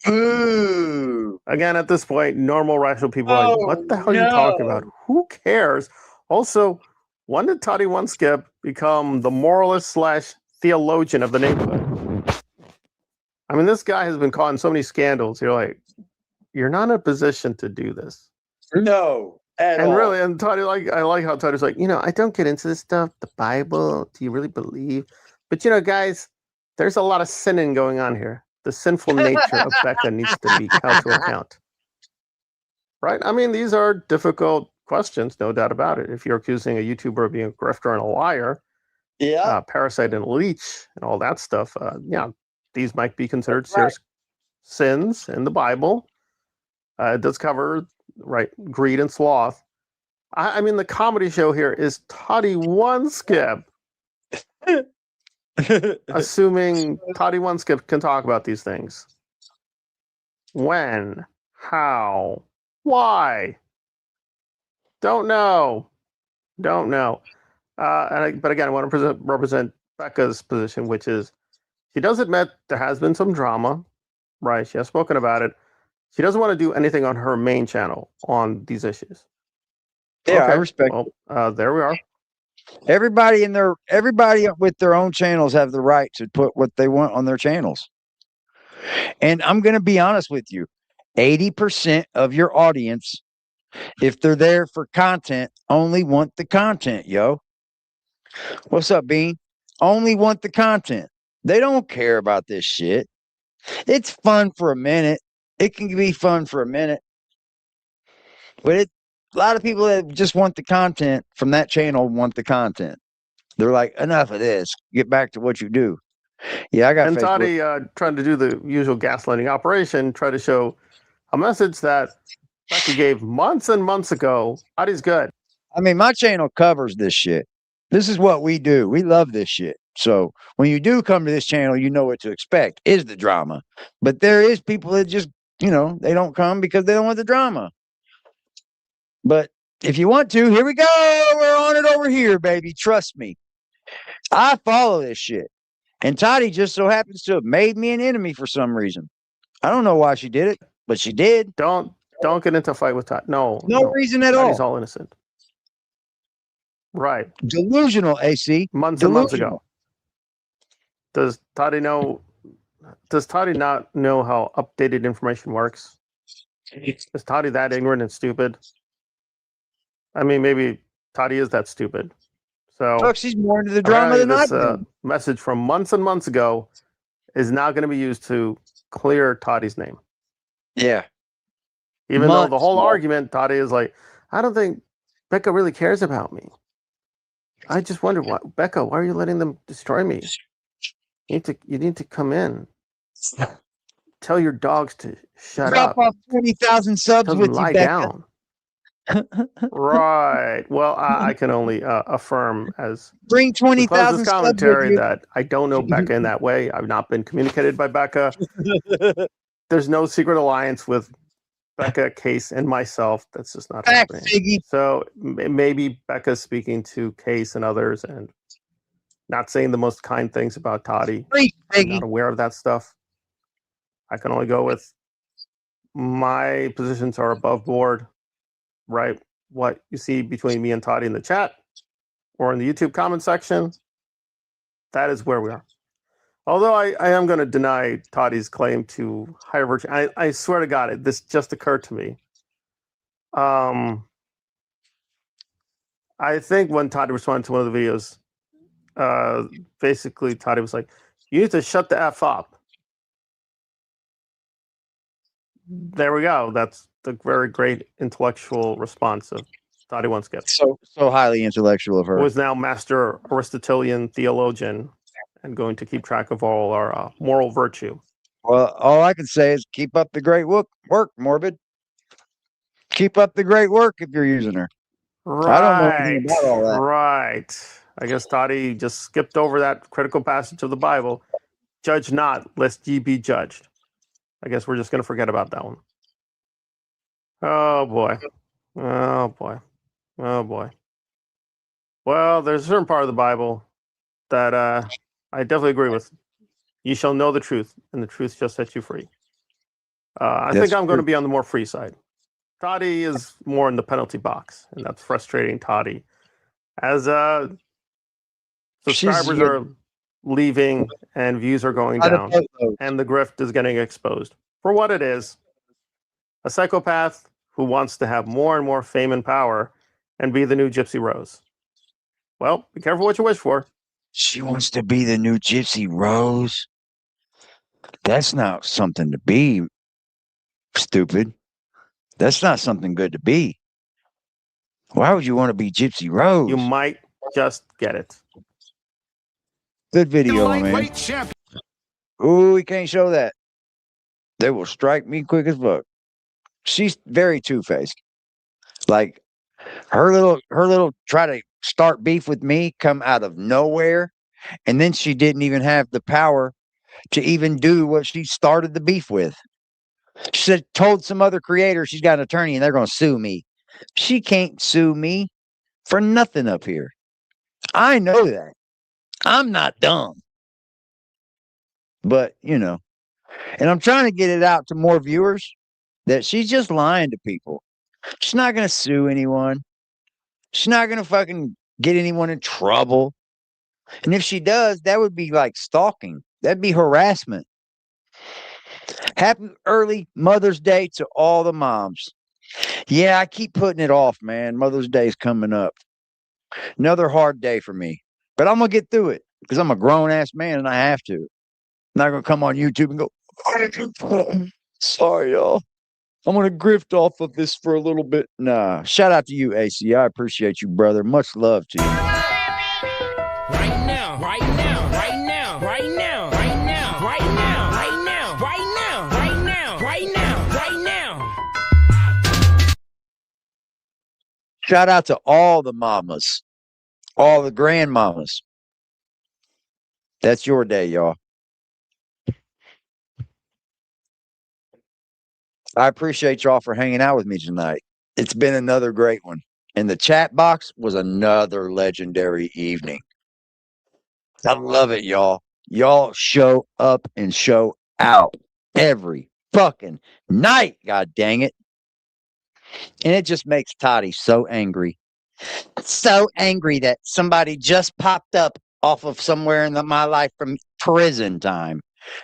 Ooh. Again, at this point, normal rational people are like, what the hell are you talking about? Who cares? Also, when did TODDIE1SKIP become the moralist / theologian of the neighborhood? I mean, this guy has been caught in so many scandals. You're like, you're not in a position to do this. No. And really, and Toddie, I like how Toddie's like, I don't get into this stuff. The Bible, do you really believe? But guys, there's a lot of sinning going on here. The sinful nature of Becca needs to be held to account. Right? I mean, these are difficult questions, no doubt about it. If you're accusing a YouTuber of being a grifter and a liar, parasite and leech and all that stuff, these might be considered serious sins in the Bible. It does cover, greed and sloth. I mean, the comedy show here is TODDIE1SKIP. Assuming TODDIE1SKIP can talk about these things. When? How? Why? Don't know. But again, I want to represent Becca's position, which is she does admit there has been some drama, right? She has spoken about it. She doesn't want to do anything on her main channel on these issues. Yeah, I respect. Well, there we are. Everybody with their own channels have the right to put what they want on their channels. And I'm going to be honest with you. 80% of your audience If they're there for content, only want the content, yo. What's up, Bean? Only want the content. They don't care about this shit. It's fun for a minute. It can be fun for a minute. But a lot of people that just want the content from that channel want the content. They're like, enough of this. Get back to what you do. Yeah, I got And Facebook. Toddie trying to do the usual gaslighting operation, try to show a message that Becca gave months and months ago. Toddie's good. I mean, my channel covers this shit. This is what we do. We love this shit. So when you do come to this channel, you know what to expect is the drama. But there is people that just, they don't come because they don't want the drama. But if you want to, here we go. We're on it over here, baby. Trust me. I follow this shit. And Toddie just so happens to have made me an enemy for some reason. I don't know why she did it, but she did. Don't get into a fight with Todd. No reason at Toddie's all. all innocent. Right. Delusional, AC. Months and months ago. Does Toddie not know how updated information works? Is Toddie that ignorant and stupid? I mean, maybe Toddie is that stupid. So look, she's more into the drama than I do. Message from months and months ago is now going to be used to clear Toddie's name. Yeah. Even though the whole argument, Toddie is like, I don't think Becca really cares about me. I just wonder Becca, why are you letting them destroy me? You need to come in. Tell your dogs to shut up. Drop off 20,000 subs Tell with them lie you, Becca. down. Right. Well, I can only affirm as bring 20,000 commentary that I don't know Becca in that way. I've not been communicated by Becca. There's no secret alliance with Becca, Case, and myself. That's just not happening. Figgy. So maybe Becca's speaking to Case and others and not saying the most kind things about Toddie. I'm not aware of that stuff. I can only go with my positions are above board. Right, what you see between me and Toddie in the chat or in the YouTube comment section, that is where we are. Although I am going to deny Toddie's claim to higher virtue. I swear to God, this just occurred to me. I think when Toddie responded to one of the videos, basically Toddie was like, you need to shut the F up. There we go. That's the very great intellectual response of TODDIE1SKIP. So highly intellectual of her. Who is now master Aristotelian theologian and going to keep track of all our moral virtue. Well, all I can say is keep up the great work, Morbid. Keep up the great work if you're using her. Right. I don't know anything about all that. Right. I guess Toddie just skipped over that critical passage of the Bible. Judge not, lest ye be judged. I guess we're just going to forget about that one. Oh, boy. Oh, boy. Oh, boy. Well, there's a certain part of the Bible that I definitely agree with. You shall know the truth, and the truth shall set you free. I think I'm going to be on the more free side. Toddie is more in the penalty box, and that's frustrating Toddie. As subscribers are leaving and views are going down, and the grift is getting exposed for what it is. A psychopath who wants to have more and more fame and power and be the new Gypsy Rose. Well, be careful what you wish for. She wants to be the new Gypsy Rose. That's not something to be, stupid. That's not something good to be. Why would you want to be Gypsy Rose? You might just get it. Good video, man. Ooh, we can't show that. They will strike me quick as fuck. She's very two-faced. Like her little try to start beef with me come out of nowhere, and then she didn't even have the power to even do what she started the beef with. She said, told some other creator she's got an attorney and they're going to sue me. She can't sue me for nothing up here. I know that. I'm not dumb. But, and I'm trying to get it out to more viewers that she's just lying to people. She's not going to sue anyone. She's not going to fucking get anyone in trouble. And if she does, that would be like stalking. That'd be harassment. Happy early Mother's Day to all the moms. Yeah, I keep putting it off, man. Mother's Day's coming up. Another hard day for me. But I'm going to get through it because I'm a grown-ass man and I have to. I'm not going to come on YouTube and go, sorry, y'all. I'm going to grift off of this for a little bit. Nah, shout out to you, AC. I appreciate you, brother. Much love to you. Right now, right now, right now, right now, right now, right now, right now, right now, right now, right now, right now. Shout out to all the mamas, all the grandmamas. That's your day, y'all. I appreciate y'all for hanging out with me tonight. It's been another great one. And the chat box was another legendary evening. I love it, y'all. Y'all show up and show out every fucking night. God dang it. And it just makes Toddie so angry. So angry that somebody just popped up off of somewhere in my life from prison time.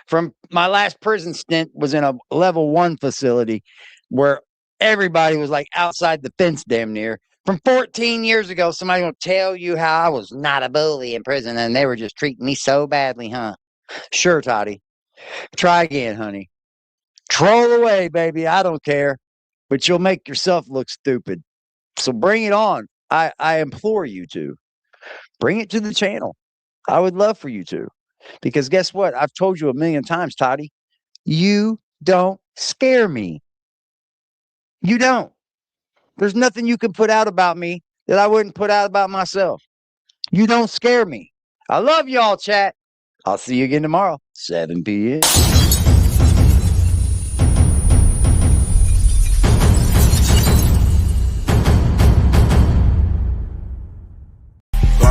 From my last prison stint was in a level 1 facility where everybody was like outside the fence damn near. From 14 years ago, somebody will tell you how I was not a bully in prison and they were just treating me so badly, huh? Sure, Toddie. Try again, honey. Troll away, baby. I don't care. But you'll make yourself look stupid. So bring it on. I implore you to. Bring it to the channel. I would love for you to. Because guess what? I've told you a million times, Toddie. You don't scare me. You don't. There's nothing you can put out about me that I wouldn't put out about myself. You don't scare me. I love y'all, chat. I'll see you again tomorrow, 7 p.m.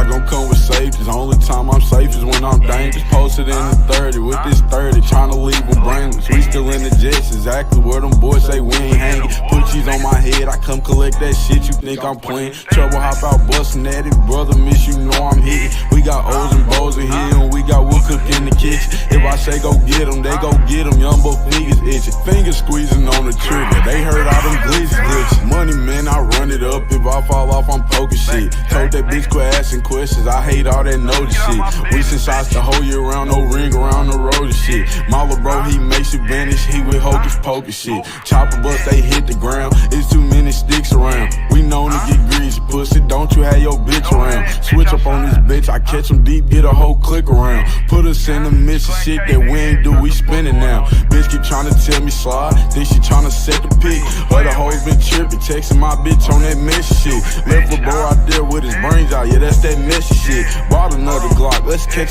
Gon' come with safety. The only time I'm safe is when I'm dangerous. Posted in the 30 with this 30, trying to leave them brainless. We still in the jets, exactly where them boys say we ain't hanging. Put cheese on my head, I come collect that shit. You think I'm playing? Trouble hop out busting at it, brother. Miss you know I'm hitting. We got O's and Bo's in here, and we got wood cook in the kitchen. If I say go get them, they go get them. Young both fingers itching, fingers squeezing on the trigger. They heard all them glitches. Money man, I run it up. If I fall off, I'm poking shit. Told that bitch quit asking questions. I hate all that notice shit. We send shots the whole year round, no ring around the road and shit. My little bro, he makes you vanish. He with hocus pocus shit. Chopper bust, they hit the ground. It's too many sticks around. We known to get greasy, pussy. Don't you have your bitch around? Switch up on this bitch. I catch them deep, get a whole click around. Put us in the mission shit that we ain't do. We spinning now. Bitch keep trying to tell me slide. Think she trying to set the pick. Other hoes been tripping, texting my bitch on that messy shit. Left a bro out there with his brains out. Yeah, that's that messy shit. Bought another Glock, let's catch